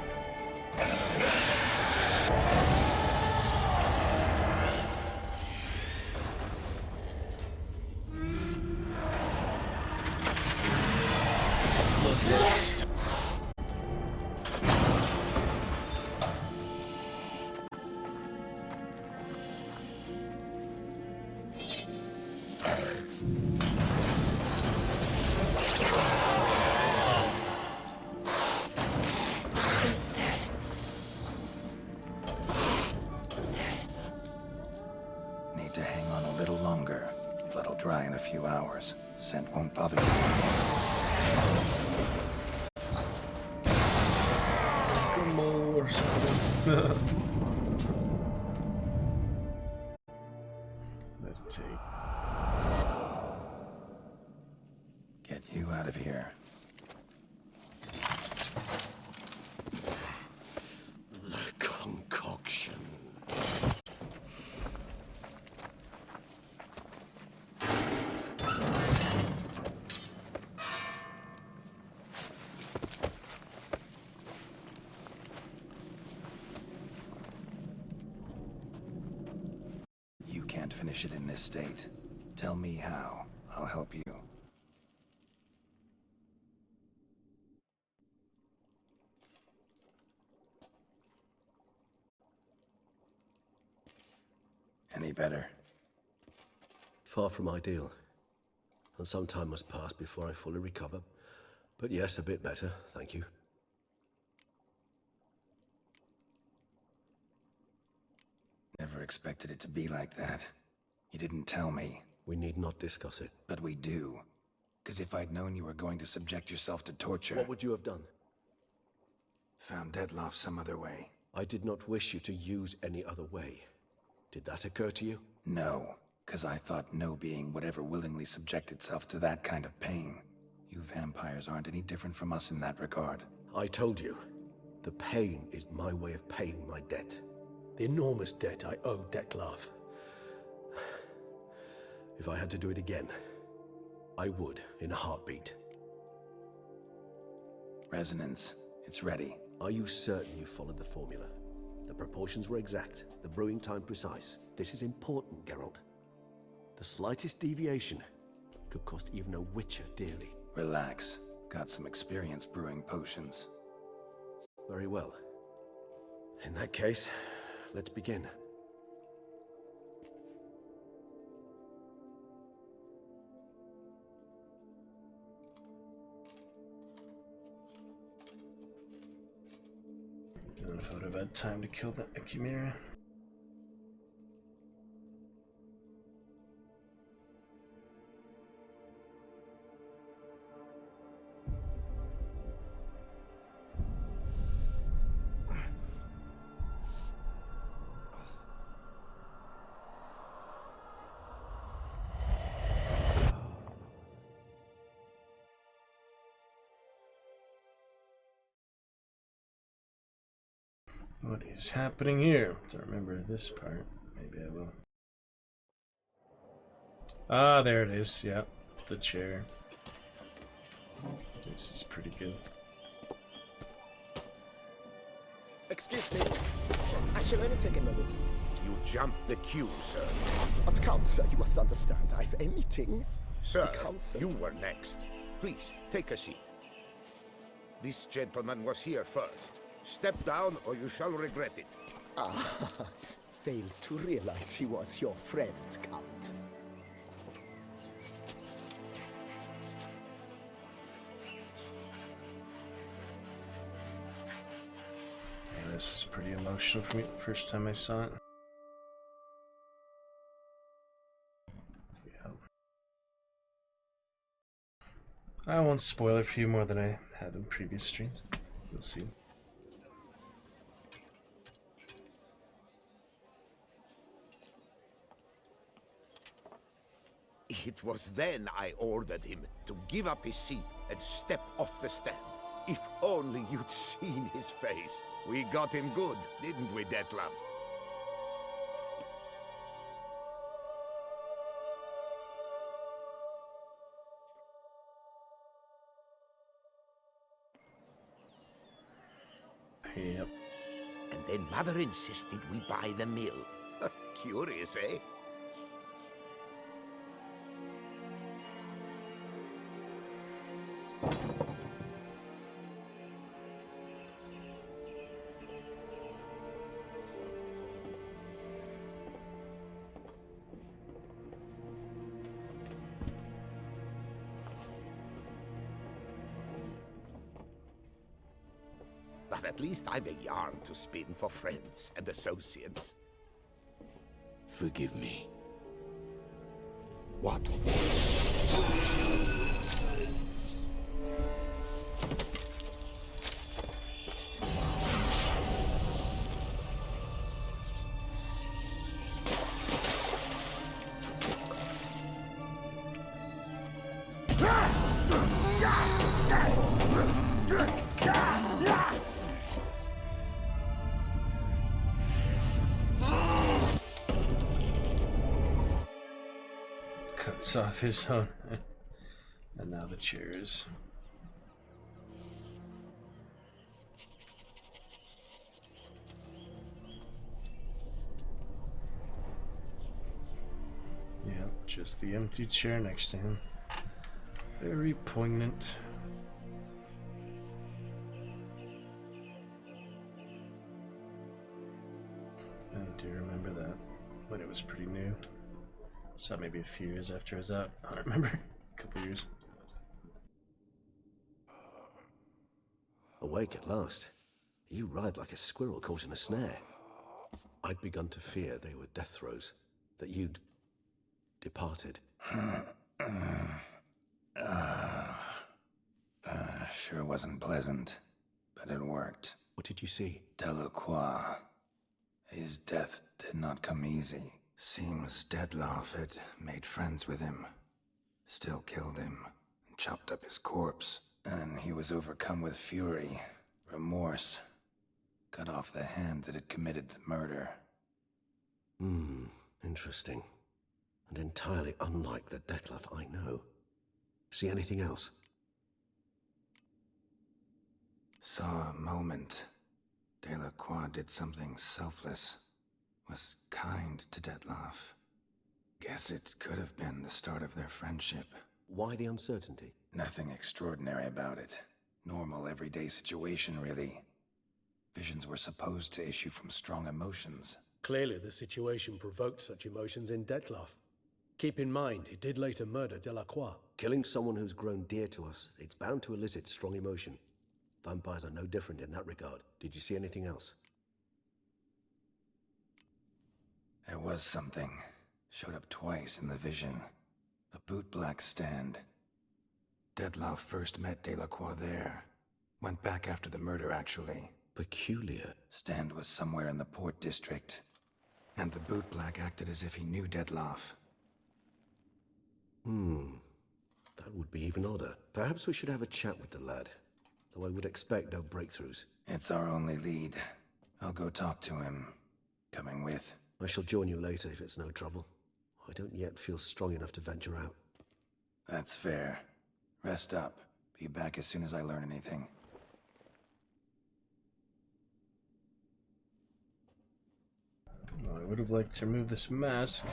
Speaker 9: Need to hang on a little longer. Blood'll dry in a few hours. Scent won't bother you.
Speaker 2: Come on, or something. Meditate.
Speaker 9: Get you out of here.
Speaker 8: The concoction.
Speaker 9: You can't finish it in this state. Tell me how. I'll help you. Any better?
Speaker 8: Far from ideal. And some time must pass before I fully recover. But yes, a bit better, thank you.
Speaker 9: Never expected it to be like that. You didn't tell me.
Speaker 8: We need not discuss it.
Speaker 9: But we do. Because if I'd known you were going to subject yourself to torture...
Speaker 8: What would you have done?
Speaker 9: Found Dettlaff some other way.
Speaker 8: I did not wish you to use any other way. Did that occur to you?
Speaker 9: No, because I thought no being would ever willingly subject itself to that kind of pain. You vampires aren't any different from us in that regard.
Speaker 8: I told you, the pain is my way of paying my debt. The enormous debt I owe Dettlaff. If I had to do it again, I would, in a heartbeat.
Speaker 9: Resonance. It's ready.
Speaker 8: Are you certain you followed the formula? The proportions were exact, the brewing time precise. This is important, Geralt. The slightest deviation could cost even a witcher dearly.
Speaker 9: Relax. Got some experience brewing potions.
Speaker 8: Very well. In that case, let's begin.
Speaker 2: I don't know if I would have had time to kill that Chimera. What is happening here? To remember this part, maybe I will. Ah, there it is. Yeah, the chair. This is pretty good.
Speaker 13: Excuse me. Actually, only take a moment.
Speaker 14: You jumped the queue, sir.
Speaker 13: But Count, sir, you must understand. I've a meeting.
Speaker 14: Sir, you were next. Please, take a seat. This gentleman was here first. Step down or you shall regret it.
Speaker 13: Ah, fails to realize he was your friend, Count.
Speaker 2: Yeah, this was pretty emotional for me the first time I saw it. Yeah. I won't spoil it for you more than I had in previous streams. You'll see.
Speaker 14: It was then I ordered him to give up his seat and step off the stand. If only you'd seen his face. We got him good, didn't we, Dettlaff?
Speaker 2: Yep.
Speaker 14: And then Mother insisted we buy the mill. Curious, eh? But at least I've a yarn to spin for friends and associates.
Speaker 15: Forgive me.
Speaker 14: What?
Speaker 2: Cuts off his own. And now the chair is. Yeah, just the empty chair next to him. Very poignant. I do remember that when it was pretty new. So maybe a few years after I was out. I don't remember. A couple years.
Speaker 8: Awake at last. You ride like a squirrel caught in a snare. I'd begun to fear they were death throes, that you'd departed.
Speaker 9: Sure wasn't pleasant, but it worked.
Speaker 8: What did you see?
Speaker 9: Delacroix. His death did not come easy. Seems Dettlaff had made friends with him. Still killed him, and chopped up his corpse. And he was overcome with fury, remorse. Cut off the hand that had committed the murder.
Speaker 8: Interesting. And entirely unlike the Dettlaff I know. See anything else?
Speaker 9: Saw a moment. Delacroix did something selfless. Was kind to Dettlaff. Guess it could have been the start of their friendship.
Speaker 8: Why the uncertainty?
Speaker 9: Nothing extraordinary about it. Normal, everyday situation, really. Visions were supposed to issue from strong emotions.
Speaker 8: Clearly the situation provoked such emotions in Dettlaff. Keep in mind, he did later murder Delacroix. Killing someone who's grown dear to us, it's bound to elicit strong emotion. Vampires are no different in that regard. Did you see anything else?
Speaker 9: There was something. Showed up twice in the vision. A bootblack stand. Dettlaff first met Delacroix there. Went back after the murder, actually.
Speaker 8: Peculiar.
Speaker 9: Stand was somewhere in the Port District. And the bootblack acted as if he knew Dettlaff.
Speaker 8: That would be even odder. Perhaps we should have a chat with the lad. Though I would expect no breakthroughs.
Speaker 9: It's our only lead. I'll go talk to him. Coming with?
Speaker 8: I shall join you later if it's no trouble. I don't yet feel strong enough to venture out.
Speaker 9: That's fair. Rest up. Be back as soon as I learn anything.
Speaker 2: I would have liked to remove this mask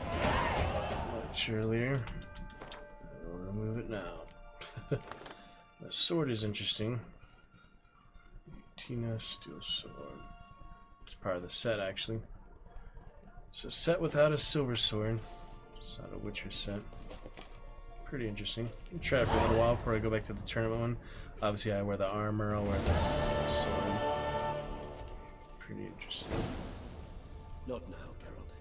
Speaker 2: much earlier. I'll remove it now. The sword is interesting. Tina steel sword. It's part of the set, actually. It's a set without a silver sword. It's not a Witcher set. Pretty interesting. I'll try it for a little while before I go back to the tournament one. Obviously, I wear the armor, I'll wear the sword. Pretty interesting.
Speaker 8: Not now, Geralt.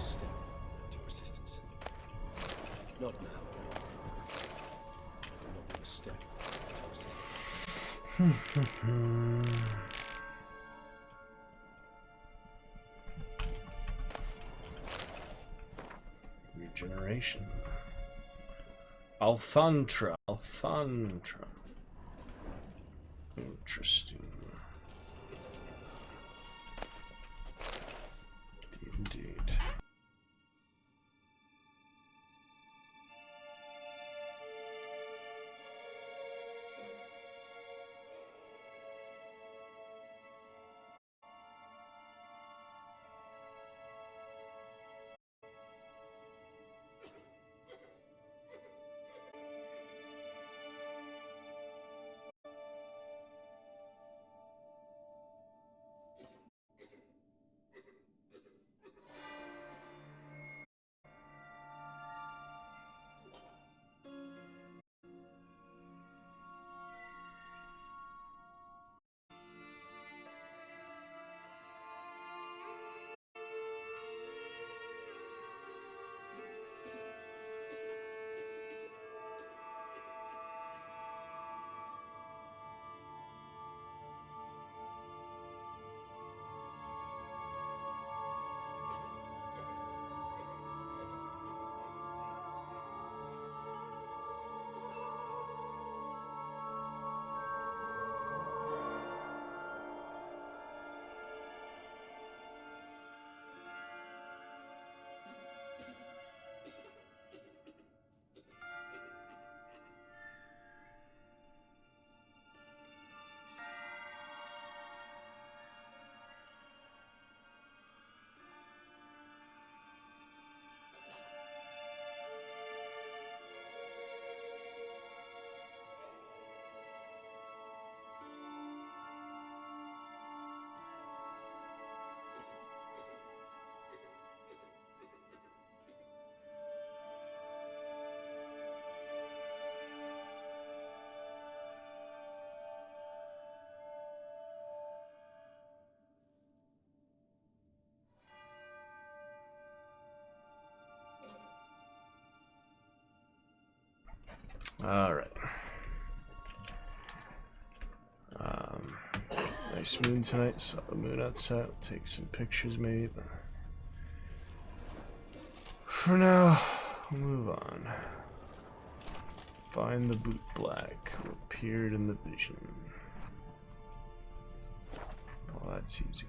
Speaker 8: Step without your assistance. Not now, Geralt. I will not do a step without your assistance.
Speaker 2: Regeneration. Althantra. Althantra. Interesting. Indeed. Alright. Nice moon tonight. Saw the moon outside. I'll take some pictures maybe, but for now, we'll move on. Find the boot black who appeared in the vision. Well, that's easy.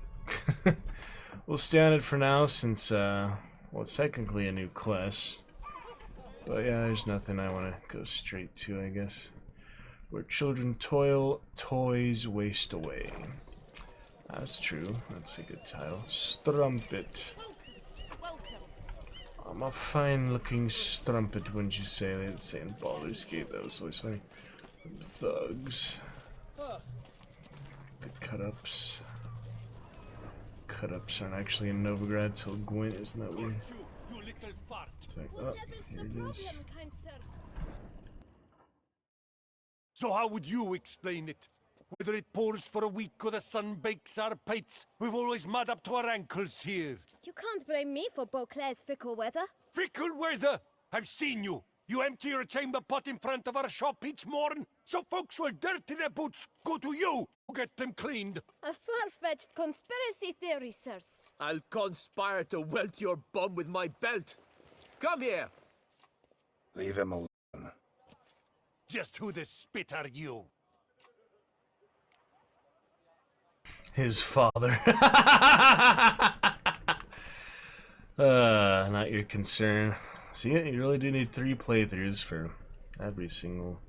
Speaker 2: We'll stay on it for now since, well, it's technically a new quest. But yeah, there's nothing I want to go straight to, I guess. Where children toil, toys waste away. That's true. That's a good title. Strumpet. I'm a fine-looking strumpet, wouldn't you say? They didn't say in Baldur's Gate. That was always funny. Thugs. The cut-ups. Cut-ups aren't actually in Novigrad till Gwent, isn't that weird? It's like, oh, here it is.
Speaker 12: So how would you explain it? Whether it pours for a week or the sun bakes our pates, we've always mud up to our ankles here.
Speaker 16: You can't blame me for Beauclair's fickle weather.
Speaker 12: Fickle weather? I've seen you. You empty your chamber pot in front of our shop each morn, so folks will dirty their boots go to you to get them cleaned.
Speaker 16: A far-fetched conspiracy theory, sirs.
Speaker 17: I'll conspire to welt your bum with my belt. Come here.
Speaker 9: Leave him alone.
Speaker 12: Just who the spit are you?
Speaker 2: His father. Not your concern. See, you really do need 3 playthroughs for every single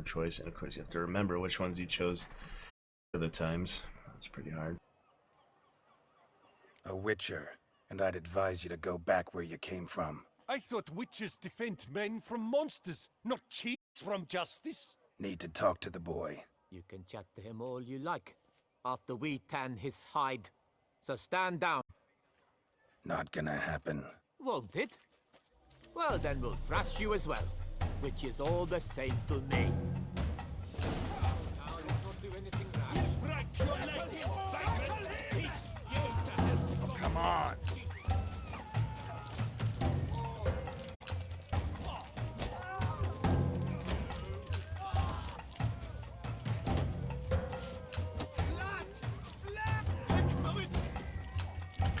Speaker 2: choice, and of course you have to remember which ones you chose at the times. That's pretty hard.
Speaker 9: A witcher, and I'd advise you to go back where you came from.
Speaker 12: I thought witches defend men from monsters, not cheats from justice.
Speaker 9: Need to talk to the boy.
Speaker 17: You can chat to him all you like, after we tan his hide. So stand down.
Speaker 9: Not gonna happen.
Speaker 17: Won't it? Well, then we'll thrash you as well, which is all the same to me.
Speaker 9: Come on!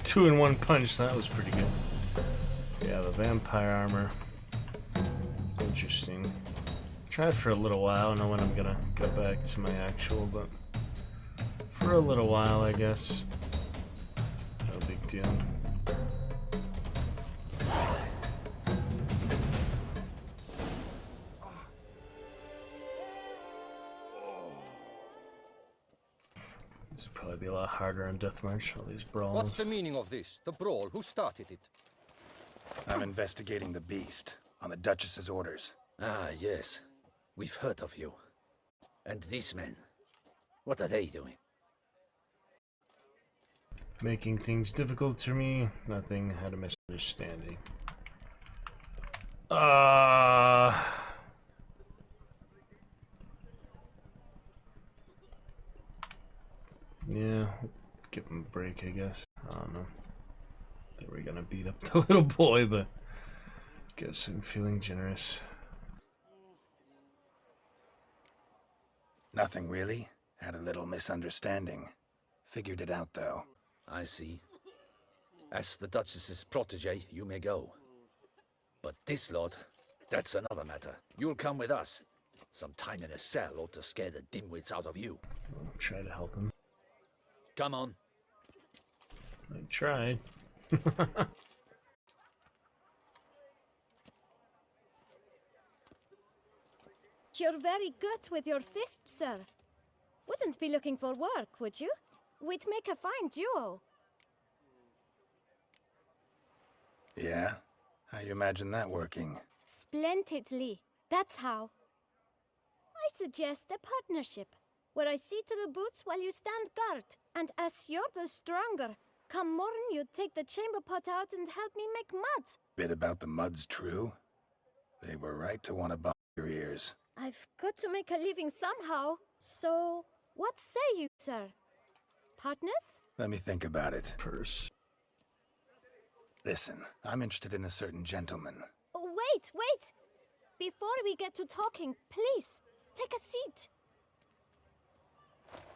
Speaker 2: Two in one punch, that was pretty good. Yeah, the vampire armor. It's interesting. Tried for a little while, I don't know when I'm gonna go back to my actual, but for a little while, I guess. No big deal. This would probably be a lot harder on Deathmarch, all these brawls.
Speaker 18: What's the meaning of this? The brawl? Who started it?
Speaker 9: I'm investigating the beast, on the Duchess's orders.
Speaker 15: Ah, yes. We've heard of you. And these men, what are they doing?
Speaker 2: Making things difficult for me. Nothing. Had a misunderstanding. Yeah, give him a break, I guess. I don't know. They were gonna beat up the little boy, but guess I'm feeling generous.
Speaker 9: Nothing really. Had a little misunderstanding. Figured it out, though.
Speaker 15: I see. As the Duchess's protege, you may go. But this lot, that's another matter. You'll come with us. Some time in a cell ought to scare the dimwits out of you.
Speaker 2: I'll try to help him.
Speaker 15: Come on.
Speaker 2: I tried.
Speaker 16: You're very good with your fists, sir. Wouldn't be looking for work, would you? We'd make a fine duo.
Speaker 9: Yeah? How you imagine that working?
Speaker 16: Splendidly. That's how. I suggest a partnership, where I see to the boots while you stand guard. And as you're the stronger, come morn you take the chamber pot out and help me make mud.
Speaker 9: Bit about the mud's true. They were right to want to box your ears.
Speaker 16: I've got to make a living somehow. So, what say you, sir? Partners?
Speaker 9: Let me think about it.
Speaker 2: Purse.
Speaker 9: Listen, I'm interested in a certain gentleman.
Speaker 16: Oh, wait! before we get to talking, please, take a seat.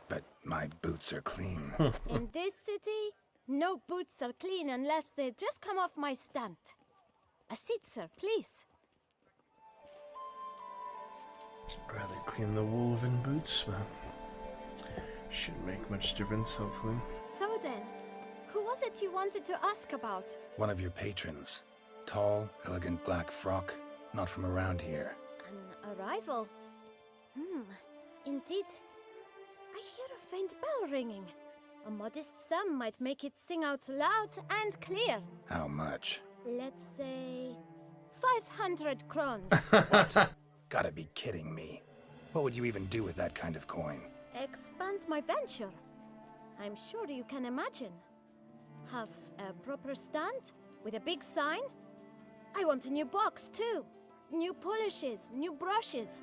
Speaker 9: But my boots are clean.
Speaker 16: In this city, no boots are clean unless they just come off my stand. A seat, sir, please.
Speaker 2: Rather clean the Wolven boots, but shouldn't make much difference, hopefully.
Speaker 16: So then, who was it you wanted to ask about?
Speaker 9: One of your patrons. Tall, elegant black frock. Not from around here.
Speaker 16: An arrival? Indeed. I hear a faint bell ringing. A modest sum might make it sing out loud and clear.
Speaker 9: How much?
Speaker 16: Let's say 500 crowns.
Speaker 9: What? Gotta be kidding me. What would you even do with that kind of coin?
Speaker 16: Expand my venture. I'm sure you can imagine. Have a proper stand with a big sign. I want a new box too. New polishes, new brushes.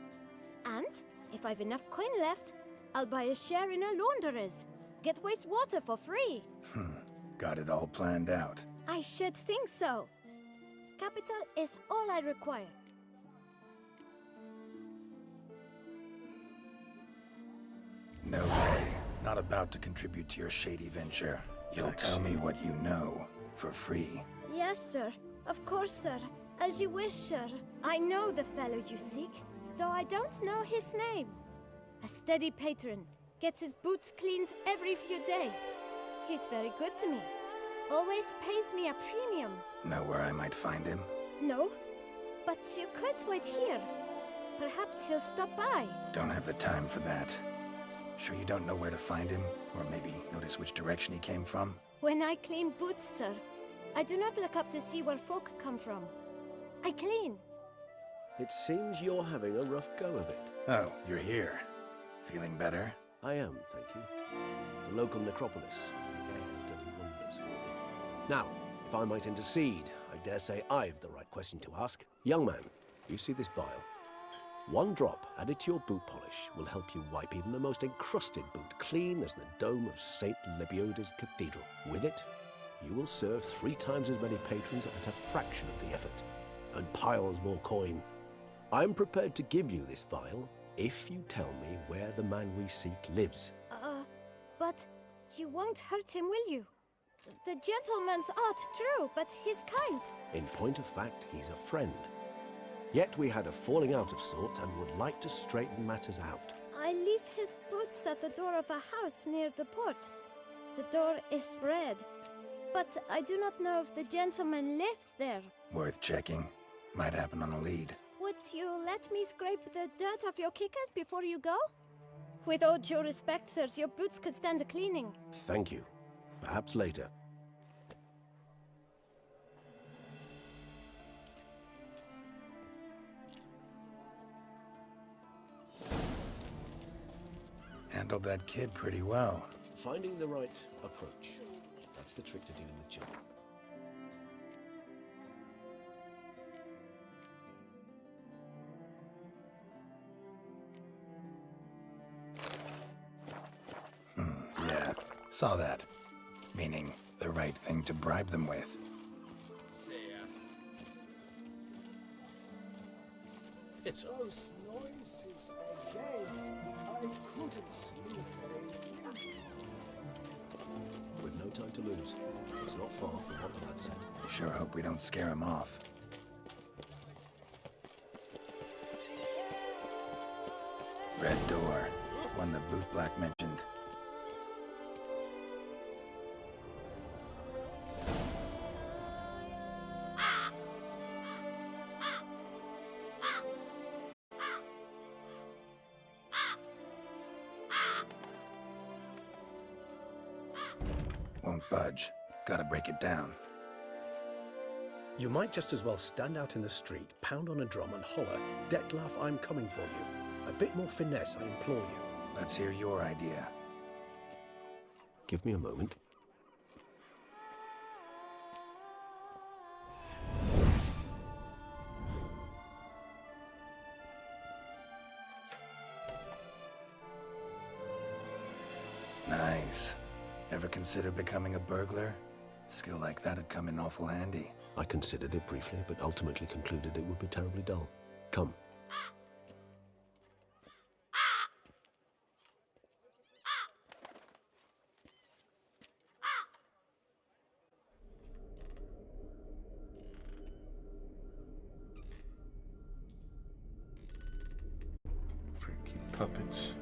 Speaker 16: And if I've enough coin left, I'll buy a share in a launderer's. Get wastewater for free.
Speaker 9: Got it all planned out.
Speaker 16: I should think so. Capital is all I require.
Speaker 9: No way. Not about to contribute to your shady venture. You'll tell me what you know, for free.
Speaker 16: Yes, sir. Of course, sir. As you wish, sir. I know the fellow you seek, though I don't know his name. A steady patron. Gets his boots cleaned every few days. He's very good to me. Always pays me a premium.
Speaker 9: Know where I might find him?
Speaker 16: No, but you could wait here. Perhaps he'll stop by.
Speaker 9: Don't have the time for that. Sure you don't know where to find him? Or maybe notice which direction he came from?
Speaker 16: When I clean boots, sir, I do not look up to see where folk come from. I clean.
Speaker 8: It seems you're having a rough go of it.
Speaker 9: Oh, you're here. Feeling better?
Speaker 8: I am, thank you. The local necropolis. The air does wonders for me. Now, if I might intercede, I dare say I've the right question to ask. Young man, you see this vial? One drop added to your boot polish will help you wipe even the most encrusted boot clean as the dome of St. Lebioda's Cathedral. With it, you will serve 3 times as many patrons at a fraction of the effort, and piles more coin. I'm prepared to give you this vial if you tell me where the man we seek lives.
Speaker 16: But you won't hurt him, will you? The gentleman's art, true, but he's kind.
Speaker 8: In point of fact, he's a friend. Yet we had a falling out of sorts and would like to straighten matters out.
Speaker 16: I leave his boots at the door of a house near the port. The door is red, but I do not know if the gentleman lives there.
Speaker 9: Worth checking. Might happen on a lead.
Speaker 16: Would you let me scrape the dirt off your kickers before you go? With all due respect, sirs, your boots could stand a cleaning.
Speaker 8: Thank you. Perhaps later.
Speaker 9: Handled that kid pretty well.
Speaker 8: Finding the right approach. That's the trick to dealing with children.
Speaker 9: Yeah, saw that. Meaning, the right thing to bribe them with.
Speaker 12: It's those noises again. I couldn't sleep.
Speaker 8: With no time to lose. It's not far from what the lad said.
Speaker 9: Sure hope we don't scare him off. Red door. One the bootblack mentioned. Won't budge. Gotta break it down.
Speaker 8: You might just as well stand out in the street, pound on a drum and holler, "Detlef, I'm coming for you." A bit more finesse, I implore you.
Speaker 9: Let's hear your idea.
Speaker 8: Give me a moment.
Speaker 9: Nice. Ever consider becoming a burglar? Skill like that'd come in awful handy.
Speaker 8: I considered it briefly, but ultimately concluded it would be terribly dull. Come.
Speaker 2: Freaky puppets.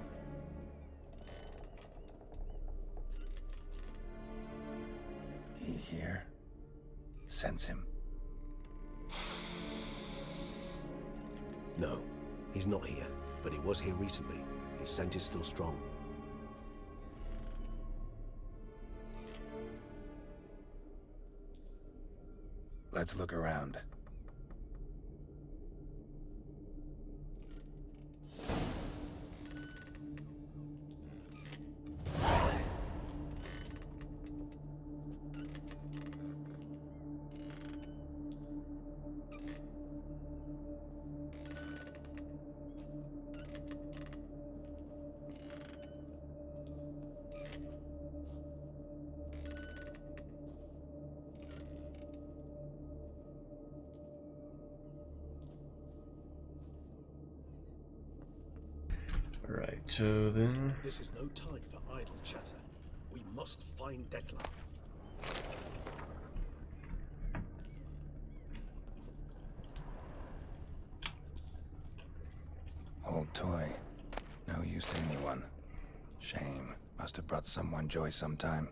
Speaker 9: He here? Sense him.
Speaker 8: No, he's not here, but he was here recently. His scent is still strong.
Speaker 9: Let's look around.
Speaker 2: Right, so then...
Speaker 8: This is no time for idle chatter. We must find Detlef.
Speaker 9: Old toy. No use to anyone. Shame. Must have brought someone joy sometime.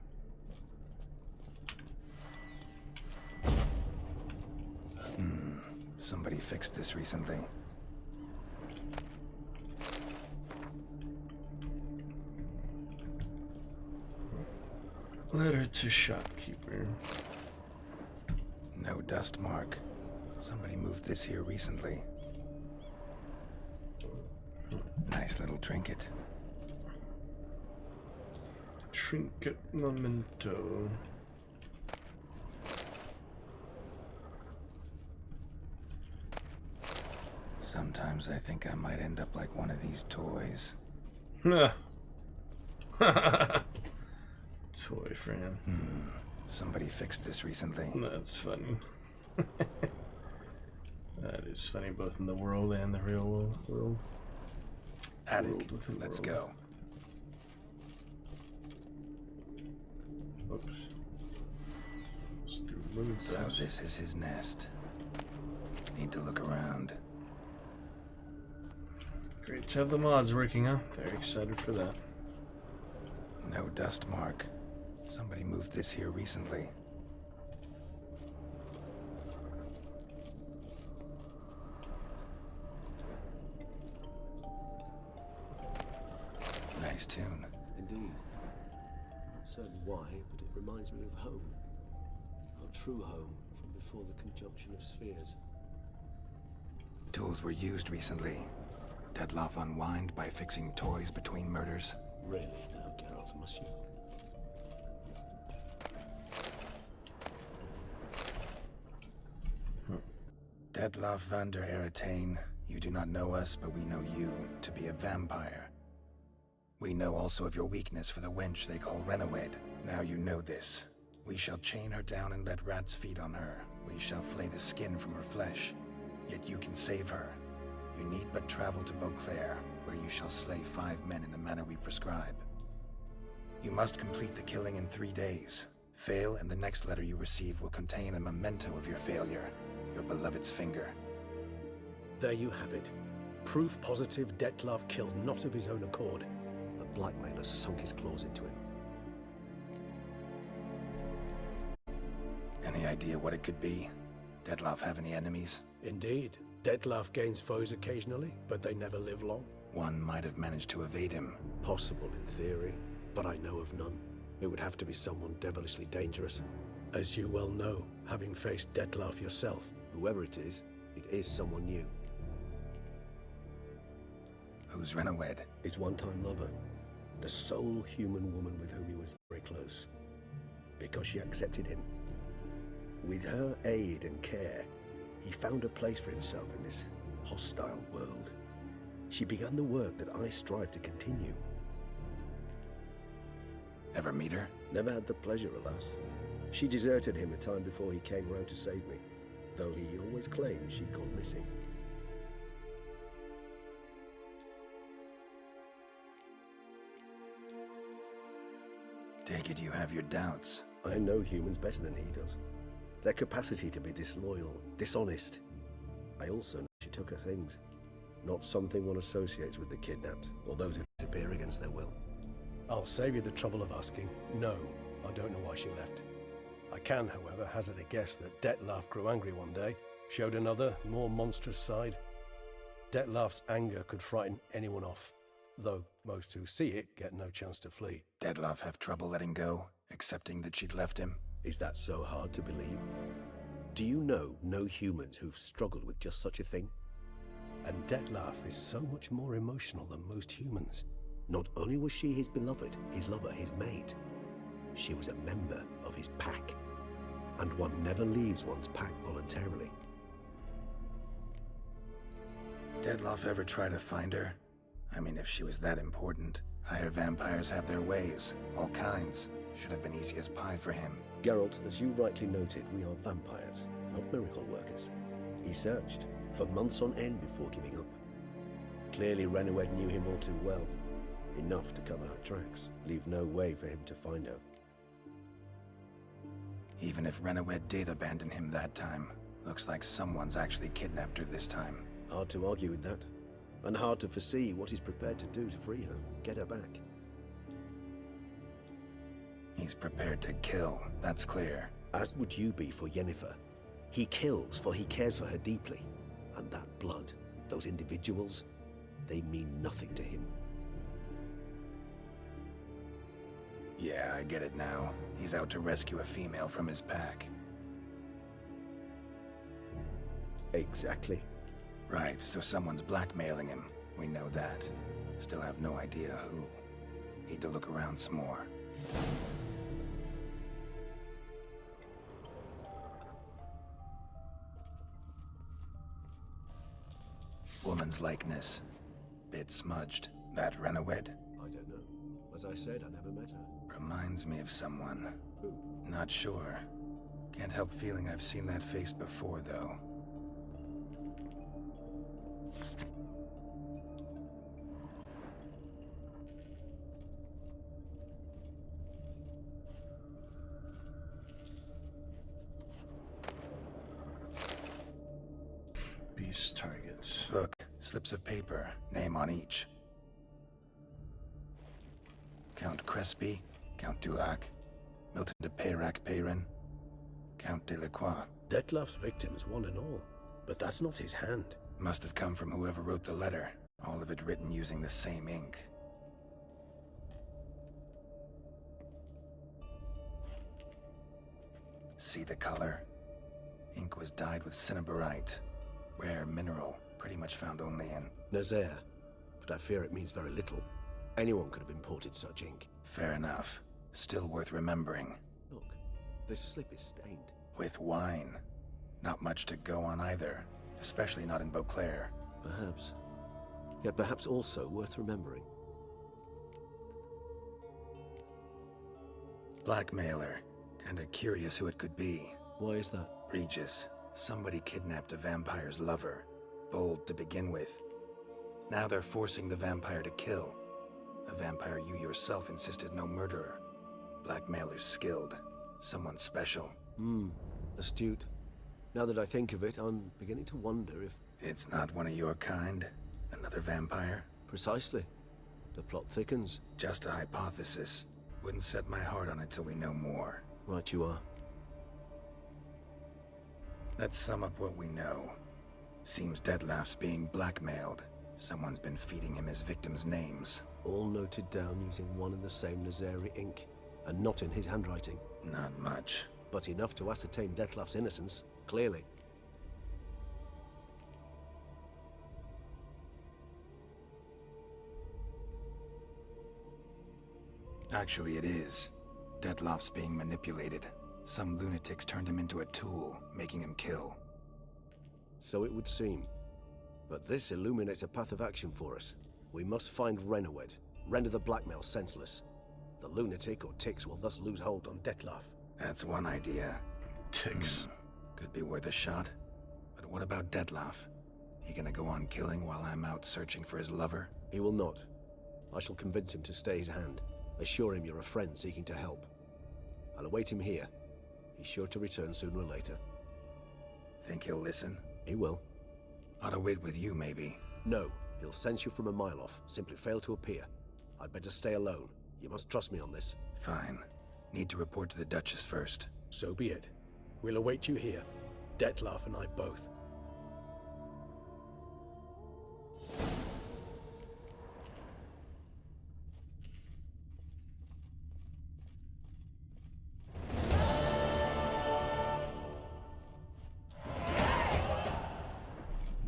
Speaker 9: Somebody fixed this recently.
Speaker 2: Letter to shopkeeper.
Speaker 9: No dust mark. Somebody moved this here recently. Nice little trinket.
Speaker 2: Trinket memento.
Speaker 9: Sometimes I think I might end up like one of these toys.
Speaker 2: Toy frame.
Speaker 9: Somebody fixed this recently.
Speaker 2: That's funny. That is funny both in the world and the real world.
Speaker 9: Attic, let's go.
Speaker 2: Oops.
Speaker 9: So this is his nest. Need to look around.
Speaker 2: Great to have the mods working, huh? Very excited for that.
Speaker 9: No dust mark. Somebody moved this here recently. Nice tune.
Speaker 8: Indeed. Not certain why, but it reminds me of home. Our true home from before the conjunction of spheres.
Speaker 9: Tools were used recently. Detlef unwind by fixing toys between murders.
Speaker 8: Really, now, Geralt, must you?
Speaker 9: Detlef van der Eretain, you do not know us, but we know you to be a vampire. We know also of your weakness for the wench they call Renawed. Now you know this. We shall chain her down and let rats feed on her. We shall flay the skin from her flesh. Yet you can save her. You need but travel to Beauclair, where you shall slay 5 men in the manner we prescribe. You must complete the killing in 3 days. Fail, and the next letter you receive will contain a memento of your failure. Your beloved's finger.
Speaker 8: There you have it. Proof positive Detlef killed not of his own accord. A blackmailer sunk his claws into him.
Speaker 9: Any idea what it could be? Detlef have any enemies?
Speaker 8: Indeed. Detlef gains foes occasionally, but they never live long.
Speaker 9: One might have managed to evade him.
Speaker 8: Possible in theory, but I know of none. It would have to be someone devilishly dangerous. As you well know, having faced Detlef yourself, whoever it is someone new.
Speaker 9: Who's Renawed?
Speaker 8: His one-time lover. The sole human woman with whom he was very close. Because she accepted him. With her aid and care, he found a place for himself in this hostile world. She began the work that I strive to continue.
Speaker 9: Ever meet her?
Speaker 8: Never had the pleasure, alas. She deserted him a time before he came round to save me, though he always claimed she'd gone missing.
Speaker 9: Take it you have your doubts.
Speaker 8: I know humans better than he does. Their capacity to be disloyal, dishonest. I also know she took her things. Not something one associates with the kidnapped, or those who disappear against their will.
Speaker 19: I'll save you the trouble of asking. No, I don't know why she left. I can, however, hazard a guess that Detlaf grew angry one day, showed another, more monstrous side. Detlaf's anger could frighten anyone off, though most who see it get no chance to flee.
Speaker 9: Detlaf have trouble letting go, accepting that she'd left him?
Speaker 8: Is that so hard to believe? Do you know no humans who've struggled with just such a thing?
Speaker 19: And Detlaf is so much more emotional than most humans.
Speaker 8: Not only was she his beloved, his lover, his mate, she was a member of his pack. And one never leaves one's pack voluntarily.
Speaker 9: Detlaf ever try to find her? I mean, if she was that important. Higher vampires have their ways, all kinds. Should have been easy as pie for him.
Speaker 8: Geralt, as you rightly noted, we are vampires, not miracle workers. He searched for months on end before giving up. Clearly Renowed knew him all too well. Enough to cover her tracks, leave no way for him to find her.
Speaker 9: Even if Renowed did abandon him that time, looks like someone's actually kidnapped her this time.
Speaker 8: Hard to argue with that. And hard to foresee what he's prepared to do to free her, get her back.
Speaker 9: He's prepared to kill, that's clear.
Speaker 8: As would you be for Yennefer. He kills for he cares for her deeply. And that blood, those individuals, they mean nothing to him.
Speaker 9: Yeah, I get it now. He's out to rescue a female from his pack.
Speaker 8: Exactly.
Speaker 9: Right, so someone's blackmailing him. We know that. Still have no idea who. Need to look around some more. Woman's likeness. Bit smudged. That Renowed?
Speaker 8: I don't know. As I said, I never met her.
Speaker 9: Reminds me of someone.
Speaker 8: Who?
Speaker 9: Not sure. Can't help feeling I've seen that face before, though.
Speaker 2: Beast targets.
Speaker 9: Look, slips of paper, name on each. Count Crespi, Count Dulac, Milton de Peyrac-Peyrin, Count Delacroix.
Speaker 8: Detlaf's victims, one and all. But that's not his hand.
Speaker 9: Must have come from whoever wrote the letter. All of it written using the same ink. See the color? Ink was dyed with cinnabarite. Rare mineral, pretty much found only in
Speaker 8: Nazaire. But I fear it means very little. Anyone could have imported such ink.
Speaker 9: Fair enough. Still worth remembering.
Speaker 8: Look, this slip is stained.
Speaker 9: With wine. Not much to go on either. Especially not in Beauclair.
Speaker 8: Perhaps. Yet perhaps also worth remembering.
Speaker 9: Blackmailer. Kinda curious who it could be.
Speaker 8: Why is that?
Speaker 9: Regis. Somebody kidnapped a vampire's lover. Bold to begin with. Now they're forcing the vampire to kill. A vampire you yourself insisted no murderer. Blackmailer's skilled. Someone special.
Speaker 8: Astute. Now that I think of it, I'm beginning to wonder if...
Speaker 9: It's not one of your kind? Another vampire?
Speaker 8: Precisely. The plot thickens.
Speaker 9: Just a hypothesis. Wouldn't set my heart on it till we know more.
Speaker 8: Right you are.
Speaker 9: Let's sum up what we know. Seems Detlaf's being blackmailed. Someone's been feeding him his victims' names.
Speaker 8: All noted down using one and the same Nazari ink. And not in his handwriting.
Speaker 9: Not much.
Speaker 8: But enough to ascertain Detlaf's innocence, clearly.
Speaker 9: Actually, it is. Detlaf's being manipulated. Some lunatics turned him into a tool, making him kill.
Speaker 8: So it would seem. But this illuminates a path of action for us. We must find Renowed, render the blackmail senseless. The lunatic or ticks will thus lose hold on Detlaf.
Speaker 9: That's one idea.
Speaker 2: Ticks.
Speaker 9: Could be worth a shot. But what about Detlaf? He gonna go on killing while I'm out searching for his lover?
Speaker 8: He will not. I shall convince him to stay his hand. Assure him you're a friend seeking to help. I'll await him here. He's sure to return sooner or later.
Speaker 9: Think he'll listen?
Speaker 8: He will.
Speaker 9: Ought to wait with you, maybe.
Speaker 8: No, he'll sense you from a mile off. Simply fail to appear. I'd better stay alone. You must trust me on this.
Speaker 9: Fine. Need to report to the Duchess first.
Speaker 19: So be it. We'll await you here. Dettlaff and I both.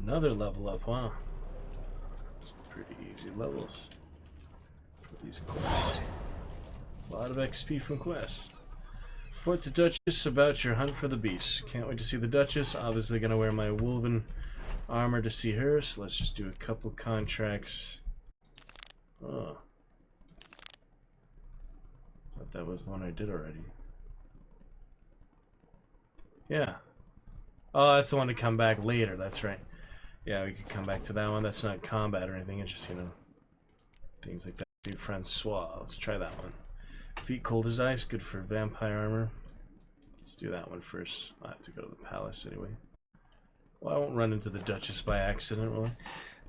Speaker 2: Another level up, wow. Some pretty easy levels for these quests. A lot of XP from quests. Report to Duchess about your hunt for the beast. Can't wait to see the Duchess. Obviously gonna wear my Wolven armor to see her, so let's just do a couple contracts. Oh. Thought that was the one I did already. Yeah. Oh, that's the one to come back later, that's right. Yeah, we could come back to that one. That's not combat or anything, it's just, you know, things like that. Do Francois. Let's try that one. Feet cold as ice, good for vampire armor. Let's do that one first. I'll have to go to the palace anyway. Well, I won't run into the Duchess by accident, will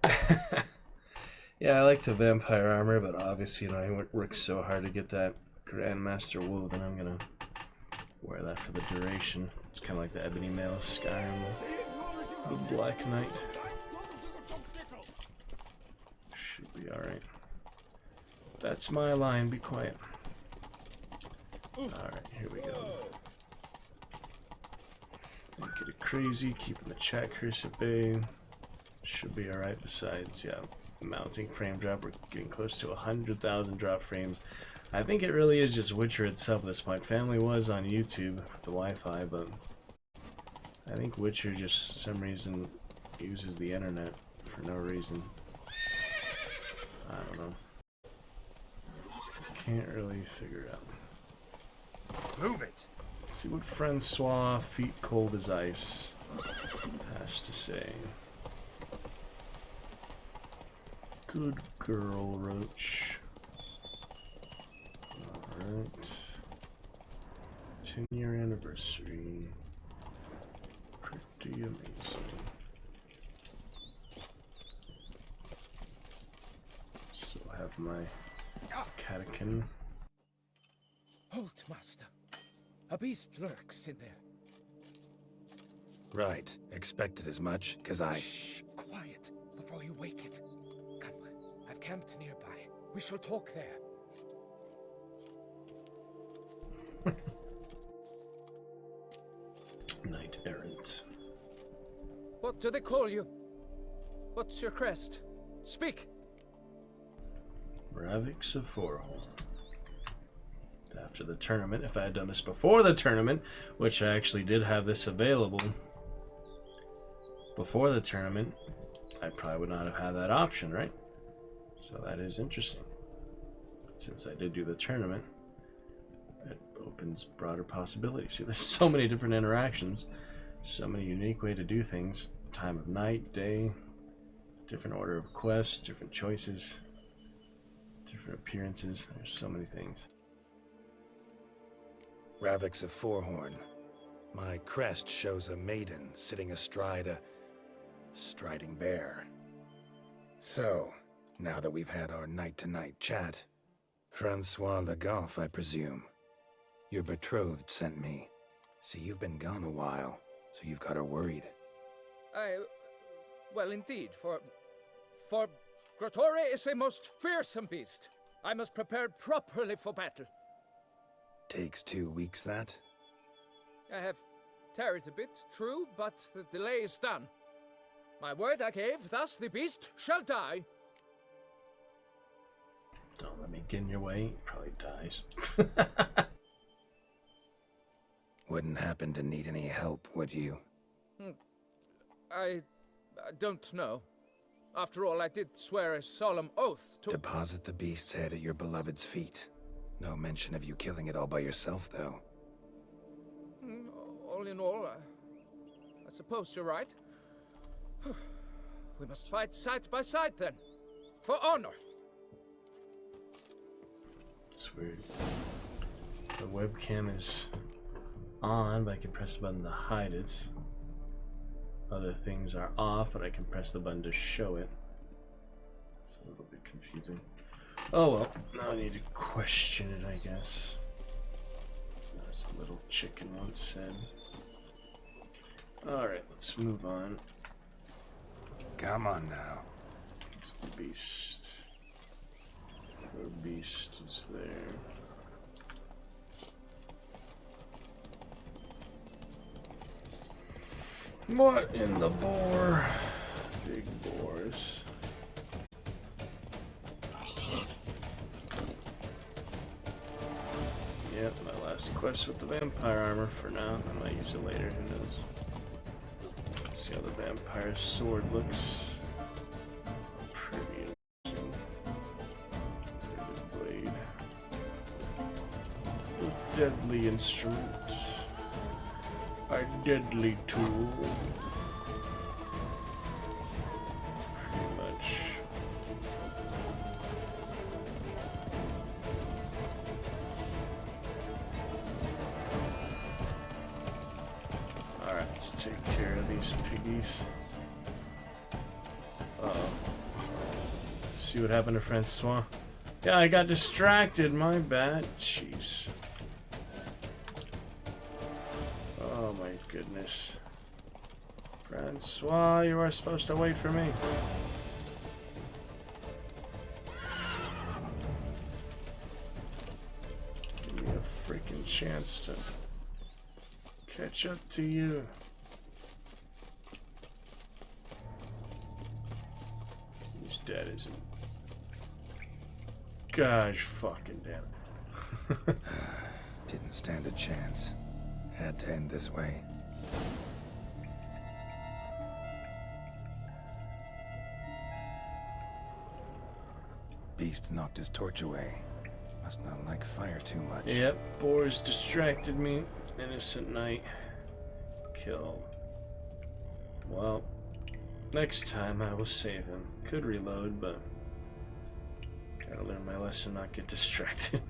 Speaker 2: I? Yeah, I like the vampire armor, but obviously, you know, I worked so hard to get that GrandMaster Wolven. I'm gonna wear that for the duration. It's kind of like the Ebony Mail Skyrim, the Black Knight. Should be alright. That's my line, be quiet. Alright, here we go. Make it a crazy, keeping the chat curse at bay. Should be alright, besides, yeah, mounting frame drop. We're getting close to 100,000 drop frames. I think it really is just Witcher itself at this point. Family was on YouTube for the Wi-Fi, but I think Witcher just, for some reason, uses the internet for no reason. I don't know. Can't really figure it out.
Speaker 9: Move it!
Speaker 2: Let's see what Francois, feet cold as ice, has to say. Good girl, Roach. Alright. 10-year anniversary. Pretty amazing. Still have my catechin.
Speaker 17: Halt, master. A beast lurks in there.
Speaker 9: Right. Expected as much, 'cause I...
Speaker 17: Shh! Quiet, before you wake it. Come, I've camped nearby. We shall talk there.
Speaker 2: Knight errant.
Speaker 17: What do they call you? What's your crest? Speak!
Speaker 2: Ravix of Forehorn. After the tournament, if I had done this before the tournament, which I actually did have this available before the tournament, I probably would not have had that option, right? So that is interesting. But since I did do the tournament, it opens broader possibilities. See, there's so many different interactions, so many unique way to do things. Time of night, day, different order of quests, different choices, different appearances. There's so many things.
Speaker 9: Ravix of Forehorn. My crest shows a maiden sitting astride a striding bear. So, now that we've had our night-to-night chat, Francois Le Goff, I presume. Your betrothed sent me. See, you've been gone a while, so you've got her worried.
Speaker 17: Well, indeed, for Grotore is a most fearsome beast. I must prepare properly for battle.
Speaker 9: Takes 2 weeks, that?
Speaker 17: I have tarried a bit, true, but the delay is done. My word I gave, thus the beast shall die.
Speaker 2: Don't let me get in your way, he probably dies.
Speaker 9: Wouldn't happen to need any help, would you?
Speaker 17: I don't know. After all, I did swear a solemn oath to...
Speaker 9: Deposit the beast's head at your beloved's feet. No mention of you killing it all by yourself, though.
Speaker 17: All in all, I suppose you're right. We must fight side by side, then. For honor.
Speaker 2: It's weird. The webcam is on, but I can press the button to hide it. Other things are off, but I can press the button to show it. It's a little bit confusing. Oh well, now I need to question it, I guess. As a little chicken once said. Alright, let's move on.
Speaker 9: Come on now.
Speaker 2: It's the beast. The beast is there. What in the boar? Big boars. Yep, my last quest with the vampire armor for now. I might use it later, who knows. Let's see how the vampire sword looks. Pretty interesting. Blade. A deadly instrument. A deadly tool. Pretty much. Alright, let's take care of these piggies. Uh-oh. See what happened to Francois? Yeah, I got distracted, my bad. Jeez. Oh my goodness. Francois, you are supposed to wait for me. Give me a freaking chance to catch up to you. He's dead, isn't he? Gosh fucking damn it.
Speaker 9: Didn't stand a chance. Had to end this way. Beast knocked his torch away. Must not like fire too much.
Speaker 2: Yep, boars distracted me. Innocent knight. Kill. Well, next time I will save him. Could reload, but gotta learn my lesson, not get distracted.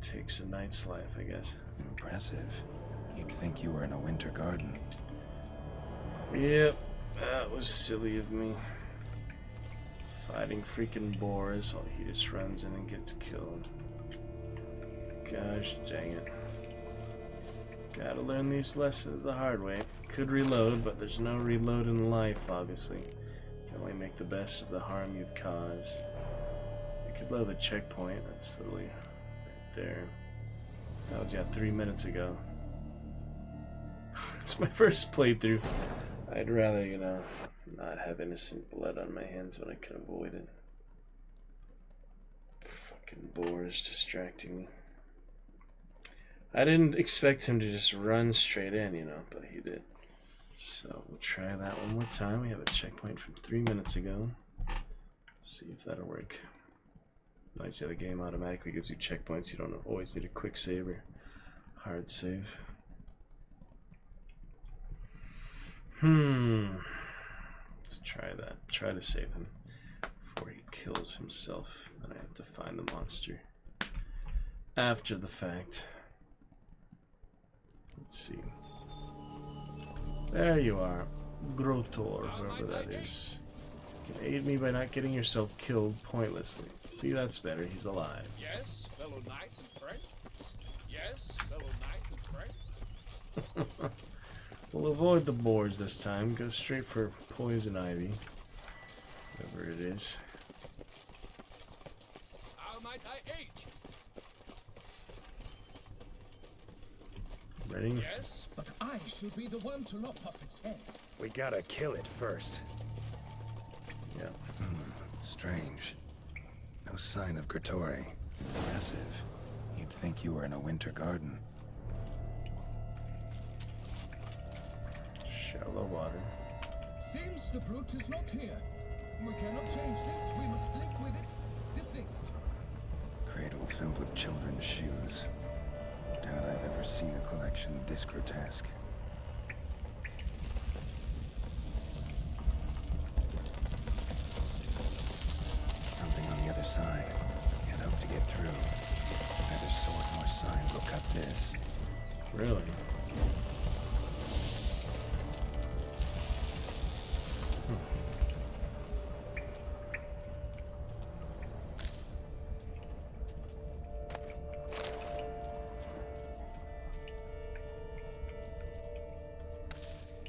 Speaker 2: Takes a knight's life, I guess.
Speaker 9: Impressive. You'd think you were in a winter garden.
Speaker 2: Yep, that was silly of me. Fighting freaking boars while he just runs in and gets killed. Gosh dang it. Gotta learn these lessons the hard way. Could reload, but there's no reload in life, obviously. You can only make the best of the harm you've caused. You could load the checkpoint, that's literally right there. That was, yeah, 3 minutes ago. It's my first playthrough. I'd rather, you know, not have innocent blood on my hands when I can avoid it. Fucking boars distracting me. I didn't expect him to just run straight in, you know, but he did. So we'll try that one more time. We have a checkpoint from 3 minutes ago. Let's see if that'll work. Nice how the game automatically gives you checkpoints. You don't always need a quick save or hard save. Let's try that. Try to save him before he kills himself. Then I have to find the monster after the fact. Let's see. There you are. Grotor, whoever that is. You can aid me by not getting yourself killed pointlessly. See, that's better. He's alive.
Speaker 17: Yes, fellow knight and friend. Yes, fellow knight and friend.
Speaker 2: We'll avoid the boars this time. Go straight for poison ivy. Whatever it is.
Speaker 17: How might I aid you?
Speaker 2: Ready?
Speaker 17: Yes, but I should be the one to lop off its head.
Speaker 9: We gotta kill it first.
Speaker 2: Yeah.
Speaker 9: Strange. No sign of Gretori. Impressive. You'd think you were in a winter garden.
Speaker 2: Shallow water.
Speaker 17: Seems the brute is not here. We cannot change this. We must live with it. Desist.
Speaker 9: Cradle filled with children's shoes. Doubt I've ever seen a collection this grotesque. Something on the other side. Can't hope to get through. sword nor sign will cut this.
Speaker 2: Really?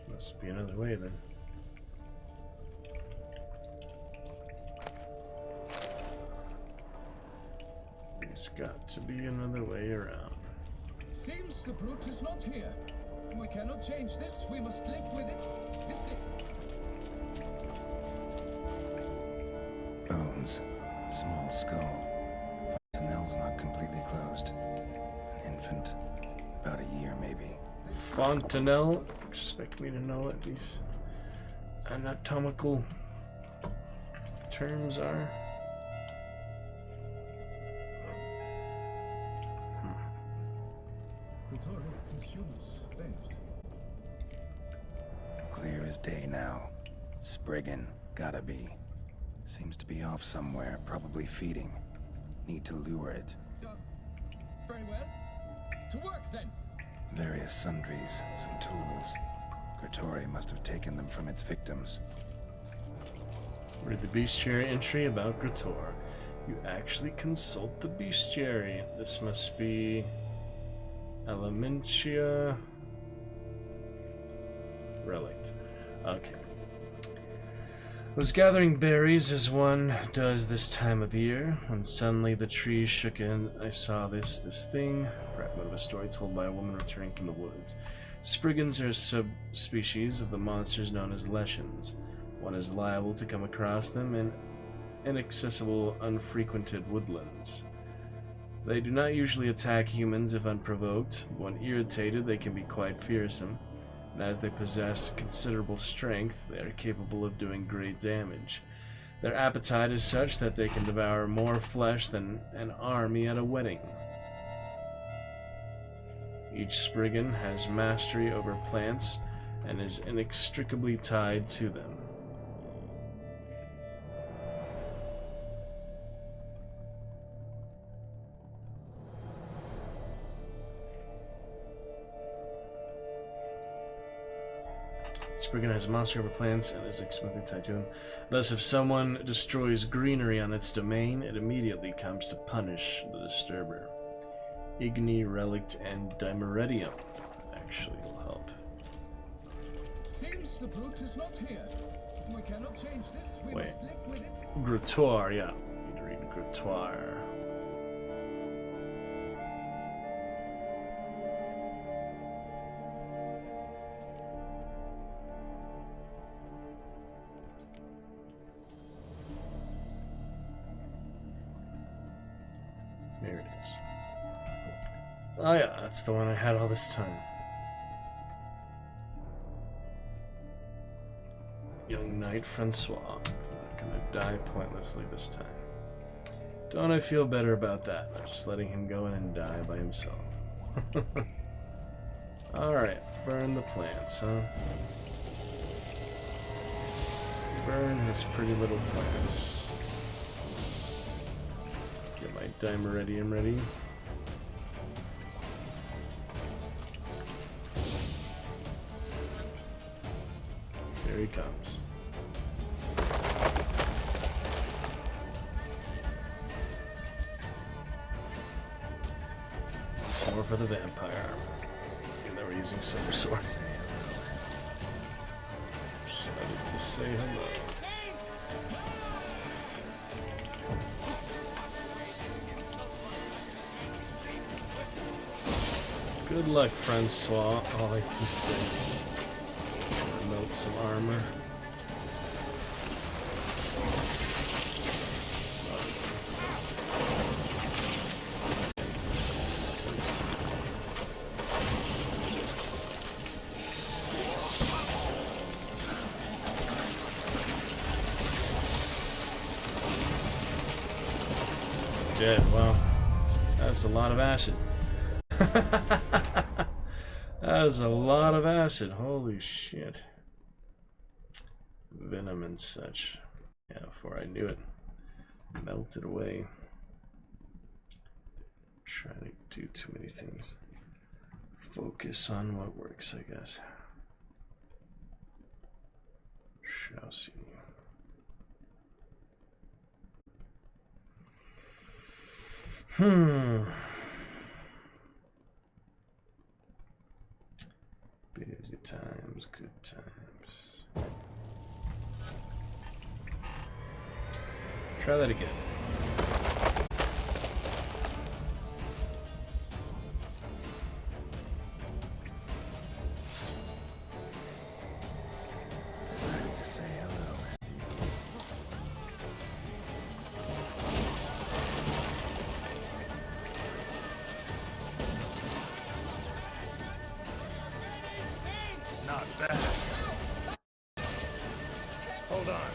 Speaker 2: Must be another way then. There's got to be another way around.
Speaker 17: Seems the brute is not here. We cannot change this. We must live with it. Desist.
Speaker 9: Bones. Small skull. Fontanelle's not completely closed. An infant. About a year, maybe.
Speaker 2: Fontanelle? Expect me to know what these anatomical terms are?
Speaker 17: Consumes babes.
Speaker 9: Clear as day now. Spriggan. Gotta be. Seems to be off somewhere, probably feeding. Need to lure it.
Speaker 17: Very well. To work then.
Speaker 9: Various sundries, some tools. Grittori must have taken them from its victims.
Speaker 2: Read the bestiary entry about Grittor. You actually consult the bestiary. This must be Elementia Relict. Okay. Was gathering berries as one does this time of year, when suddenly the trees shook in. I saw this thing, a fragment of a story told by a woman returning from the woods. Spriggans are subspecies of the monsters known as Leshens. One is liable to come across them in inaccessible, unfrequented woodlands. They do not usually attack humans if unprovoked. When irritated, they can be quite fearsome. And as they possess considerable strength, they are capable of doing great damage. Their appetite is such that they can devour more flesh than an army at a wedding. Each Spriggan has mastery over plants and is inextricably tied to them. Spriggan has a monster over plants and is inextricably tied to him. Thus, if someone destroys greenery on its domain, it immediately comes to punish the disturber. Igni, Relict, and Dimeritium actually will help.
Speaker 17: Seems the brute is not here. We cannot change this. We must live with it.
Speaker 2: Grittoire, yeah. Need to read Grittoire. There it is. Oh yeah, that's the one I had all this time. Young Knight Francois. Not gonna die pointlessly this time. Don't I feel better about that? I'm just letting him go in and die by himself. Alright, burn the plants, huh? Burn his pretty little plants. Get my Dimeritium ready. Here he comes. It's more for the vampire armor. And they were using silver sword. Excited to say hello. Good luck, Francois. All I can say. Trying to melt some armor. Dead. Wow, that's a lot of acid. That is a lot of acid. Holy shit. Venom and such. Yeah, before I knew it. Melted away. Trying to do too many things. Focus on what works, I guess. Shall see. Busy times, good times. Try that again.
Speaker 9: Time to say hello. Not bad. Hold on.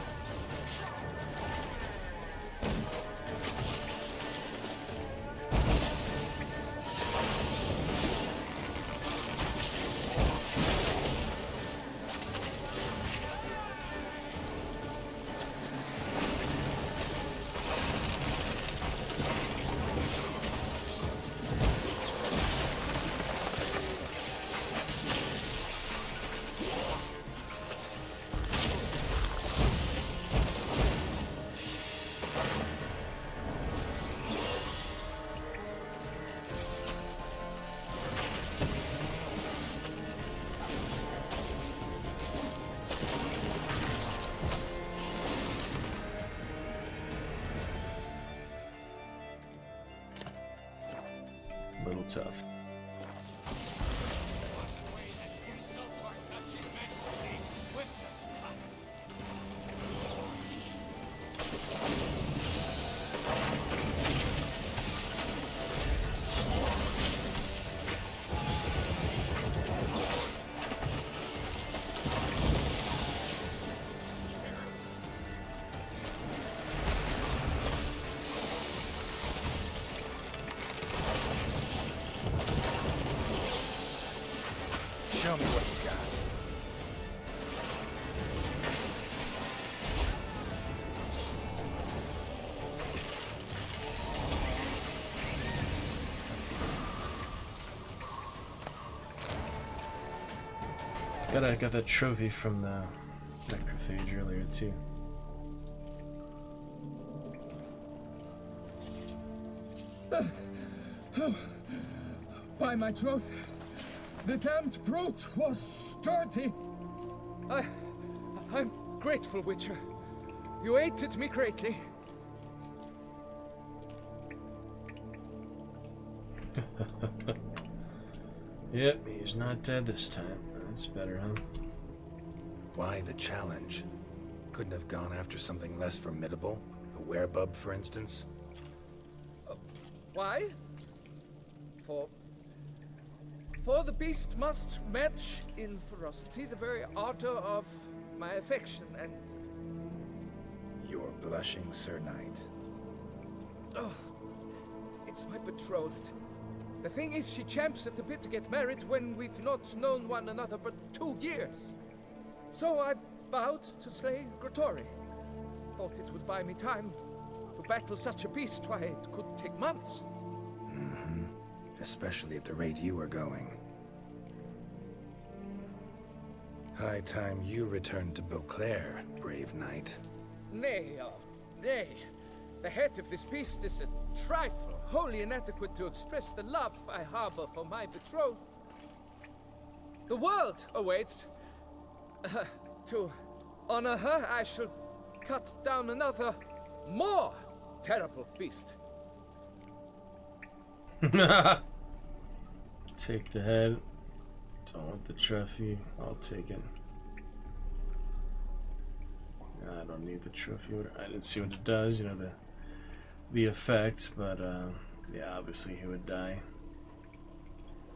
Speaker 2: A little tough. Show me what you got. I got that trophy from the necrophage earlier too.
Speaker 17: By my troth, the damned brute was sturdy. I'm grateful, Witcher. You aided me greatly.
Speaker 2: Yep, he's not dead this time. That's better, huh?
Speaker 9: Why the challenge? Couldn't have gone after something less formidable? A werebub, for instance?
Speaker 17: Why? For the beast must match in ferocity the very ardor of my affection, and...
Speaker 9: You're blushing, Sir Knight.
Speaker 17: Oh, it's my betrothed. The thing is, she champs at the bit to get married when we've not known one another but 2 years. So I vowed to slay Grottori. Thought it would buy me time to battle such a beast. Why, it could take months.
Speaker 9: Mm-hmm. Especially at the rate you were going. High time you returned to Beauclair, brave knight.
Speaker 17: Nay, oh, nay. The head of this beast is a trifle, wholly inadequate to express the love I harbor for my betrothed. The world awaits. To honor her, I shall cut down another, more terrible beast.
Speaker 2: Take the head. Don't want the trophy. I'll take it. I don't need the trophy. I didn't see what it does, you know, the effect, but yeah, obviously he would die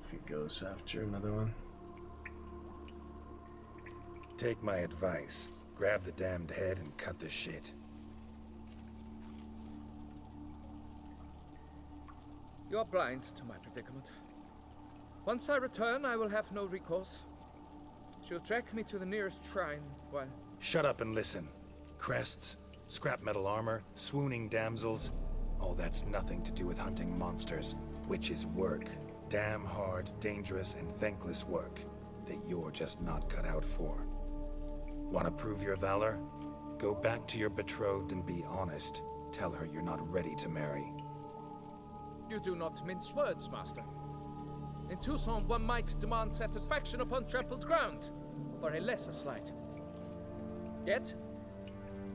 Speaker 2: if he goes after another one.
Speaker 9: Take my advice. Grab the damned head and cut the shit.
Speaker 17: You're blind to my predicament. Once I return, I will have no recourse. She'll track me to the nearest shrine while...
Speaker 9: Shut up and listen. Crests, scrap metal armor, swooning damsels. All that's nothing to do with hunting monsters, which is work. Damn hard, dangerous, and thankless work that you're just not cut out for. Want to prove your valor? Go back to your betrothed and be honest. Tell her you're not ready to marry.
Speaker 17: You do not mince words, Master. In Tucson, one might demand satisfaction upon trampled ground for a lesser slight. Yet,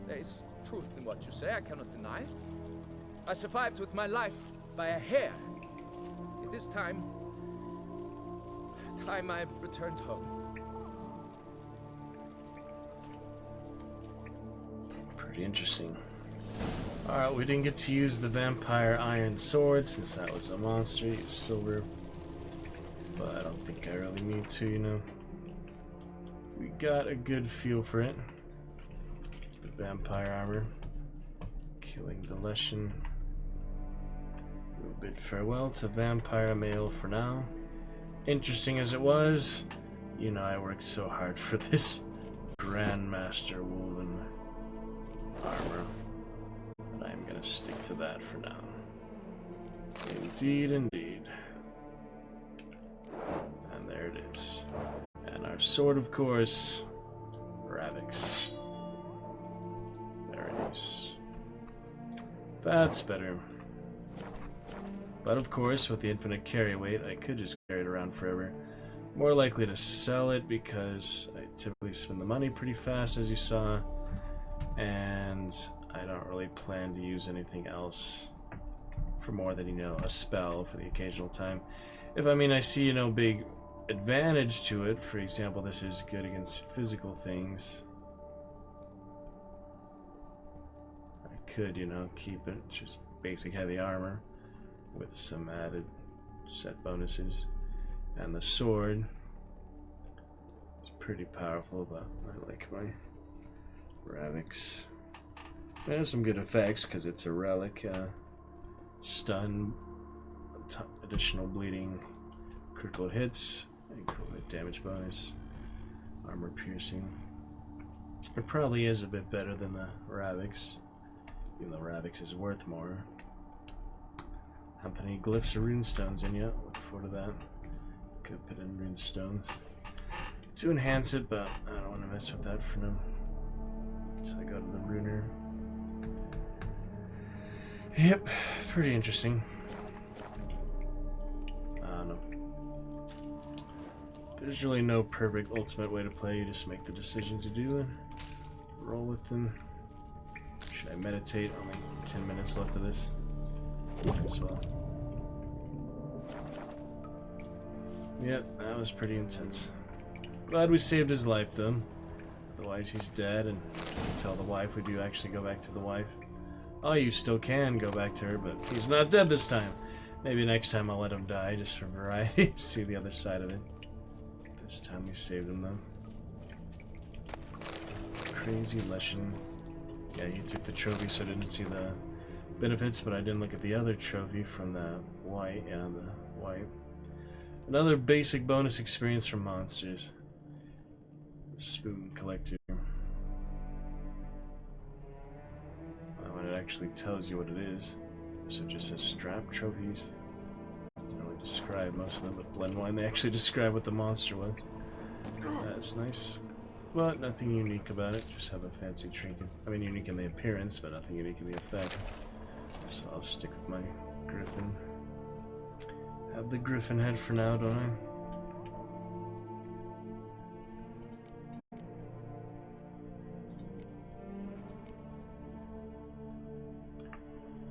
Speaker 17: there is truth in what you say, I cannot deny it. I survived with my life by a hair. It is time I returned home.
Speaker 2: Pretty interesting. Alright, we didn't get to use the vampire iron sword since that was a monster. Use silver. But I don't think I really need to, you know. We got a good feel for it. The vampire armor. Killing the Leshen. We'll bid farewell to vampire male for now. Interesting as it was, you know, I worked so hard for this GrandMaster Wolven armor. But I'm gonna stick to that for now. Indeed, indeed. And there it is. And our sword, of course, Ravix. Very nice. That's better. But of course, with the infinite carry weight, I could just carry it around forever. More likely to sell it because I typically spend the money pretty fast, as you saw. And I don't really plan to use anything else for more than, you know, a spell for the occasional time. If I see, you know, big advantage to it, for example, this is good against physical things, I could, you know, keep it just basic heavy armor with some added set bonuses. And the sword is pretty powerful, but I like my Ravix. It has some good effects because it's a relic. Stun, additional bleeding, critical hits, and critical hit damage bonus, armor piercing. It probably is a bit better than the Ravix, even though Ravix is worth more. How many glyphs or runestones in yet? Look forward to that. Could put in runestones to enhance it, but I don't want to mess with that for now. So I go to the runer. Yep, pretty interesting. I don't know. There's really no perfect ultimate way to play. You just make the decision to do it. Roll with them. Should I meditate? Only 10 minutes left of this as well. Yep, that was pretty intense. Glad we saved his life though. Otherwise he's dead, and tell the wife we do actually go back to the wife. Oh, you still can go back to her, but he's not dead this time. Maybe next time I'll let him die just for variety. See the other side of it. This time we saved him though. Crazy Leshen. Yeah, he took the trophy, so I didn't see the benefits, but I didn't look at the other trophy from the white. Yeah, the white. Another basic bonus experience from monsters. Spoon collector. When it actually tells you what it is. So it just says strap trophies. Doesn't really describe most of them, but Blend Wine, they actually describe what the monster was. That's nice. But nothing unique about it, just have a fancy trinket. Unique in the appearance, but nothing unique in the effect. So I'll stick with my griffin. Have the griffin head for now, don't I?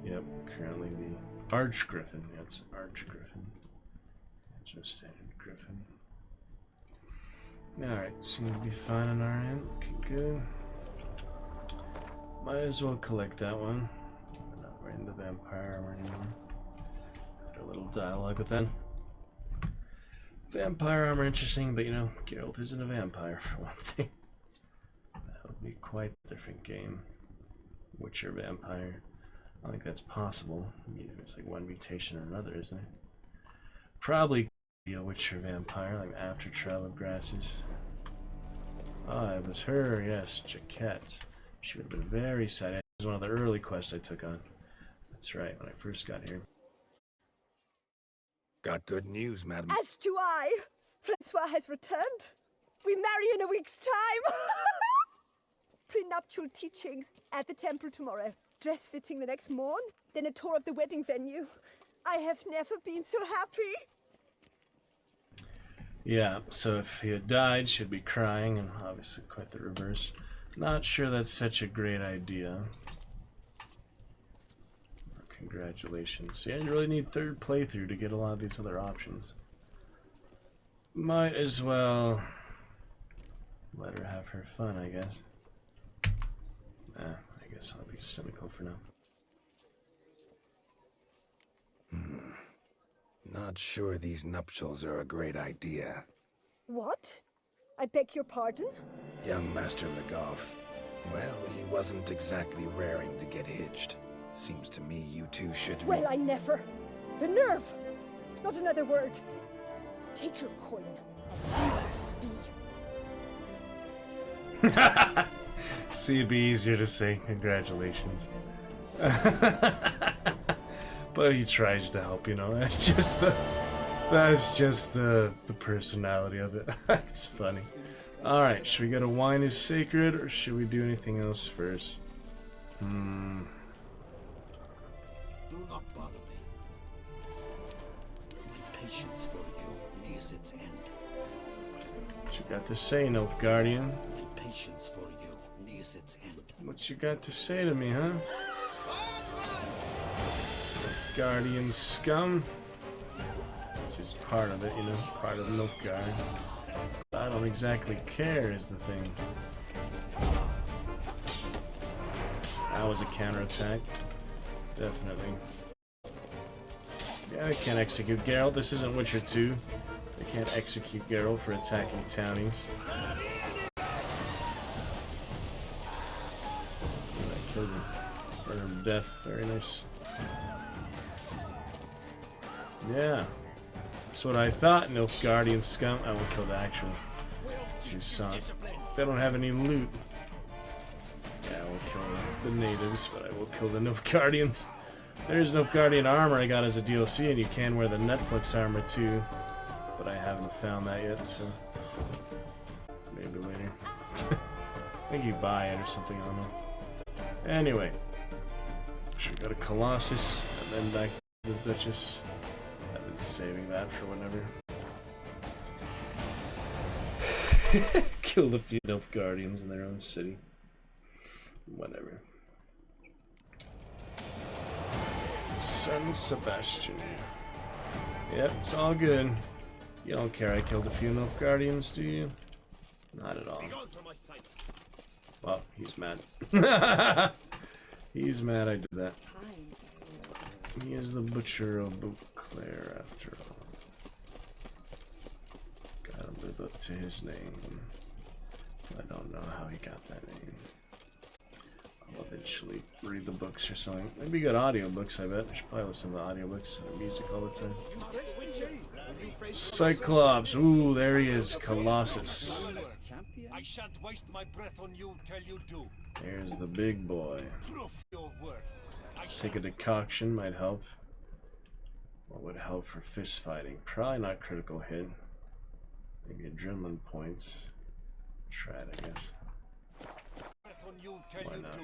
Speaker 2: Yep, currently the Arch Griffin. Yeah, it's Arch Griffin. Just standard Griffin. Alright, seem to be fine on our end. Looking good. Might as well collect that one. I'm not wearing the vampire armor anymore. Had a little dialogue with that. Vampire armor interesting, but you know, Geralt isn't a vampire for one thing. That would be quite a different game. Witcher vampire. I don't think that's possible. It's like one mutation or another, isn't it? Probably be a Witcher vampire, like after Trail of Grasses. Ah, it was her, yes, Jaquette. She would have been very sad. It was one of the early quests I took on. That's right, when I first got here.
Speaker 9: Got good news, madam.
Speaker 20: As do I. Francois has returned. We marry in a week's time. Prenuptial teachings at the temple tomorrow. Dress fitting the next morn. Then a tour of the wedding venue. I have never been so happy.
Speaker 2: Yeah, so if he had died, she'd be crying, and obviously quite the reverse. Not sure that's such a great idea. Congratulations. Yeah, you really need third playthrough to get a lot of these other options. Might as well let her have her fun, I guess. I guess I'll be cynical for now.
Speaker 9: Not sure these nuptials are a great idea.
Speaker 20: What? I beg your pardon?
Speaker 9: Young Master Legoff. Well, he wasn't exactly raring to get hitched. Seems to me you two should...
Speaker 20: Well, I never. The nerve! Not another word. Take your coin and leave us be.
Speaker 2: See, it'd be easier to say congratulations. But he tries to help, you know. That's just the personality of it. It's funny. Alright, should we go to wine is sacred, or should we do anything else first?
Speaker 12: Do not bother me. My patience for you nears its end.
Speaker 2: What you got to say, Nilfgaardian?
Speaker 12: My patience for you nears its end.
Speaker 2: What you got to say to me, huh? Nilfgaardian scum. This is part of it, you know, part of Nilfgaard. I don't exactly care is the thing. That was a counterattack. Definitely. Yeah, they can't execute Geralt. This isn't Witcher 2. They can't execute Geralt for attacking townies. I killed him. Burn him to death. Very nice. Yeah. That's what I thought, Nilfgaardian scum. I will kill the actual Toussaint. They don't have any loot. Yeah, I will kill the natives, but I will kill the Nilfgaardians. There's Nilfgaardian armor I got as a DLC, and you can wear the Netflix armor too. But I haven't found that yet, so maybe later. I think you buy it or something, I don't know. Anyway, should we go to Colossus and then back to the Duchess? I've been saving that for whenever. Killed a few Nilfgaardians in their own city. Whatever. San Sebastian. Yep, it's all good. You don't care I killed a few Nilfgaardians, do you? Not at all. Well, he's mad. He's mad I did that. He is the Butcher of Beauclair, after all. Gotta live up to his name. I don't know how he got that name. I'll eventually read the books or something. Maybe good audiobooks, I bet. I should probably listen to the audiobooks instead of music all the time. Cyclops. Ooh, there he is. Colossus.
Speaker 21: I shan't waste my breath on you till you do.
Speaker 2: There's the big boy.
Speaker 21: Proof your worth.
Speaker 2: Let's take a decoction, might help. What would help for fist fighting? Probably not critical hit. Maybe adrenaline points. Try it, I guess. Why not?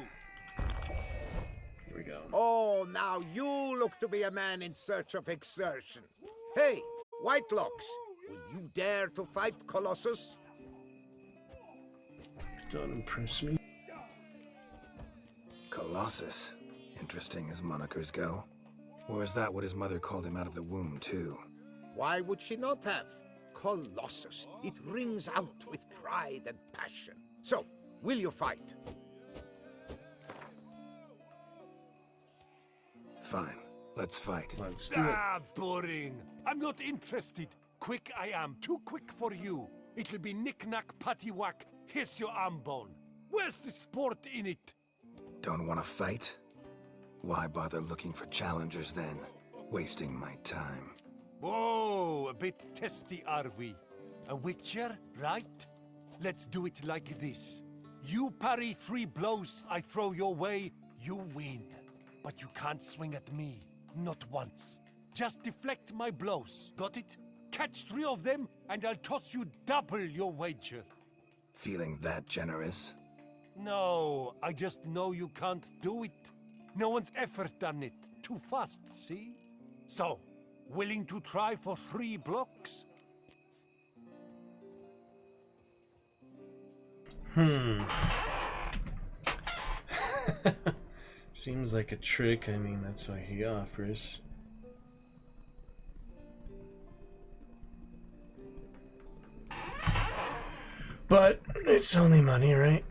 Speaker 2: Here we go.
Speaker 14: Oh, now you look to be a man in search of exertion. Hey, Whitelocks, will you dare to fight Colossus?
Speaker 2: Don't impress me.
Speaker 9: Colossus. Interesting as monikers go. Or is that what his mother called him out of the womb, too?
Speaker 14: Why would she not have? Colossus. It rings out with pride and passion. So, will you fight?
Speaker 9: Fine. Let's fight.
Speaker 2: Let's do it.
Speaker 21: Ah, boring. I'm not interested. Quick I am. Too quick for you. It'll be knick-knack, paddywhack. Here's your arm bone. Where's the sport in it?
Speaker 9: Don't want to fight? Why bother looking for challengers then? Wasting my time.
Speaker 21: Whoa, a bit testy are we? A witcher, right? Let's do it like this. You parry 3 blows I throw your way, you win. But you can't swing at me. Not once. Just deflect my blows. Got it? Catch 3 of them, and I'll toss you double your wager.
Speaker 9: Feeling that generous?
Speaker 21: No, I just know you can't do it. No one's ever done it. Too fast, see? So, willing to try for 3 blocks?
Speaker 2: Seems like a trick. I mean, that's what he offers. But it's only money, right?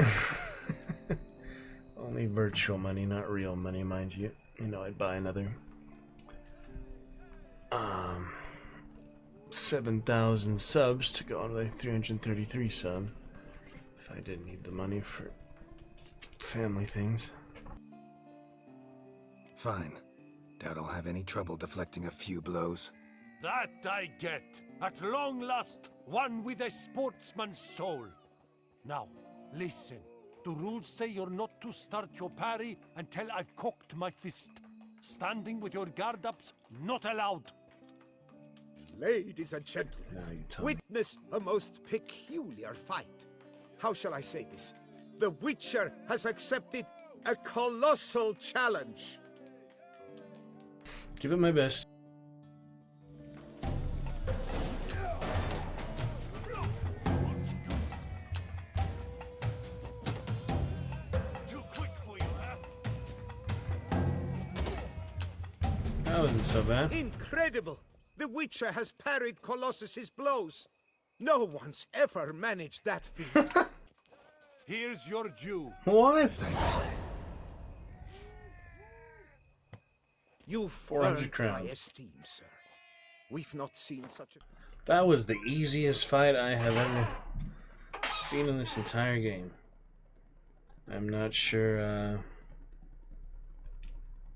Speaker 2: Only virtual money, not real money, mind you. You know, I'd buy another 7,000 subs to go on to like 333 sub if I didn't need the money for family things.
Speaker 9: Fine. Doubt I'll have any trouble deflecting a few blows.
Speaker 21: That I get. At long last, one with a sportsman's soul. Now, listen. The rules say you're not to start your parry until I've cocked my fist. Standing with your guard ups, not allowed.
Speaker 14: Ladies and gentlemen, witness a most peculiar fight. How shall I say this? The Witcher has accepted a colossal challenge.
Speaker 2: Give it my best. That wasn't so bad.
Speaker 14: Incredible! The Witcher has parried Colossus's blows. No one's ever managed that feat.
Speaker 21: Here's your due.
Speaker 2: What?
Speaker 9: Thanks.
Speaker 14: You've
Speaker 2: 400
Speaker 14: earned
Speaker 2: crowns.
Speaker 14: my esteem, sir. We've not seen such a...
Speaker 2: That was the easiest fight I have ever seen in this entire game. I'm not sure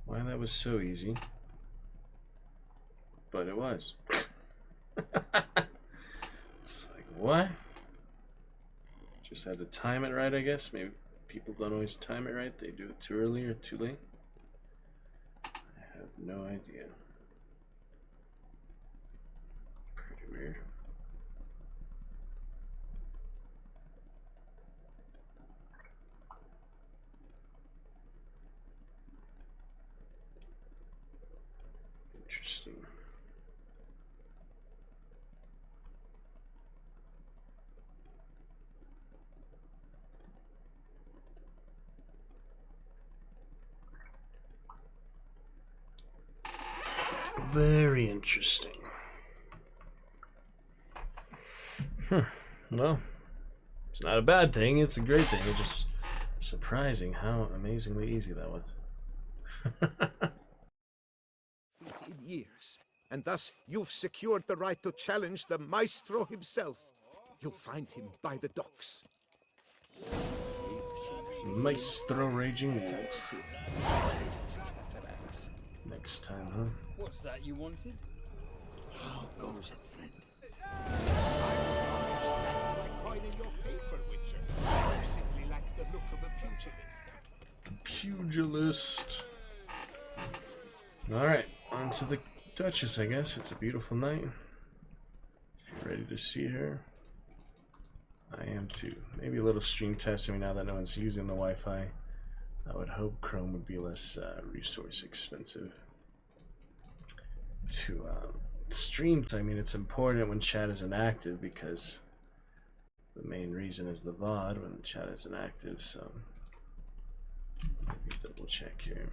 Speaker 2: why that was so easy, but it was. It's like, what? Just had to time it right, I guess. Maybe people don't always time it right. They do it too early or too late. I have no idea. Pretty weird. Interesting. Very interesting. Well, it's not a bad thing, it's a great thing. It's just surprising how amazingly easy that was.
Speaker 14: in years, and thus you've secured the right to challenge the Maestro himself. You'll find him by the docks.
Speaker 2: Maestro Raging Wolf. Next time, huh?
Speaker 1: What's that you wanted?
Speaker 14: How goes it, friend? I've stacked my coin in your favor, Witcher. You simply lack the look of a pugilist.
Speaker 2: Pugilist. Alright, on to the Duchess, I guess. It's a beautiful night. If you're ready to see her, I am too. Maybe a little stream test. I mean, now that no one's using the Wi-Fi, I would hope Chrome would be less resource expensive to stream. I mean, it's important when chat isn't active because the main reason is the VOD when the chat isn't active. So let me double check here.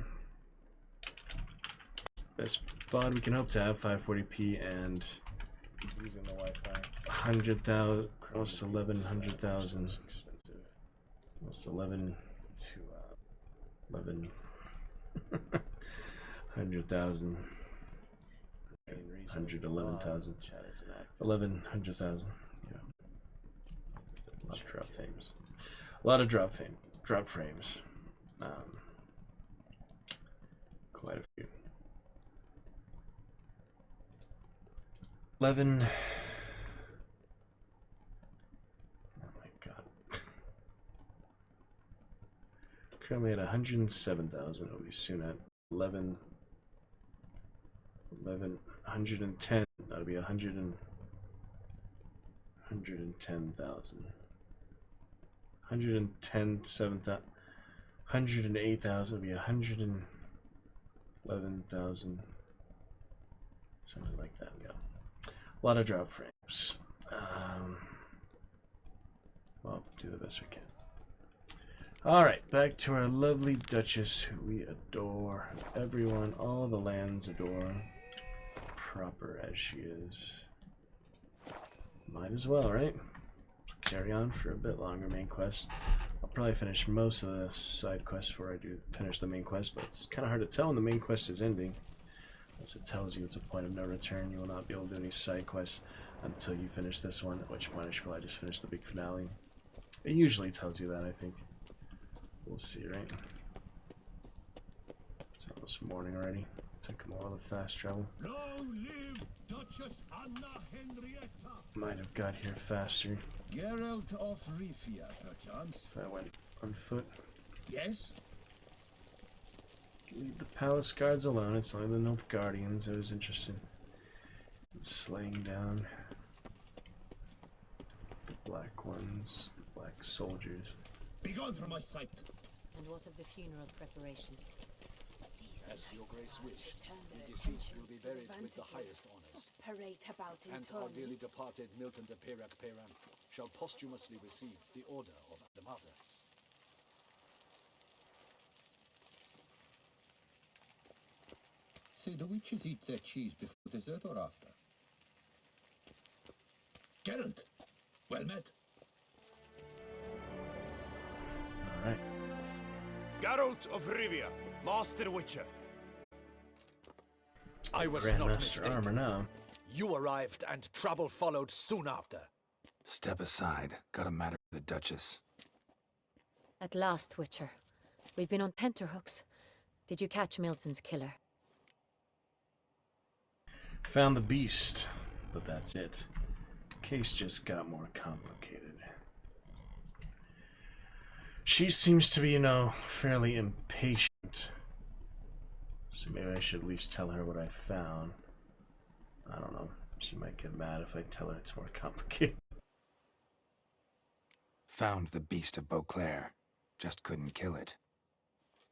Speaker 2: Best VOD we can hope to have 540p and using the Wi-Fi. 100,000, almost 1,100,000. Expensive. Almost 11 to 11. 100,000. 111,000. 1,100,000. Yeah. A lot of drop frames. A lot of drop frames. Quite a few. 11. Oh my god. Currently at 107,000. We'll be soon at 110. That'll be 110,000. 108,000 would be 111,000. Something like that, yeah. A lot of drop frames. Well, do the best we can. Alright, back to our lovely Duchess, who we adore. Everyone, all the lands adore. Proper as she is. Might as well, right? Let's carry on for a bit longer main quest. I'll probably finish most of the side quests before I do finish the main quest, but it's kind of hard to tell when the main quest is ending. Unless it tells you it's a point of no return, you will not be able to do any side quests until you finish this one, at which point I should probably just finish the big finale. It usually tells you that, I think. We'll see, right? It's almost morning already. Took a while to fast travel.
Speaker 21: Long live Duchess Anna Henrietta!
Speaker 2: Might have got here faster
Speaker 12: Geralt of Rivia, perchance.
Speaker 2: if I went on foot.
Speaker 12: Yes?
Speaker 2: Leave the palace guards alone. It's only the Nilfgaardians I was interested in slaying down. The black ones, the black soldiers.
Speaker 12: Begone from my sight!
Speaker 1: And what of the funeral preparations?
Speaker 15: As your grace wished, the deceased will be buried with the highest honors.
Speaker 1: Parade about in
Speaker 15: And our dearly departed Milton de Peyrac Peyran shall posthumously receive the Order of the Martyr.
Speaker 12: Say, do witches eat their cheese before dessert or after? Geralt, well met.
Speaker 2: Alright.
Speaker 21: Geralt of Rivia, Master Witcher.
Speaker 15: I was not
Speaker 2: GrandMaster
Speaker 15: mistaken.
Speaker 2: armor now.
Speaker 15: You arrived and trouble followed soon after.
Speaker 9: Step aside. Got a matter with the Duchess.
Speaker 1: At last, Witcher. We've been on tenterhooks. Did you catch Milton's killer?
Speaker 2: Found the beast, but that's it. Case just got more complicated. She seems to be, fairly impatient. So maybe I should at least tell her what I found. I don't know. She might get mad if I tell her it's more complicated.
Speaker 9: Found the beast of Beauclair. Just couldn't kill it.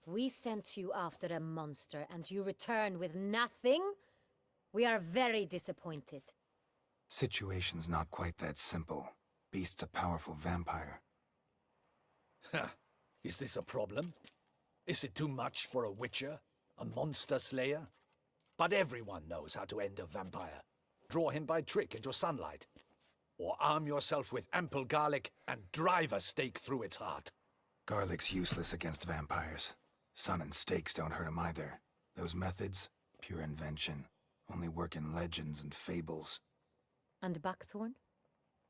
Speaker 1: We sent you after a monster, and you return with nothing? We are very disappointed.
Speaker 9: Situation's not quite that simple. Beast's a powerful vampire.
Speaker 15: Ha! Is this a problem? Is it too much for a witcher? A monster slayer? But everyone knows how to end a vampire. Draw him by trick into sunlight. Or arm yourself with ample garlic and drive a stake through its heart.
Speaker 9: Garlic's useless against vampires. Sun and stakes don't hurt him either. Those methods, pure invention. Only work in legends and fables.
Speaker 1: And buckthorn?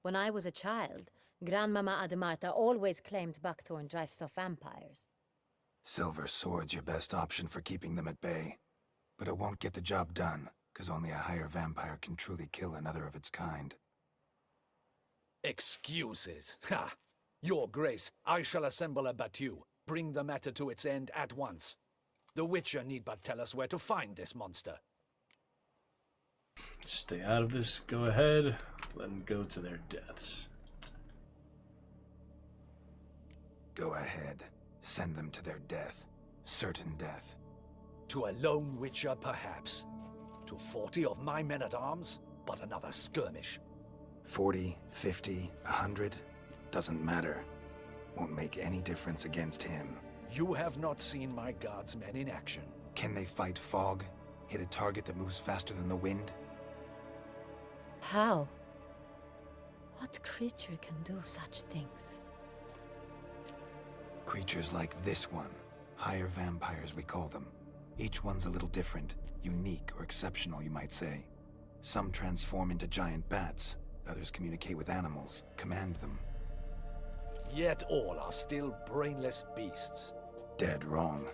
Speaker 1: When I was a child, Grandmama Ademarta always claimed buckthorn drives off vampires.
Speaker 9: Silver sword's your best option for keeping them at bay. But it won't get the job done, because only a higher vampire can truly kill another of its kind.
Speaker 15: Excuses. Ha! Your Grace, I shall assemble a battue. Bring the matter to its end at once. The Witcher need but tell us where to find this monster.
Speaker 2: Stay out of this. Go ahead. Let them go to their deaths.
Speaker 9: Go ahead. Send them to their death. Certain death.
Speaker 15: To a lone Witcher, perhaps. To 40 of my men-at-arms, but another skirmish.
Speaker 9: 40, 50, 100, doesn't matter. Won't make any difference against him.
Speaker 15: You have not seen my guardsmen in action.
Speaker 9: Can they fight fog? Hit a target that moves faster than the wind?
Speaker 1: How? What creature can do such things?
Speaker 9: Creatures like this one. Higher vampires, we call them. Each one's a little different. Unique or exceptional, you might say. Some transform into giant bats. Others communicate with animals, command them.
Speaker 15: Yet all are still brainless beasts.
Speaker 9: Dead wrong.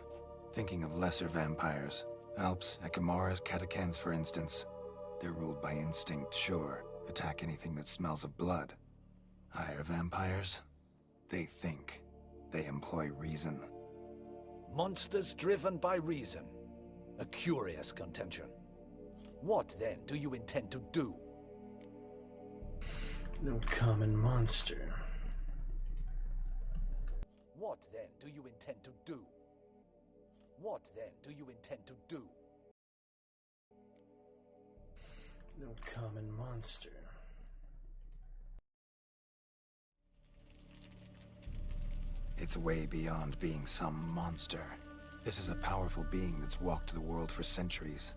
Speaker 9: Thinking of lesser vampires. Alps, Ekamaras, Catacans, for instance. They're ruled by instinct, sure. Attack anything that smells of blood. Higher vampires? They think. They employ reason.
Speaker 15: Monsters driven by reason. A curious contention. What, then, do you intend to do?
Speaker 2: No common monster.
Speaker 15: What, then, do you intend to do? What, then, do you intend to do?
Speaker 2: No common monster.
Speaker 9: It's way beyond being some monster. This is a powerful being that's walked the world for centuries.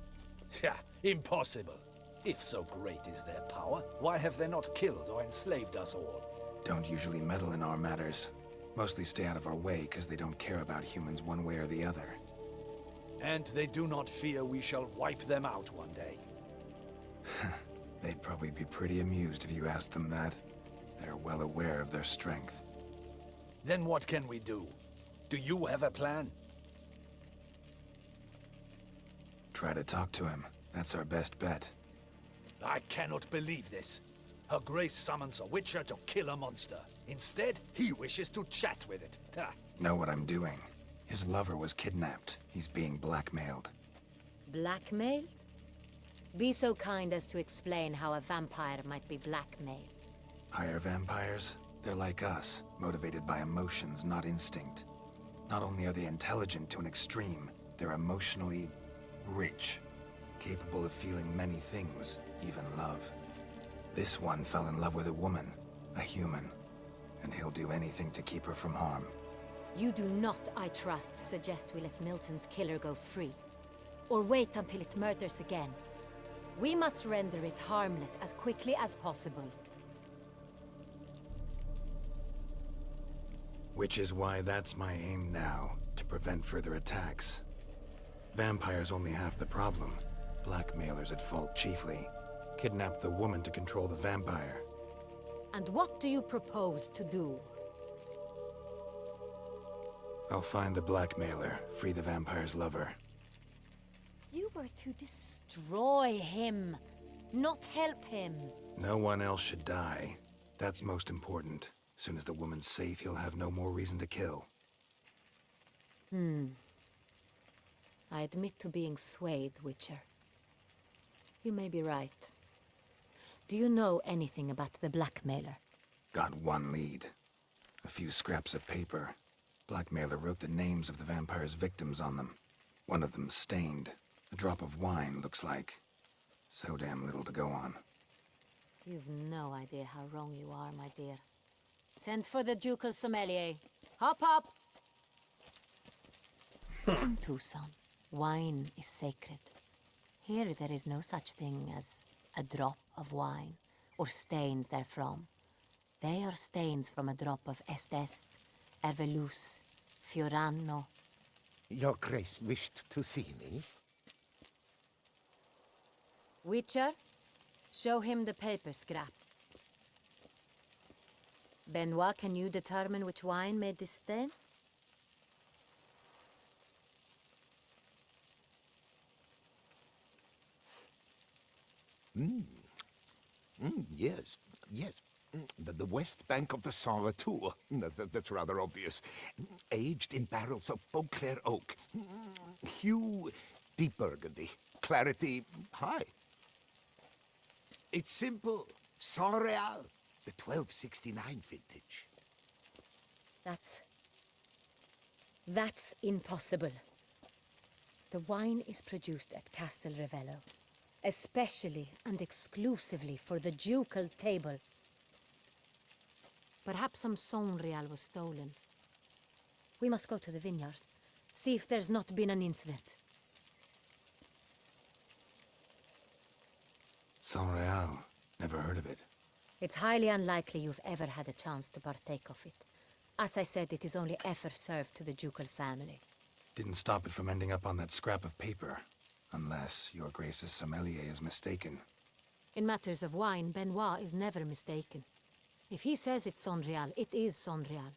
Speaker 15: Yeah, impossible. If so great is their power, why have they not killed or enslaved us all?
Speaker 9: Don't usually meddle in our matters. Mostly stay out of our way because they don't care about humans one way or the other.
Speaker 15: And they do not fear we shall wipe them out one day.
Speaker 9: They'd probably be pretty amused if you asked them that. They're well aware of their strength.
Speaker 15: Then what can we do? Do you have a plan?
Speaker 9: Try to talk to him. That's our best bet.
Speaker 15: I cannot believe this. Her Grace summons a witcher to kill a monster. Instead, he wishes to chat with it. Ha.
Speaker 9: Know what I'm doing. His lover was kidnapped. He's being blackmailed.
Speaker 1: Blackmailed? Be so kind as to explain how a vampire might be blackmailed.
Speaker 9: Higher vampires? They're like us, motivated by emotions, not instinct. Not only are they intelligent to an extreme, they're emotionally rich, capable of feeling many things, even love. This one fell in love with a woman, a human, and he'll do anything to keep her from harm.
Speaker 1: You do not, I trust, suggest we let Milton's killer go free. Or wait until it murders again. We must render it harmless as quickly as possible.
Speaker 9: Which is why that's my aim now, to prevent further attacks. Vampires only half the problem. Blackmailers at fault chiefly. Kidnapped the woman to control the vampire.
Speaker 1: And what do you propose to do?
Speaker 9: I'll find the blackmailer, free the vampire's lover.
Speaker 1: You were to destroy him, not help him.
Speaker 9: No one else should die. That's most important. As soon as the woman's safe, he'll have no more reason to kill.
Speaker 1: I admit to being swayed, Witcher. You may be right. Do you know anything about the blackmailer?
Speaker 9: Got one lead. A few scraps of paper. Blackmailer wrote the names of the vampire's victims on them. One of them stained. A drop of wine, looks like. So damn little to go on.
Speaker 1: You've no idea how wrong you are, my dear. Send for the ducal sommelier. Hop, hop! In Tucson, wine is sacred. Here there is no such thing as a drop of wine, or stains therefrom. They are stains from a drop of Est, Ervelus, Fiorano.
Speaker 14: Your Grace wished to see me?
Speaker 1: Witcher, show him the paper scrap. Benoit, can you determine which wine made this stain?
Speaker 14: Yes, yes. The west bank of the Saint Retour. That's rather obvious. Aged in barrels of Beauclair oak. Hue, deep burgundy. Clarity, high. It's simple. Saint Real, the 1269 vintage.
Speaker 1: That's impossible. The wine is produced at Castel Revello, especially and exclusively for the ducal table. Perhaps some Saint Real was stolen. We must go to the vineyard, see if there's not been an incident.
Speaker 9: Saint Real. Never heard of it.
Speaker 1: It's highly unlikely you've ever had a chance to partake of it. As I said, it is only ever served to the ducal family.
Speaker 9: Didn't stop it from ending up on that scrap of paper. Unless your Grace's sommelier is mistaken.
Speaker 1: In matters of wine, Benoit is never mistaken. If he says it's Saint Real, it is Saint Real.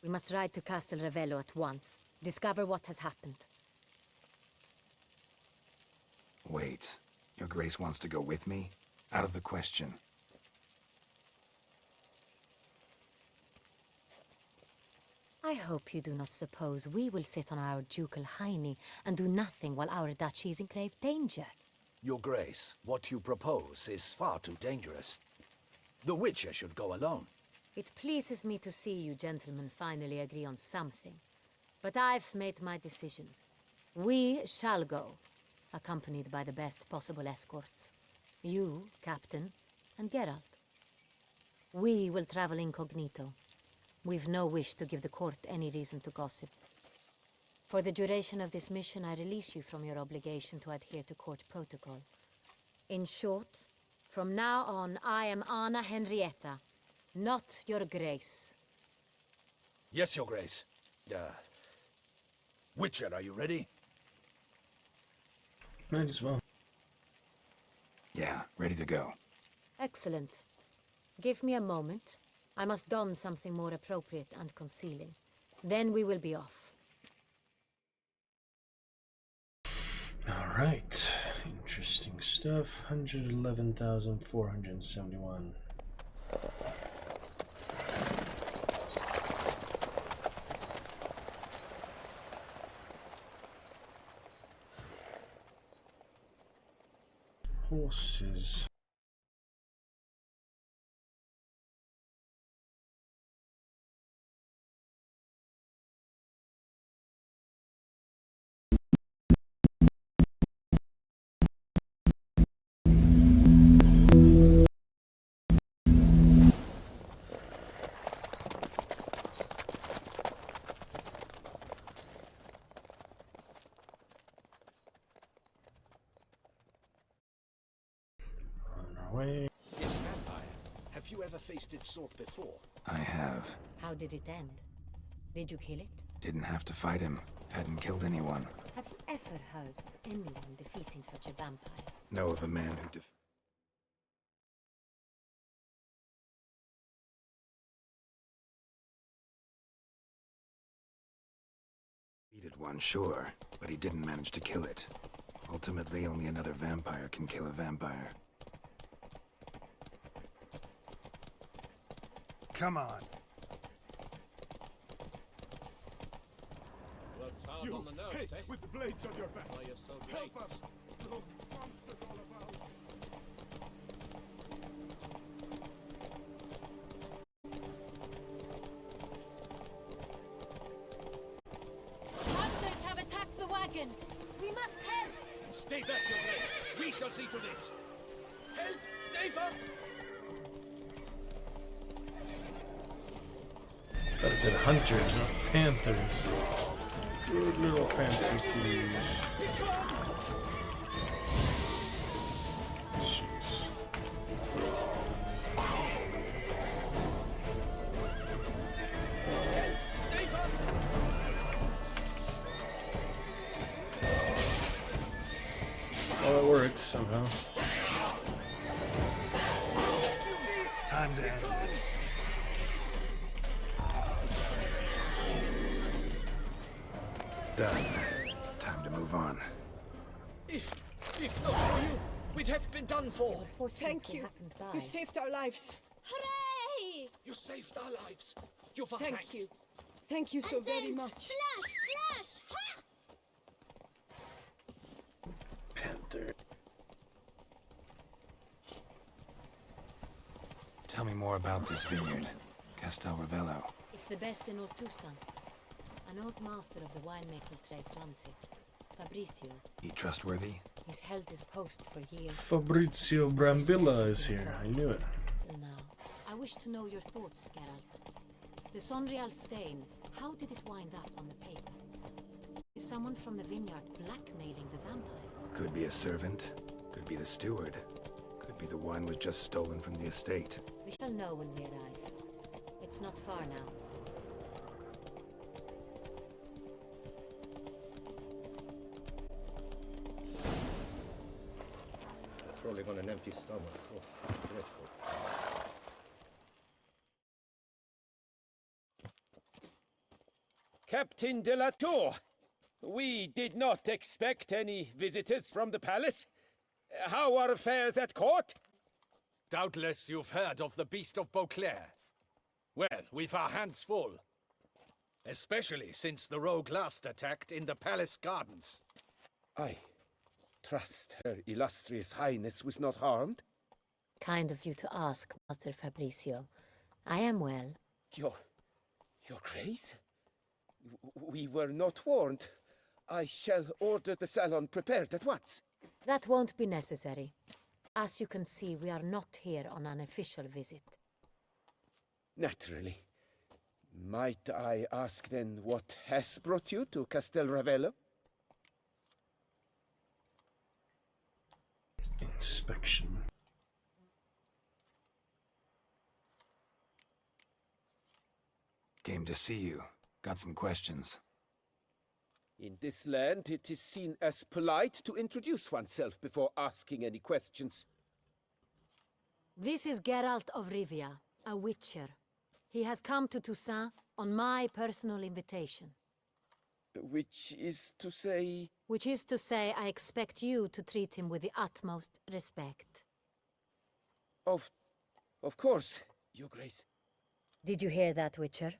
Speaker 1: We must ride to Castel Revello at once. Discover what has happened.
Speaker 9: Wait. Your Grace wants to go with me? Out of the question.
Speaker 1: I I hope you do not suppose we will sit on our ducal hiney and do nothing while our duchy is in grave danger.
Speaker 15: Your Grace, what you propose is far too dangerous. The Witcher should go alone.
Speaker 1: It pleases me to see you gentlemen finally agree on something. But I've made my decision. We shall go, accompanied by the best possible escorts. You, Captain, and Geralt. We will travel incognito. We've no wish to give the court any reason to gossip. For the duration of this mission, I release you from your obligation to adhere to court protocol. In short, from now on, I am Anna Henrietta, not your Grace.
Speaker 15: Yes, Your Grace. Witcher, are you ready?
Speaker 2: Might as well.
Speaker 9: Yeah, ready to go.
Speaker 1: Excellent. Give me a moment. I must don something more appropriate and concealing. Then we will be off.
Speaker 2: Alright. Interesting stuff. 111,471. Horses. On our way.
Speaker 15: This vampire. Have you ever faced its sort before?
Speaker 9: I have.
Speaker 1: How did it end? Did you kill it?
Speaker 9: Didn't have to fight him. Hadn't killed anyone.
Speaker 1: Have you ever heard of anyone defeating such a vampire?
Speaker 9: Know of a man who defeated one, sure, but he didn't manage to kill it. Ultimately, only another vampire can kill a vampire.
Speaker 21: Come on.
Speaker 7: Blood's hard on the nose, eh?
Speaker 21: With the blades on your back.
Speaker 7: Why you're so great.
Speaker 21: Help us! Look, monsters all about.
Speaker 1: Hunters have attacked the wagon! We must help!
Speaker 15: Stay back, Your Grace. We shall see to this. Help! Save us!
Speaker 2: Thought it said hunters, not panthers. Good little panther cuties. Jeez.
Speaker 15: Save us!
Speaker 2: Well, it worked somehow.
Speaker 21: Time to end this.
Speaker 9: Done. Time to move on.
Speaker 15: If not for you, we'd have been done for.
Speaker 20: Thank you. You saved our lives.
Speaker 16: Hooray!
Speaker 15: You saved our lives. You're for
Speaker 20: Thank
Speaker 15: thanks.
Speaker 20: you. Thank you so very much.
Speaker 16: Flash! Flash! Ha!
Speaker 2: Panther.
Speaker 9: Tell me more about this vineyard. Castel Ravello.
Speaker 1: It's the best in Ortusan. An old master of the winemaking trade runs it. Fabrizio.
Speaker 9: He trustworthy?
Speaker 1: He's held his post for years.
Speaker 2: Fabrizio Brambilla is here. I knew it.
Speaker 1: Till now. I wish to know your thoughts, Geralt. The Sonreal stain, how did it wind up on the paper? Is someone from the vineyard blackmailing the vampire?
Speaker 9: Could be a servant. Could be the steward. Could be the wine was just stolen from the estate.
Speaker 1: We shall know when we arrive. It's not far now.
Speaker 18: Crawling on an empty stomach. Oh, dreadful.
Speaker 7: Captain de la Tour, we did not expect any visitors from the palace. How are affairs at court?
Speaker 21: Doubtless you've heard of the Beast of Beauclair.
Speaker 7: Well, we've our hands full.
Speaker 15: Especially since the rogue last attacked in the palace gardens.
Speaker 5: I trust Her Illustrious Highness was not harmed.
Speaker 1: Kind of you to ask, Master Fabricio. I am well.
Speaker 5: Your Grace? We were not warned. I shall order the salon prepared at once.
Speaker 1: That won't be necessary. As you can see, we are not here on an official visit.
Speaker 5: Naturally. Might I ask then what has brought you to Castel Ravello?
Speaker 2: Inspection.
Speaker 9: Came to see you. Got some questions.
Speaker 5: In this land, it is seen as polite to introduce oneself before asking any questions.
Speaker 1: This is Geralt of Rivia, a witcher. He has come to Toussaint on my personal invitation.
Speaker 5: Which is to say...
Speaker 1: Which is to say, I expect you to treat him with the utmost respect.
Speaker 5: Of course, Your Grace.
Speaker 1: Did you hear that, Witcher?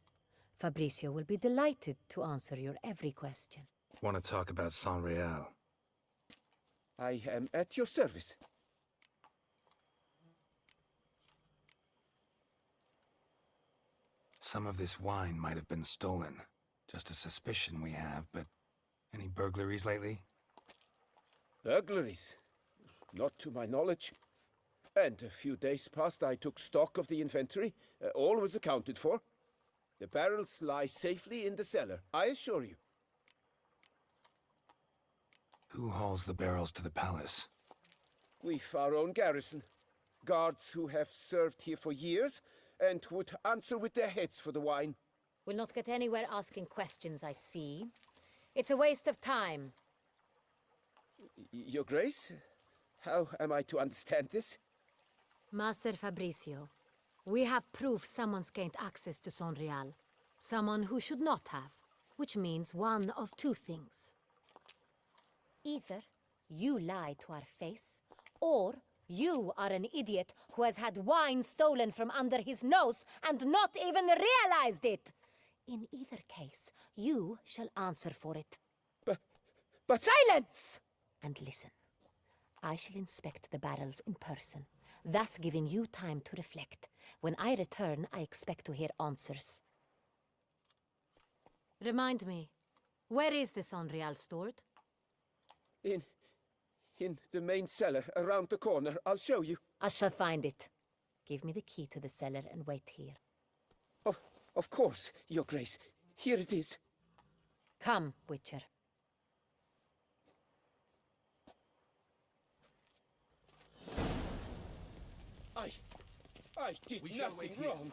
Speaker 1: Fabricio will be delighted to answer your every question.
Speaker 9: Want to talk about Saint-Réal?
Speaker 5: I am at your service.
Speaker 9: Some of this wine might have been stolen. Just a suspicion we have, but any burglaries lately?
Speaker 5: Burglaries? Not to my knowledge. And a few days past I took stock of the inventory. All was accounted for. The barrels lie safely in the cellar, I assure you.
Speaker 9: Who hauls the barrels to the palace?
Speaker 5: We've our own garrison. Guards who have served here for years and would answer with their heads for the wine.
Speaker 1: We'll not get anywhere asking questions, I see. It's a waste of time.
Speaker 5: Your Grace? How am I to understand this?
Speaker 1: Master Fabricio, we have proof someone's gained access to Saint-Réal. Someone who should not have. Which means one of two things. Either you lie to our face, or you are an idiot who has had wine stolen from under his nose and not even realized it. In either case, you shall answer for it.
Speaker 5: But...
Speaker 1: Silence! And listen. I shall inspect the barrels in person, thus giving you time to reflect. When I return, I expect to hear answers. Remind me, where is the Saint-Réal stored?
Speaker 5: In the main cellar, around the corner. I'll show you.
Speaker 1: I shall find it. Give me the key to the cellar and wait here.
Speaker 5: Of course, Your Grace. Here it is.
Speaker 1: Come, Witcher.
Speaker 5: I did nothing wrong.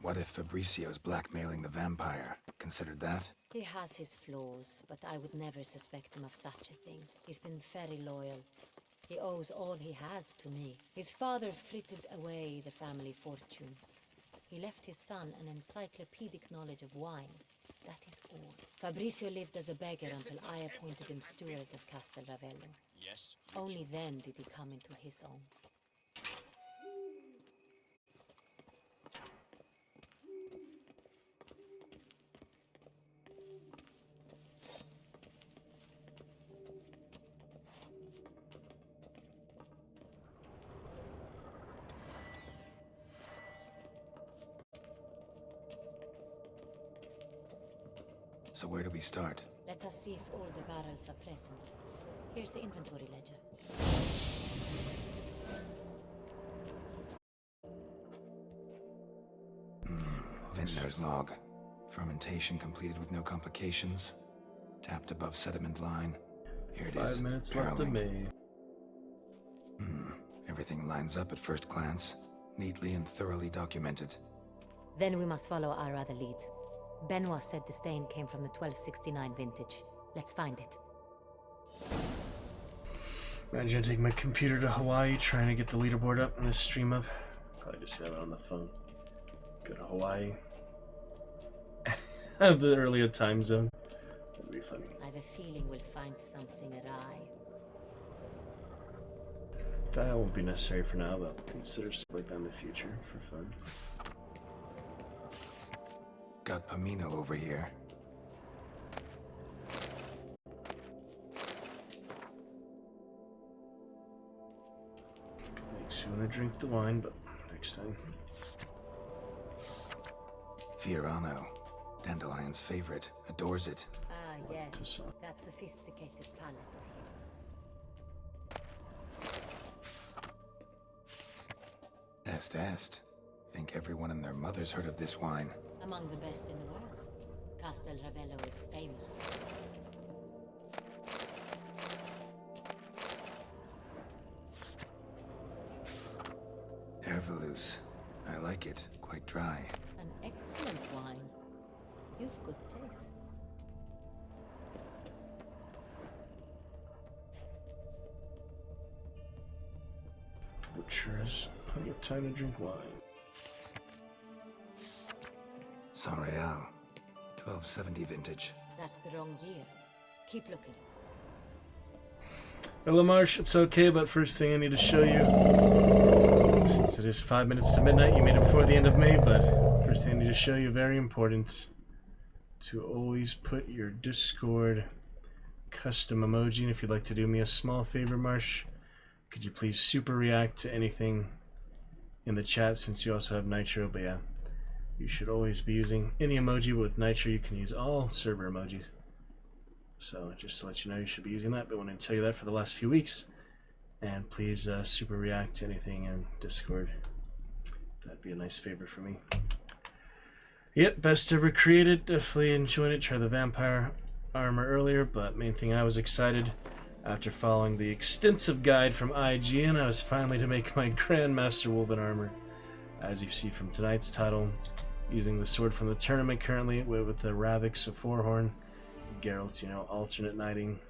Speaker 9: What if Fabricio's blackmailing the vampire? Considered that?
Speaker 1: He has his flaws, but I would never suspect him of such a thing. He's been very loyal. He owes all he has to me. His father frittered away the family fortune. He left his son an encyclopedic knowledge of wine. That is all. Fabricio lived as a beggar until I appointed him steward of Castel Ravello.
Speaker 11: Yes.
Speaker 1: Only then did he come into his own.
Speaker 9: So where do we start?
Speaker 1: Let us see if all the barrels are present. Here's the inventory ledger.
Speaker 9: Vintner's log. Fermentation completed with no complications. Tapped above sediment line. Here it is.
Speaker 2: 5 minutes left of me.
Speaker 9: Everything lines up at first glance. Neatly and thoroughly documented.
Speaker 1: Then we must follow our other lead. Benoit said the stain came from the 1269 vintage. Let's find it.
Speaker 2: Imagine taking my computer to Hawaii, trying to get the leaderboard up and the stream up. Probably just have it on the phone. Go to Hawaii. The earlier time zone. That'd be funny.
Speaker 1: I have a feeling we'll find something awry.
Speaker 2: That won't be necessary for now, but consider stuff like that in the future for fun.
Speaker 9: Got Pamino over here.
Speaker 2: Makes you want to drink the wine, but next time.
Speaker 9: Fiorano, Dandelion's favorite, adores it.
Speaker 1: Ah, yes. That sophisticated palate of his.
Speaker 9: Est. Think everyone and their mother's heard of this wine.
Speaker 1: Among the best in the world. Castel Ravello is famous for it.
Speaker 9: Ervelus. I like it. Quite dry.
Speaker 1: An excellent wine. You've good taste.
Speaker 2: Butcher has plenty of time to drink wine.
Speaker 9: San Real. 1270 vintage.
Speaker 1: That's the wrong year. Keep looking.
Speaker 2: Hello, Marsh. It's okay, but first thing I need to show you, since it is 5 minutes to midnight, you made it before the end of May, but first thing I need to show you, very important, to always put your Discord custom emoji. And if you'd like to do me a small favor, Marsh, could you please super react to anything in the chat, since you also have Nitro? But yeah, you should always be using any emoji, but with Nitro you can use all server emojis. So just to let you know, you should be using that. But I want to tell you that for the last few weeks. And please super react to anything in Discord. That'd be a nice favor for me. Yep, best ever created. Definitely enjoyed it. Tried the vampire armor earlier, but main thing, I was excited after following the extensive guide from IGN. I was finally to make my GrandMaster Wolven armor, as you see from tonight's title. Using the sword from the tournament currently with the Ravix of Forehorn. Geralt's, alternate knighting.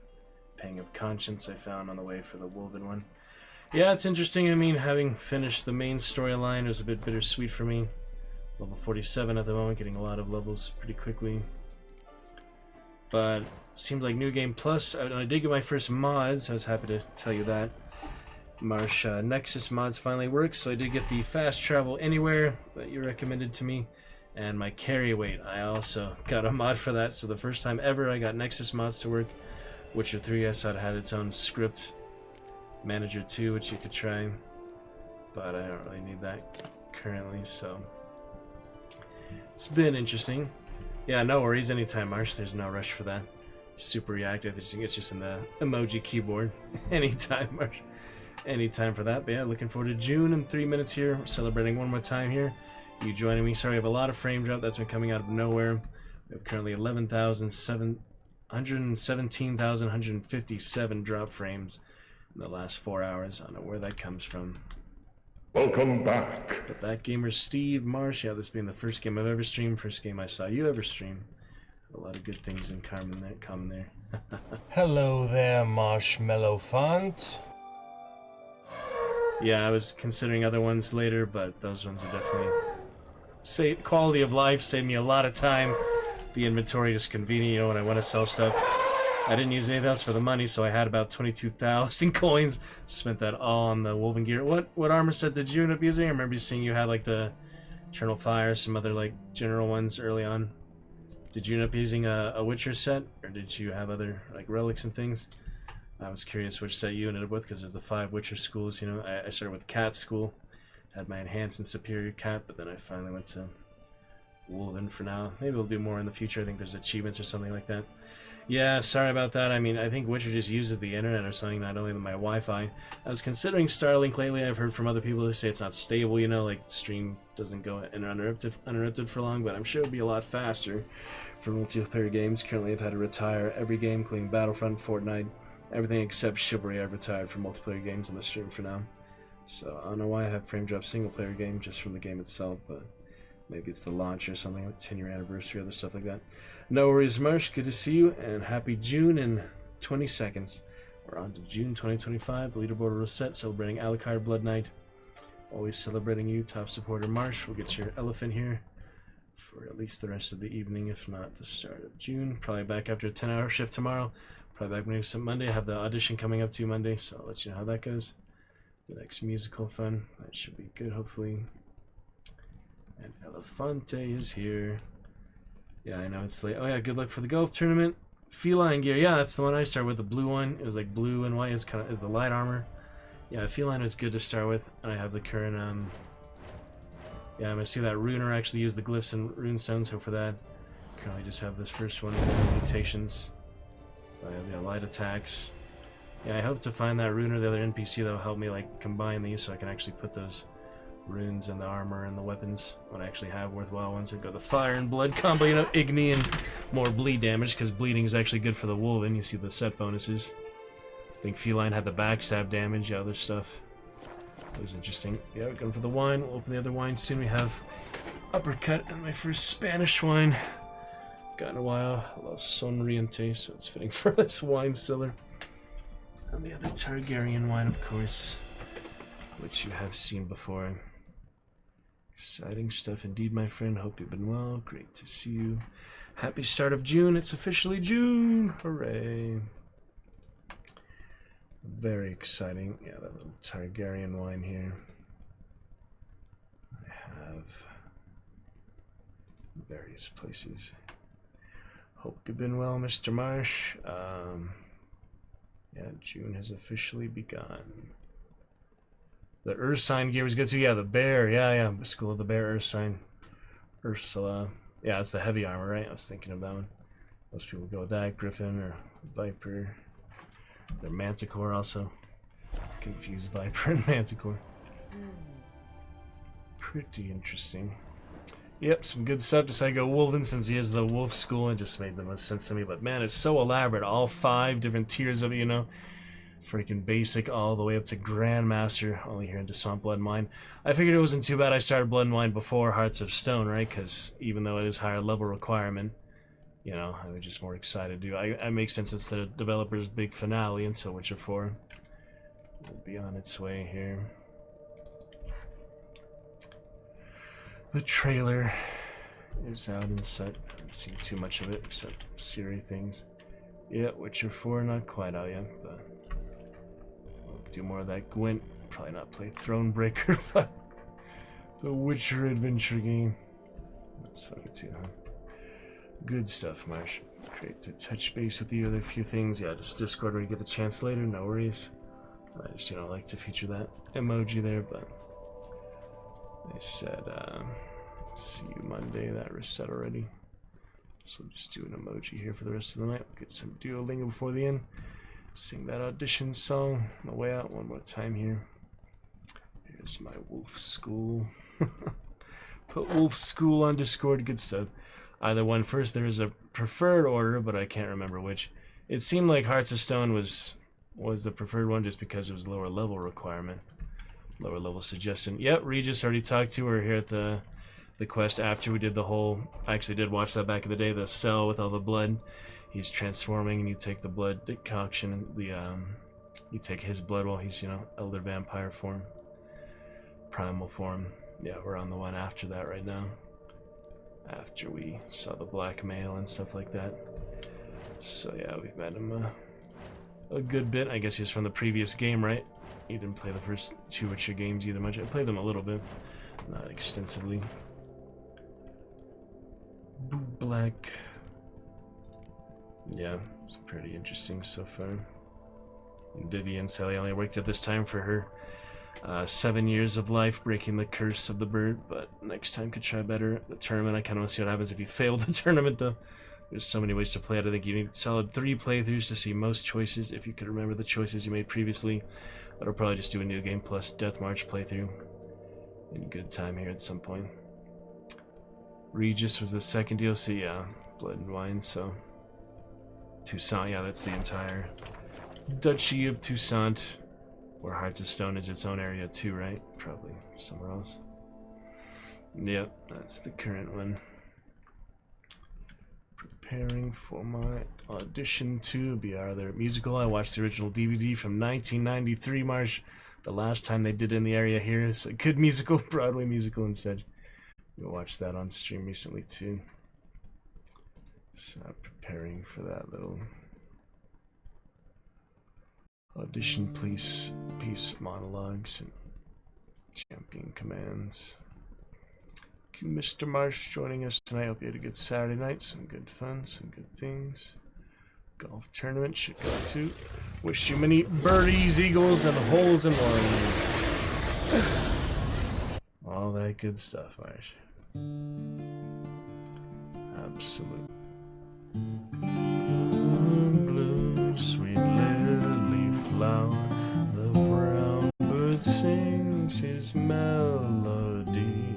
Speaker 2: Pang of Conscience I found on the way for the Wolven one. Yeah, it's interesting. I mean, having finished the main storyline, it was a bit bittersweet for me. Level 47 at the moment, getting a lot of levels pretty quickly. But seems like New Game Plus. I did get my first mods. I was happy to tell you that. Marsh Nexus mods finally work, so I did get the Fast Travel Anywhere that you recommended to me. And my carry weight, I also got a mod for that. So the first time ever I got Nexus mods to work. Witcher 3 I saw it had its own script manager too, which you could try, but I don't really need that currently, so it's been interesting. Yeah, no worries, anytime, Marsh. There's no rush for that. Super reactive. It's just in the emoji keyboard. Anytime, Marsh. Anytime for that. But yeah, looking forward to June in 3 minutes here. We're celebrating one more time here. You joining me. Sorry, I have a lot of frame drop that's been coming out of nowhere. We have currently 117,157 drop frames in the last 4 hours. I don't know where that comes from.
Speaker 6: Welcome back.
Speaker 2: But that gamer Steve Marsh, yeah, this being the first game I've ever streamed, first game I saw you ever stream. A lot of good things in common there.
Speaker 10: Hello there, Marshmallow Font.
Speaker 2: Yeah, I was considering other ones later, but those ones are definitely quality of life, saved me a lot of time. The inventory just convenient, when I want to sell stuff. I didn't use anything else for the money, so I had about 22,000 coins. Spent that all on the Wolven gear. What armor set did you end up using? I remember seeing you had like the Eternal Fire, some other like general ones early on. Did you end up using a Witcher set, or did you have other like relics and things? I was curious which set you ended up with, because there's the 5 Witcher schools. I started with Cat School, had my enhanced and superior cat, but then I finally went to Wolven for now. Maybe we'll do more in the future. I think there's achievements or something like that. Yeah, sorry about that. I mean, I think Witcher just uses the internet or something, not only my Wi-Fi. I was considering Starlink lately. I've heard from other people who say it's not stable, like stream doesn't go uninterrupted for long, but I'm sure it'll be a lot faster for multiplayer games. Currently, I've had to retire every game, including Battlefront, Fortnite, everything except Chivalry. I've retired from multiplayer games on the stream for now. So I don't know why I have frame drop single player game just from the game itself, but maybe it's the launch or something, like 10-year anniversary, other stuff like that. No worries, Marsh. Good to see you, and happy June in 20 seconds. We're on to June 2025. The leaderboard will set, celebrating Alucard Blood Knight. Always celebrating you, top supporter Marsh. We'll get your elephant here for at least the rest of the evening, if not the start of June. Probably back after a 10-hour shift tomorrow. Probably back maybe some Monday. I have the audition coming up to Monday, so I'll let you know how that goes. The next musical fun. That should be good, hopefully. And Elefante is here. Yeah, I know it's late. Oh yeah, good luck for the golf tournament. Feline gear. Yeah, that's the one I started with. The blue one. It was like blue and white. Is the light armor. Yeah, feline was good to start with. And I have the current. Yeah, I'm gonna see that runer actually use the glyphs and runestones. So for that, currently just have this first one. Mutations. I have light attacks. Yeah, I hope to find that runer, the other NPC that will help me like combine these, so I can actually put those runes and the armor and the weapons when I actually have worthwhile ones. I go the fire and blood combo, you know, Igni and more bleed damage, because bleeding is actually good for the Wolven. You see the set bonuses. I think feline had the backstab damage, yeah, other stuff. That was interesting. Yeah, we're going for the wine. We'll open the other wine soon. We have uppercut and my first Spanish wine. Got in a while. La Sonriente, so it's fitting for this wine cellar. And the other Targaryen wine, of course, which you have seen before. Exciting stuff indeed, my friend. Hope you've been well. Great to see you. Happy start of June. It's officially June. Hooray. Very exciting. Yeah, that little Targaryen wine here. I have various places. Hope you've been well, Mr. Marsh. Yeah, June has officially begun. The Ursine gear was good too. Yeah, the bear. Yeah. School of the Bear, Ursine. Ursula. Yeah, it's the heavy armor, right? I was thinking of that one. Most people go with that. Griffin or Viper. The Manticore also. Confused Viper and Manticore. Pretty interesting. Yep, some good stuff. Decided to go Wolven since he is the wolf school. It just made the most sense to me. But man, it's so elaborate. All 5 different tiers of it, you know. Freaking basic all the way up to GrandMaster. Only here in Descent Blood and Wine. I figured it wasn't too bad I started Blood and Wine before Hearts of Stone, right? Because even though it is higher level requirement, you know, I was just more excited to do. I make sense it's the developer's big finale until Witcher 4. It'll be on its way here. The trailer is out in sight. I haven't seen too much of it except Siri things. Yeah, Witcher 4 not quite out yet, but I'll do more of that Gwent. Probably not play Thronebreaker, but the Witcher adventure game. That's funny too, huh? Good stuff, Marsh. Great to touch base with you. Other few things. Yeah, just Discord when you get the chance later. No worries. I just, you know, like to feature that emoji there, but I said, see you Monday. That reset already. So we'll just do an emoji here for the rest of the night. We'll get some Duolingo before the end. Sing that audition song on the way out one more time here. Here's my Wolf School. Put Wolf School on Discord. Good stuff. Either one first. There is a preferred order, but I can't remember which. It seemed like Hearts of Stone was the preferred one just because it was lower level requirement. Lower level suggestion. Yep, Regis already talked to her here at the quest after we did the whole... I actually did watch that back in the day, the cell with all the blood. He's transforming and you take the blood decoction and you take his blood while he's, you know, elder vampire form. Primal form. Yeah, we're on the one after that right now. After we saw the blackmail and stuff like that. So yeah, we've met him a good bit. I guess he's from the previous game, right? He didn't play the first 2 Witcher games either much. I played them a little bit, not extensively. Black. Yeah, it's pretty interesting so far. And Vivian Sally only worked at this time for her 7 years of life, breaking the curse of the bird, but next time could try better. The tournament, I kind of want to see what happens if you fail the tournament, though. There's so many ways to play it. I think you need solid 3 playthroughs to see most choices, if you could remember the choices you made previously. But I'll probably just do a new game plus Death March playthrough in good time here at some point. Regis was the second DLC, yeah. Blood and Wine, so... Toussaint, yeah, that's the entire Duchy of Toussaint. Where Hearts of Stone is its own area too, right? Probably somewhere else. Yep, that's the current one. Preparing for my audition to be our other musical. I watched the original DVD from 1993, Marsh. The last time they did it in the area here. It's a good musical, Broadway musical instead. We watched that on stream recently too. So preparing for that little audition, peace monologues and champion commands. you, Mr. Marsh, joining us tonight. Hope you had a good Saturday night. Some good fun, some good things. Golf tournament should go to. Wish you many birdies, eagles, and holes in one. All that good stuff, Marsh. Absolute. Bloom, sweet lily flower, the brown bird sings his melody.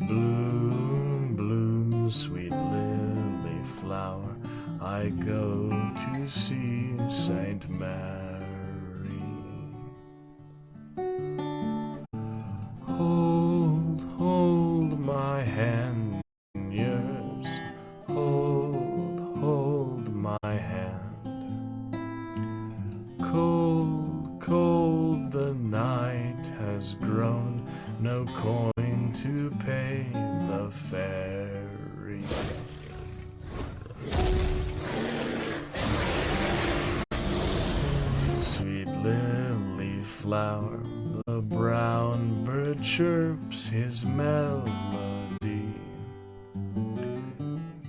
Speaker 2: Bloom, bloom, sweet lily flower, I go to see Saint Mary. Hold, hold my hand in yours. Hold, hold my hand. Cold, cold the night has grown, no coin to pay the ferry. Sweet lily flower, the brown bird chirps his melody.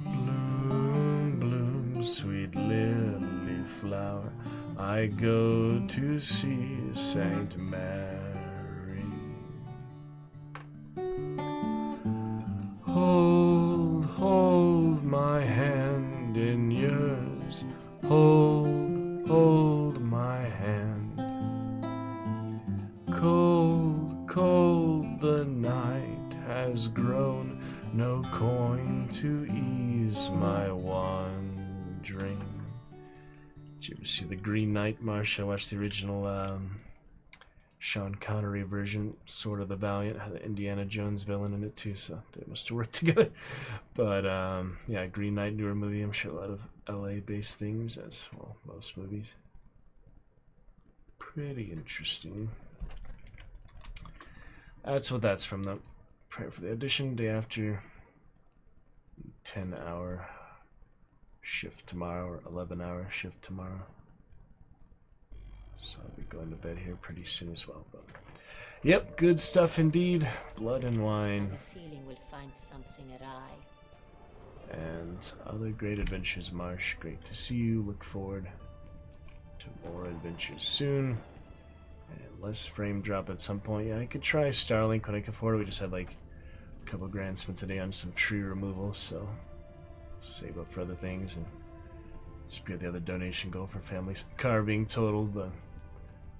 Speaker 2: Bloom, bloom, sweet lily flower, I go to see Saint Mary. Hold, hold my hand in yours. Hold, hold my hand. Cold, cold the night has grown, no coin to ease my wandering. Did you ever see The Green Knight, Marsh? I watched the original Sean Connery version, Sword of the Valiant, had the Indiana Jones villain in it too, so they must have worked together. But yeah, Green Knight, newer movie. I'm sure a lot of LA-based things, as well, most movies. Pretty interesting. That's what that's from, though. Prayer for the audition, day after 10-hour shift tomorrow, or 11-hour shift tomorrow. So I'll be going to bed here pretty soon as well. But yep, good stuff indeed. Blood and wine.
Speaker 1: The feeling we'll find something awry.
Speaker 2: And other great adventures, Marsh. Great to see you. Look forward to more adventures soon. And less frame drop at some point. Yeah, I could try Starlink when I can afford it. We just had like a couple grand spent today on some tree removal, so save up for other things and spear the other donation goal for family's car being totaled, but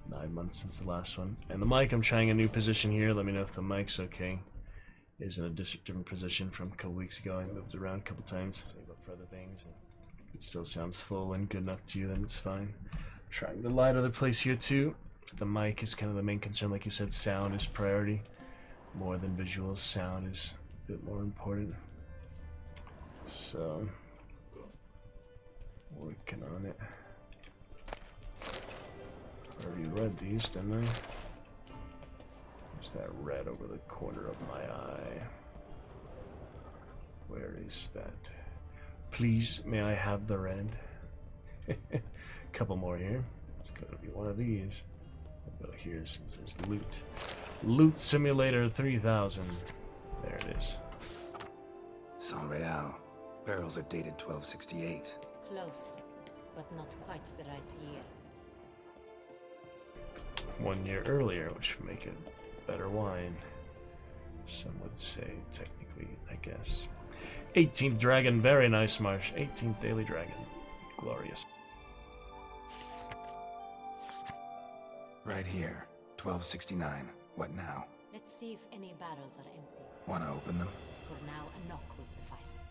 Speaker 2: 9 months since the last one. And the mic, I'm trying a new position here. Let me know if the mic's okay. Is in a different position from a couple weeks ago. I moved around a couple times. Save up for other things. And if it still sounds full and good enough to you, then it's fine. Trying the light other place here too. The mic is kind of the main concern. Like you said, sound is priority. More than visuals, sound is a bit more important. So, working on it. Already read these, didn't I? There's that red over the corner of my eye. Where is that? Please, may I have the red? Couple more here. It's gotta be one of these. I'll go here since there's loot. Loot Simulator 3000. There it is.
Speaker 9: San Real. Barrels are dated 1268.
Speaker 1: Close, but not quite the right year.
Speaker 2: 1 year earlier, which would make it better wine. Some would say, technically, I guess. 18th Dragon, very nice, Marsh. 18th Daily Dragon. Glorious.
Speaker 9: Right here. 1269. What now?
Speaker 1: Let's see if any barrels are empty.
Speaker 9: Wanna open them?
Speaker 1: For now, a knock will suffice.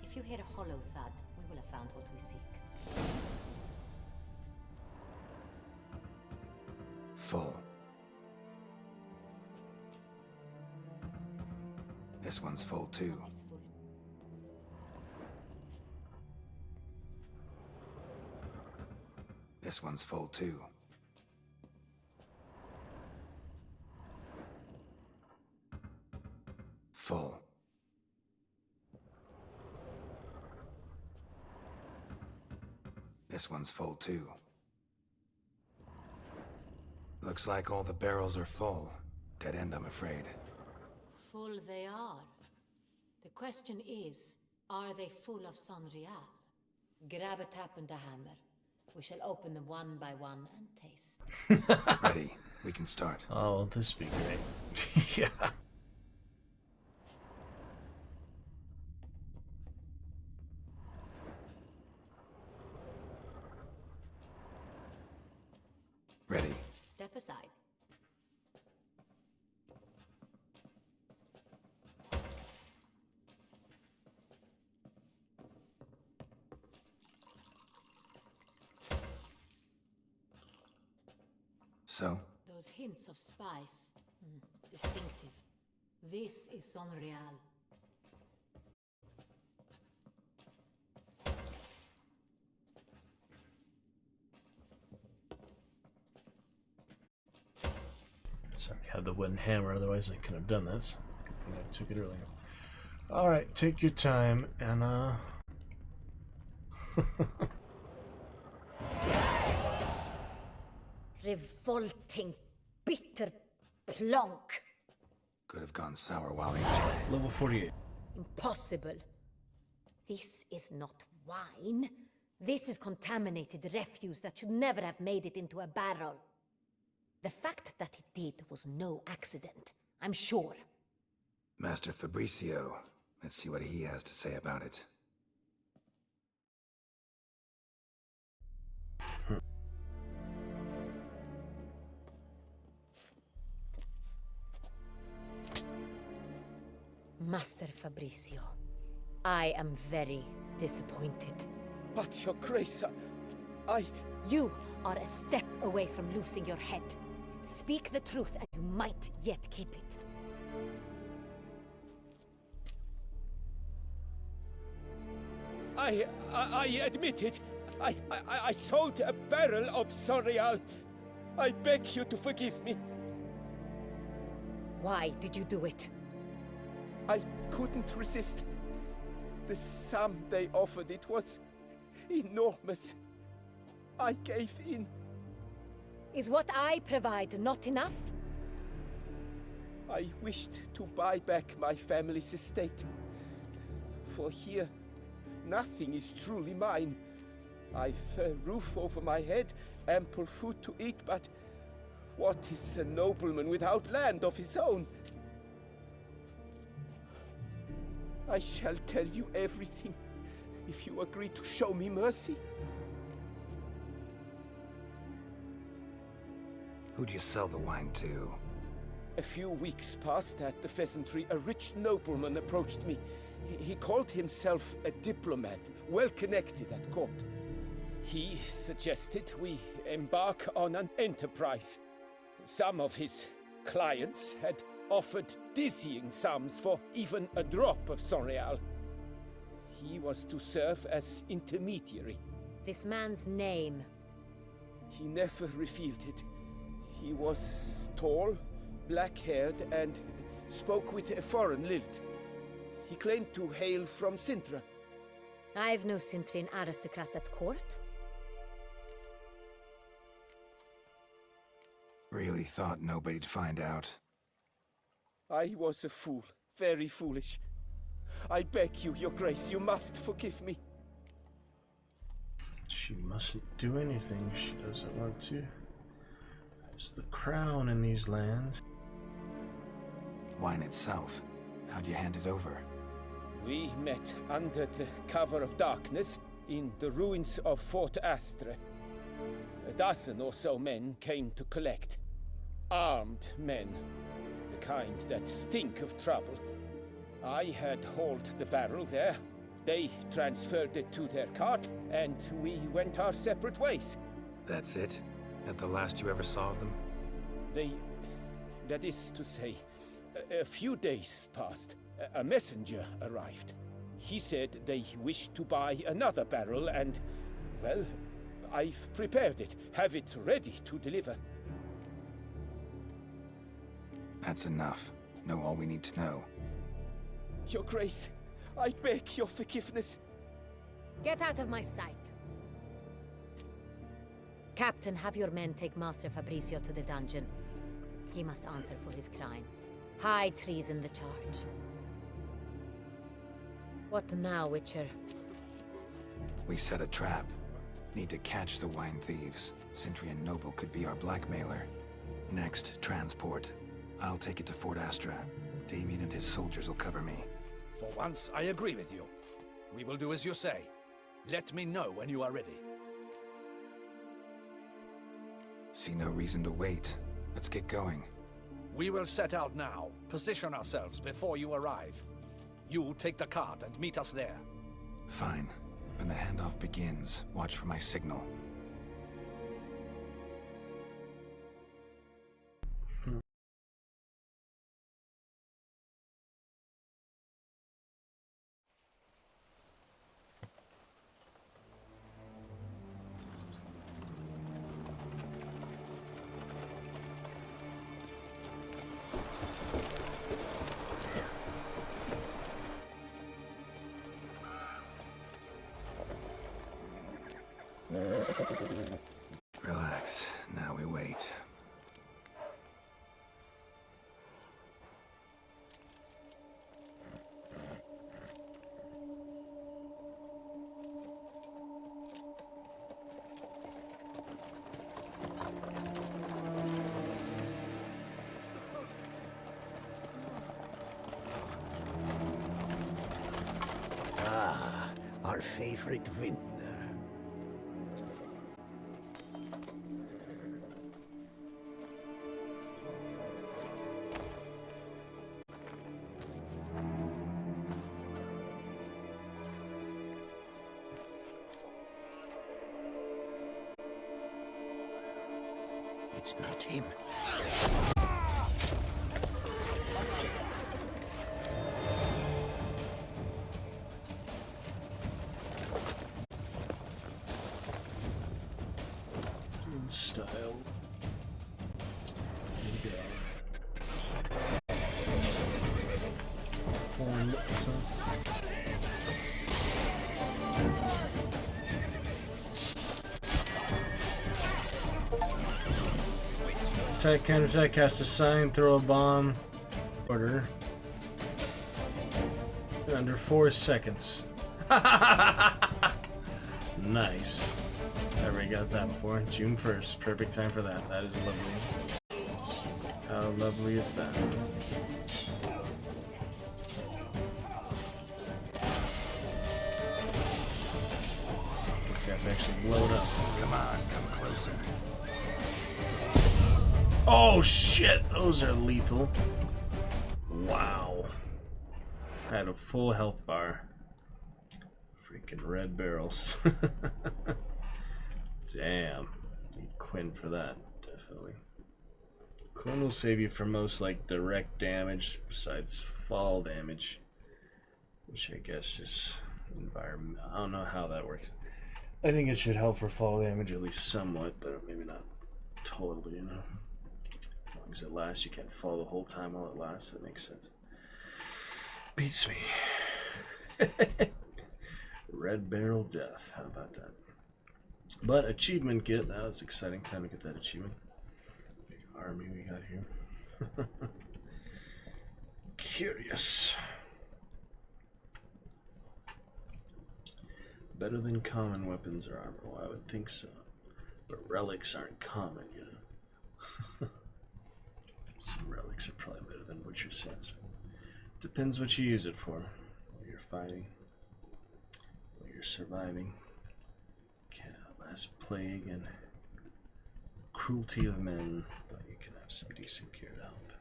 Speaker 1: If you hear a hollow thud, we will have found what we seek.
Speaker 9: Full. This one's full too. This one's full too. Full. This one's full too. Looks like all the barrels are full. Dead end, I'm afraid.
Speaker 1: Full they are. The question is, are they full of Sonreal? Grab a tap and a hammer. We shall open them one by one and taste.
Speaker 9: Ready. We can start.
Speaker 2: Oh, this be great. Yeah.
Speaker 9: Ready.
Speaker 1: Step aside.
Speaker 9: So?
Speaker 1: Those hints of spice. Distinctive. This is Sonreal.
Speaker 2: Sorry, I had the wooden hammer, otherwise I couldn't have done this. Good thing I took it earlier. Alright, take your time, and
Speaker 1: Revolting, bitter plonk.
Speaker 9: Could have gone sour while aging.
Speaker 2: Level 48.
Speaker 1: Impossible. This is not wine. This is contaminated refuse that should never have made it into a barrel. The fact that it did was no accident, I'm sure.
Speaker 9: Master Fabricio. Let's see what he has to say about it.
Speaker 1: Master Fabricio, I am very disappointed.
Speaker 5: But, Your Grace, I...
Speaker 1: You are a step away from losing your head. Speak the truth and you might yet keep it.
Speaker 7: I admit it. I sold a barrel of Sonreal. I beg you to forgive me.
Speaker 1: Why did you do it?
Speaker 5: I couldn't resist. The sum they offered, it was enormous. I gave in.
Speaker 1: Is what I provide not enough?
Speaker 5: I wished to buy back my family's estate. For here, nothing is truly mine. I've a roof over my head, ample food to eat, but what is a nobleman without land of his own? I shall tell you everything, if you agree to show me mercy.
Speaker 9: Who'd you sell the wine to?
Speaker 5: A few weeks past at the pheasantry, a rich nobleman approached me. He called himself a diplomat, well connected at court.
Speaker 7: He suggested we embark on an enterprise. Some of his clients had offered dizzying sums for even a drop of Sonreal. He was to serve as intermediary.
Speaker 1: This man's name?
Speaker 5: He never revealed it. He was tall, black-haired, and spoke with a foreign lilt. He claimed to hail from Sintra.
Speaker 1: I've no Sintrian aristocrat at court.
Speaker 9: Really thought nobody'd find out.
Speaker 5: I was a fool, very foolish. I beg you, Your Grace, you must forgive me.
Speaker 2: She mustn't do anything she doesn't want to. There's the crown in these lands.
Speaker 9: Wine itself, how'd you hand it over?
Speaker 7: We met under the cover of darkness in the ruins of Fort Astre. A dozen or so men came to collect. Armed men, the kind that stink of trouble. I had hauled the barrel there. They transferred it to their cart, and we went our separate ways.
Speaker 9: That's it? That the last you ever saw of them?
Speaker 7: That is to say, a few days passed. A messenger arrived. He said they wished to buy another barrel and, well, I've prepared it. Have it ready to deliver.
Speaker 9: That's enough. Know all we need to know.
Speaker 5: Your Grace, I beg your forgiveness.
Speaker 1: Get out of my sight. Captain, have your men take Master Fabricio to the dungeon. He must answer for his crime. High treason the charge. What now, Witcher?
Speaker 9: We set a trap. Need to catch the wine thieves. Sentry and Noble could be our blackmailer. Next, transport. I'll take it to Fort Astra. Damien and his soldiers will cover me.
Speaker 15: For once, I agree with you. We will do as you say. Let me know when you are ready.
Speaker 9: See no reason to wait. Let's get going.
Speaker 15: We will set out now. Position ourselves before you arrive. You take the cart and meet us there.
Speaker 9: Fine. When the handoff begins, watch for my signal. Relax. Now we wait.
Speaker 12: Ah, our favorite vintner. It's not him.
Speaker 2: In style. Here we go. Form attack, counterattack, cast a sign, throw a bomb. Order. In under 4 seconds. Nice. Never got that before. June 1st. Perfect time for that. That is lovely. How lovely is that? Guess you have to actually blow it up.
Speaker 9: Come on, come closer.
Speaker 2: Oh shit! Those are lethal. Wow. I had a full health bar. Freaking red barrels. Damn. Need Quinn for that, definitely. Quinn will save you from most like direct damage besides fall damage. Which I guess is environment. I don't know how that works. I think it should help for fall damage at least somewhat, but maybe not totally, you know. As long as it lasts, you can't fall the whole time while it lasts, that makes sense. Beats me. Red barrel death, how about that? But achievement get, that was exciting time to get that achievement. Big army we got here. Curious. Better than common weapons or armor, well, I would think so. But relics aren't common, you know. Some relics are probably better than Witcher sets. Depends what you use it for. What you're fighting. What you're surviving. Last plague and cruelty of men, but you can have some decent gear to help.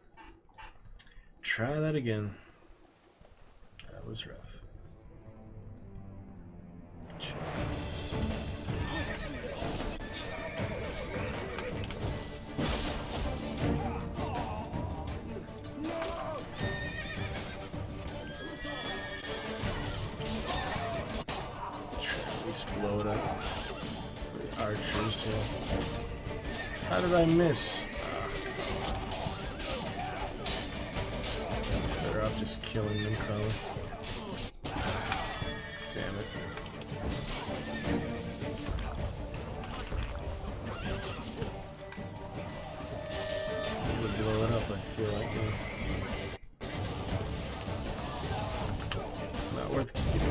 Speaker 2: Try that again. That was rough. Try at least blow it up. Archers here. How did I miss? Better off just killing them, probably. Damn it. I'm gonna blow it up, I feel like. Not worth keeping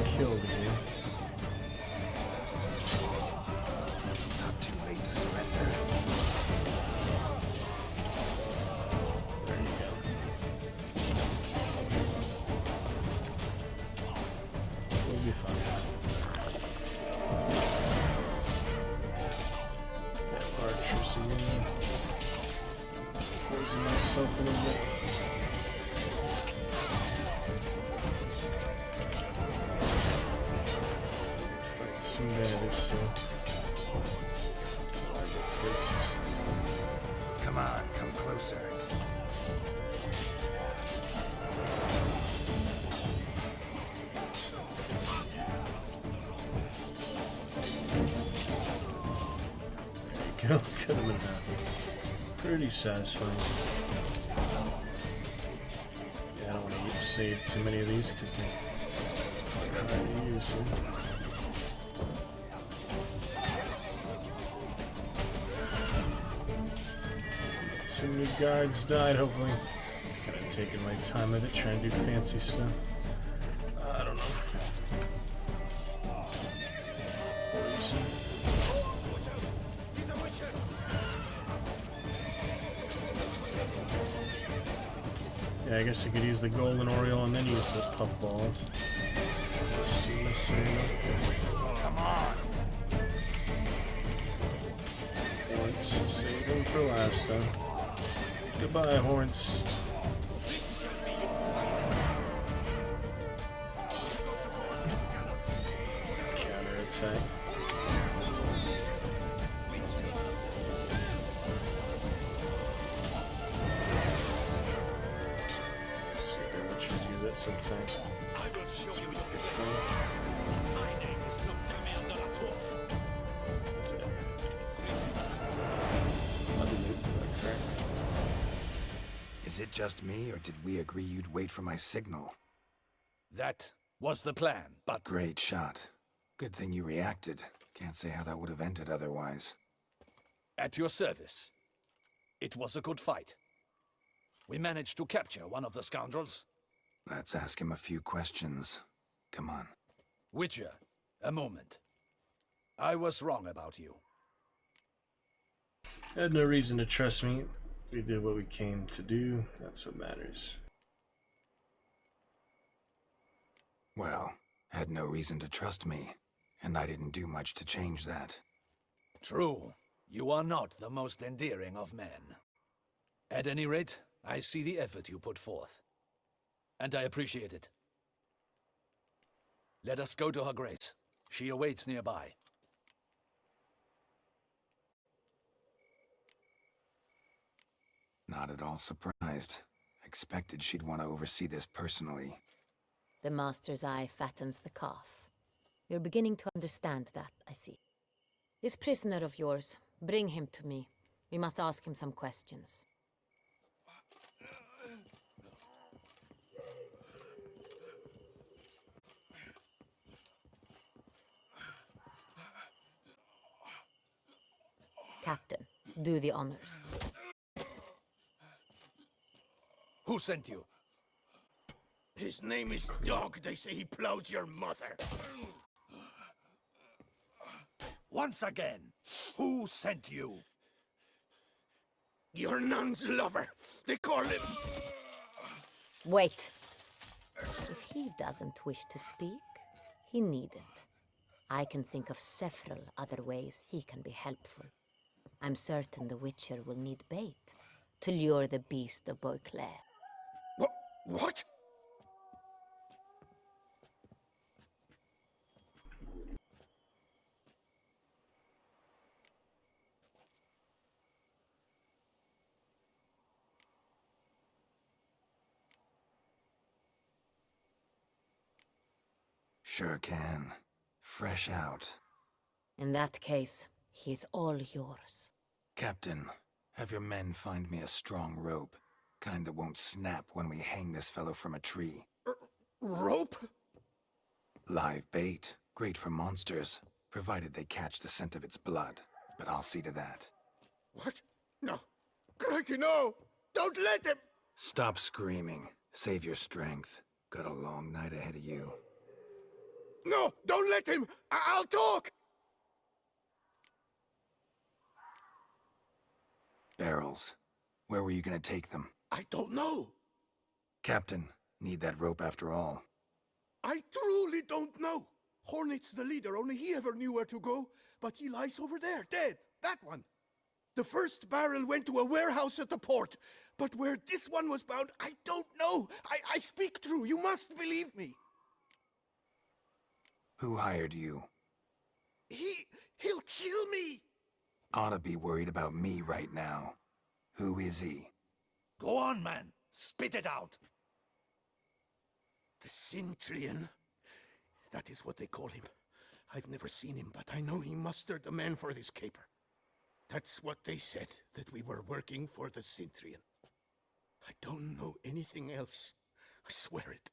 Speaker 2: archers again. Poison myself a little bit. Fight some bandits here. Places.
Speaker 9: Come on, come closer.
Speaker 2: There you go. Cut him in half. Pretty satisfying. Yeah, I don't want to save too many of these because they're hard to use. Too many guards died, hopefully. Kind of taking my time with it, trying to do fancy stuff. I don't know. Poison. Yeah, I guess I could use the golden Oriole and then use the puffballs.
Speaker 9: Come on!
Speaker 2: Let's save them for last time. Goodbye, Horns. Counterattack. Let's see if I should use that sometime. It's really good fun. That's right.
Speaker 9: Is it just me, or did we agree you'd wait for my signal?
Speaker 15: That was the plan, but...
Speaker 9: Great shot. Good thing you reacted. Can't say how that would have ended otherwise.
Speaker 15: At your service. It was a good fight. We managed to capture one of the scoundrels.
Speaker 9: Let's ask him a few questions. Come on.
Speaker 15: Witcher, a moment. I was wrong about you.
Speaker 2: Had no reason to trust me. We did what we came to do. That's what matters.
Speaker 9: Well, had no reason to trust me, and I didn't do much to change that.
Speaker 15: True. You are not the most endearing of men. At any rate, I see the effort you put forth. And I appreciate it. Let us go to her grace. She awaits nearby.
Speaker 9: Not at all surprised. Expected she'd want to oversee this personally.
Speaker 1: The master's eye fattens the calf. You're beginning to understand that, I see. This prisoner of yours, bring him to me. We must ask him some questions. Captain, do the honors.
Speaker 15: Who sent you?
Speaker 3: His name is Dog. They say he plowed your mother.
Speaker 15: Once again, who sent you?
Speaker 3: Your nun's lover. They call him...
Speaker 1: Wait. If he doesn't wish to speak, he needn't. I can think of several other ways he can be helpful. I'm certain the Witcher will need bait to lure the beast of Beauclair.
Speaker 3: What?
Speaker 9: Sure can. Fresh out.
Speaker 1: In that case, he's all yours.
Speaker 9: Captain, have your men find me a strong rope. Kind that won't snap when we hang this fellow from a tree.
Speaker 3: Rope?
Speaker 9: Live bait. Great for monsters, provided they catch the scent of its blood. But I'll see to that.
Speaker 3: What? No. Crikey, no! Don't let him!
Speaker 9: Stop screaming. Save your strength. Got a long night ahead of you.
Speaker 3: No! Don't let him! I'll talk!
Speaker 9: Barrels. Where were you gonna take them?
Speaker 3: I don't know.
Speaker 9: Captain, need that rope after all.
Speaker 3: I truly don't know. Hornet's the leader, only he ever knew where to go. But he lies over there, dead. That one. The first barrel went to a warehouse at the port. But where this one was bound, I don't know. I speak true. You must believe me.
Speaker 9: Who hired you?
Speaker 3: He'll kill me.
Speaker 9: Ought to be worried about me right now. Who is he?
Speaker 3: Go on, man. Spit it out. The Cintrian. That is what they call him. I've never seen him, but I know he mustered the men for this caper. That's what they said, that we were working for the Cintrian. I don't know anything else. I swear it.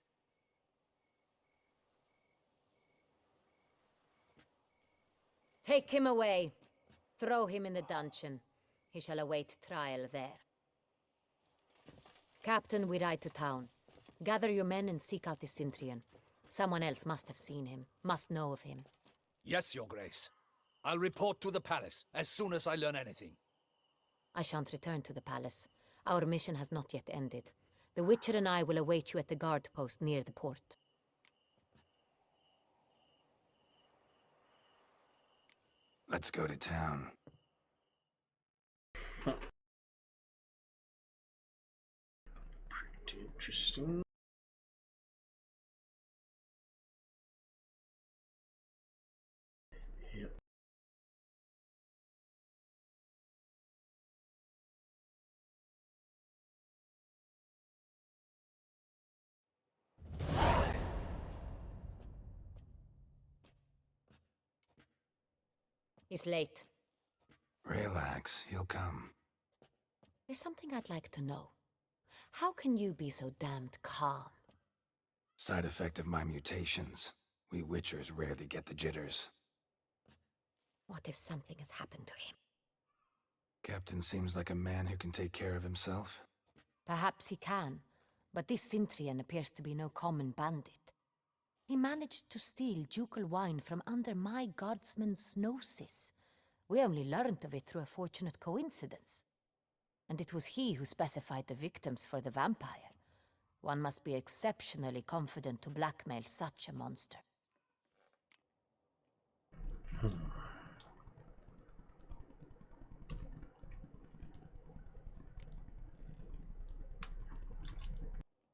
Speaker 1: Take him away. Throw him in the dungeon. He shall await trial there. Captain, we ride to town. Gather your men and seek out the Cintrian. Someone else must have seen him, must know of him.
Speaker 15: Yes, Your Grace. I'll report to the palace as soon as I learn anything.
Speaker 1: I shan't return to the palace. Our mission has not yet ended. The Witcher and I will await you at the guard post near the port.
Speaker 9: Let's go to town.
Speaker 2: Pretty interesting. Yep.
Speaker 1: He's late.
Speaker 9: Relax, he'll come.
Speaker 1: There's something I'd like to know. How can you be so damned calm?
Speaker 9: Side effect of my mutations. We Witchers rarely get the jitters.
Speaker 1: What if something has happened to him?
Speaker 9: Captain seems like a man who can take care of himself.
Speaker 1: Perhaps he can, but this Cintrian appears to be no common bandit. He managed to steal ducal wine from under my guardsman's noses. We only learned of it through a fortunate coincidence. And it was he who specified the victims for the vampire. One must be exceptionally confident to blackmail such a monster.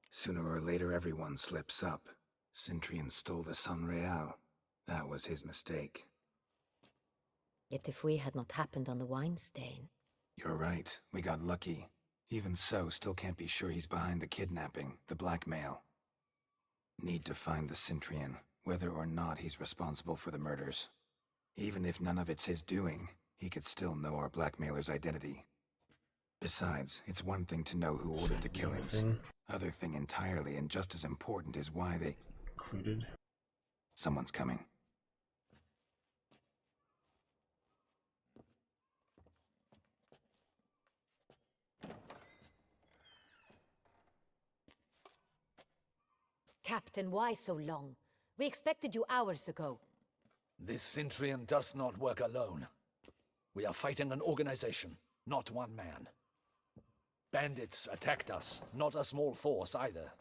Speaker 9: Sooner or later, everyone slips up. Cintrian stole the Sun Real. That was his mistake.
Speaker 1: Yet if we had not happened on the wine stain...
Speaker 9: You're right. We got lucky. Even so, still can't be sure he's behind the kidnapping, the blackmail. Need to find the Cintrian, whether or not he's responsible for the murders. Even if none of it's his doing, he could still know our blackmailer's identity. Besides, it's one thing to know who ordered the killings. Other thing entirely, and just as important, is why they...
Speaker 2: Included.
Speaker 9: Someone's coming.
Speaker 1: Captain, why so long? We expected you hours ago.
Speaker 15: This Cintrian does not work alone. We are fighting an organization, not one man. Bandits attacked us, not a small force either.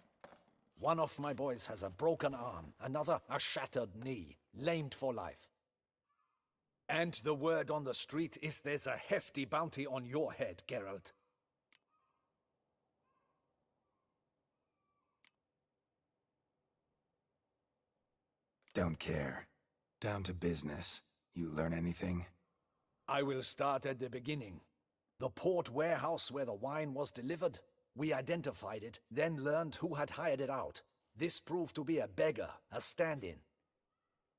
Speaker 15: One of my boys has a broken arm, another a shattered knee, lamed for life. And the word on the street is there's a hefty bounty on your head, Geralt.
Speaker 9: Don't care. Down to business. You learn anything?
Speaker 15: I will start at the beginning. The port warehouse where the wine was delivered. We identified it, then learned who had hired it out. This proved to be a beggar, a stand-in.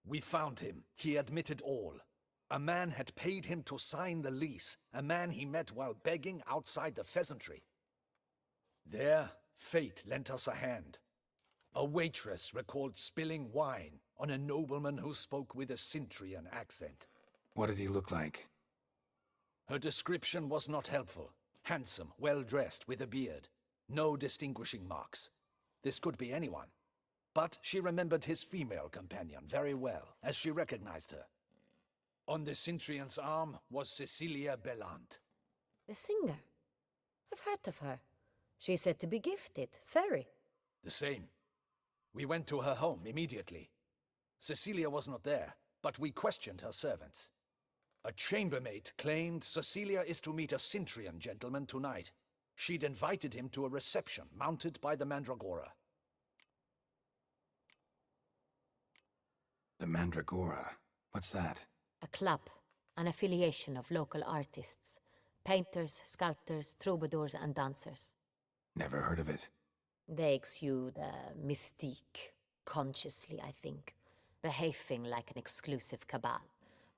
Speaker 15: We found him. He admitted all. A man had paid him to sign the lease, a man he met while begging outside the pheasantry. There, fate lent us a hand. A waitress recalled spilling wine on a nobleman who spoke with a Cintrian accent.
Speaker 9: What did he look like?
Speaker 15: Her description was not helpful. Handsome, well-dressed, with a beard. No distinguishing marks. This could be anyone. But she remembered his female companion very well, as she recognized her. On the Cintrian's arm was Cecilia Bellant.
Speaker 1: The singer? I've heard of her. She's said to be gifted, fairy.
Speaker 15: The same. We went to her home immediately. Cecilia was not there, but we questioned her servants. A chambermaid claimed Cecilia is to meet a Cintrian gentleman tonight. She'd invited him to a reception mounted by the Mandragora.
Speaker 9: The Mandragora? What's that?
Speaker 1: A club, an affiliation of local artists. Painters, sculptors, troubadours, and dancers.
Speaker 9: Never heard of it.
Speaker 1: They exude mystique, consciously, I think. Behaving like an exclusive cabal.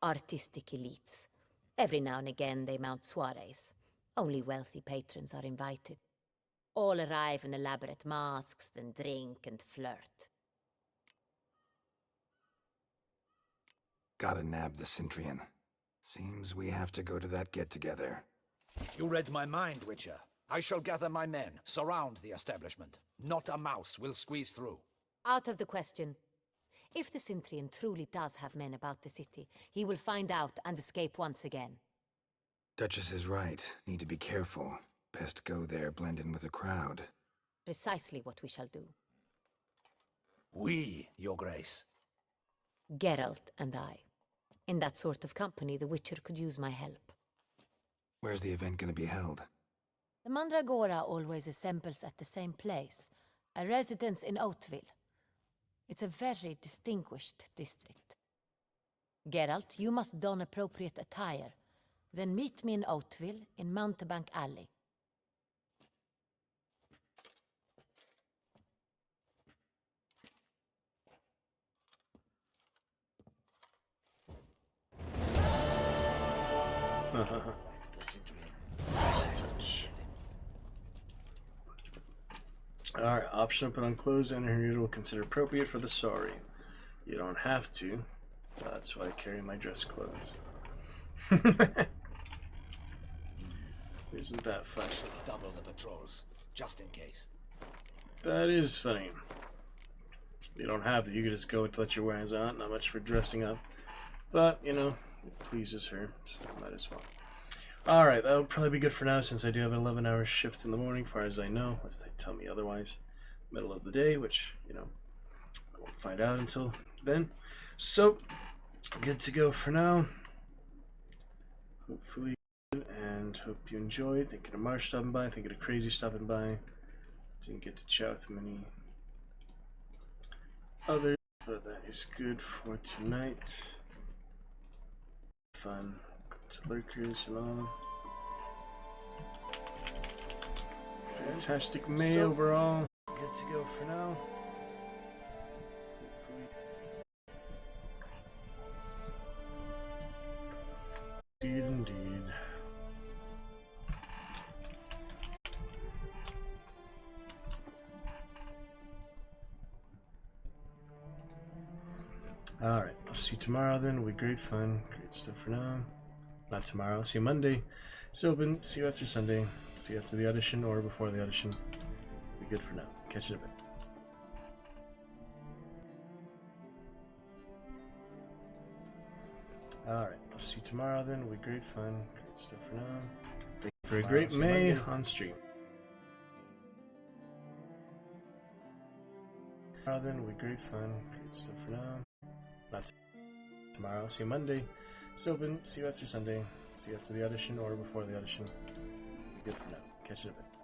Speaker 1: Artistic elites. Every now and again they mount soirees. Only wealthy patrons are invited. All arrive in elaborate masks, then drink and flirt.
Speaker 9: Gotta nab the Cintrian. Seems we have to go to that get-together.
Speaker 15: You read my mind, Witcher. I shall gather my men, surround the establishment. Not a mouse will squeeze through.
Speaker 1: Out of the question. If the Cintrian truly does have men about the city, he will find out and escape once again.
Speaker 9: Duchess is right. Need to be careful. Best go there, blend in with the crowd.
Speaker 1: Precisely what we shall do.
Speaker 15: We, Your Grace.
Speaker 1: Geralt and I. In that sort of company, the Witcher could use my help.
Speaker 9: Where's the event gonna be held?
Speaker 1: The Mandragora always assembles at the same place, a residence in Oatville. It's a very distinguished district. Geralt, you must don appropriate attire. Then meet me in Oatville in Mountebank Alley.
Speaker 2: Alright, optional put on clothes and her noodle consider appropriate for the sorry. You don't have to. That's why I carry my dress clothes. Isn't that funny?
Speaker 15: Double the patrols, just in case.
Speaker 2: That is funny. You don't have to. You can just go with what you're wearing on. Not much for dressing up. But, you know, it pleases her, so might as well. Alright, that would probably be good for now since I do have an 11-hour shift in the morning, far as I know, unless they tell me otherwise. Middle of the day, which, you know, I won't find out until then. So, good to go for now. Hopefully, and hope you enjoyed. Thank you to Marsh stopping by. Thank you to Crazy stopping by. Didn't get to chat with many others, but that is good for tonight. Fun. To lurkers and all. Fantastic May overall. Good to go for now. Indeed. Alright, I'll see you tomorrow then. It'll be great fun. Great stuff for now. Not tomorrow. See you Monday. It's open. See you after Sunday. See you after the audition or before the audition. Be good for now. Catch you in a bit. Alright, I'll see you tomorrow then. It'll be great fun. Great stuff for now. Thank you for a great May on stream. Tomorrow then will be great fun. Great stuff for now. Not tomorrow. See you Monday. It's open. See you after Sunday. See you after the audition or before the audition. Be good for now. Catch you in a bit.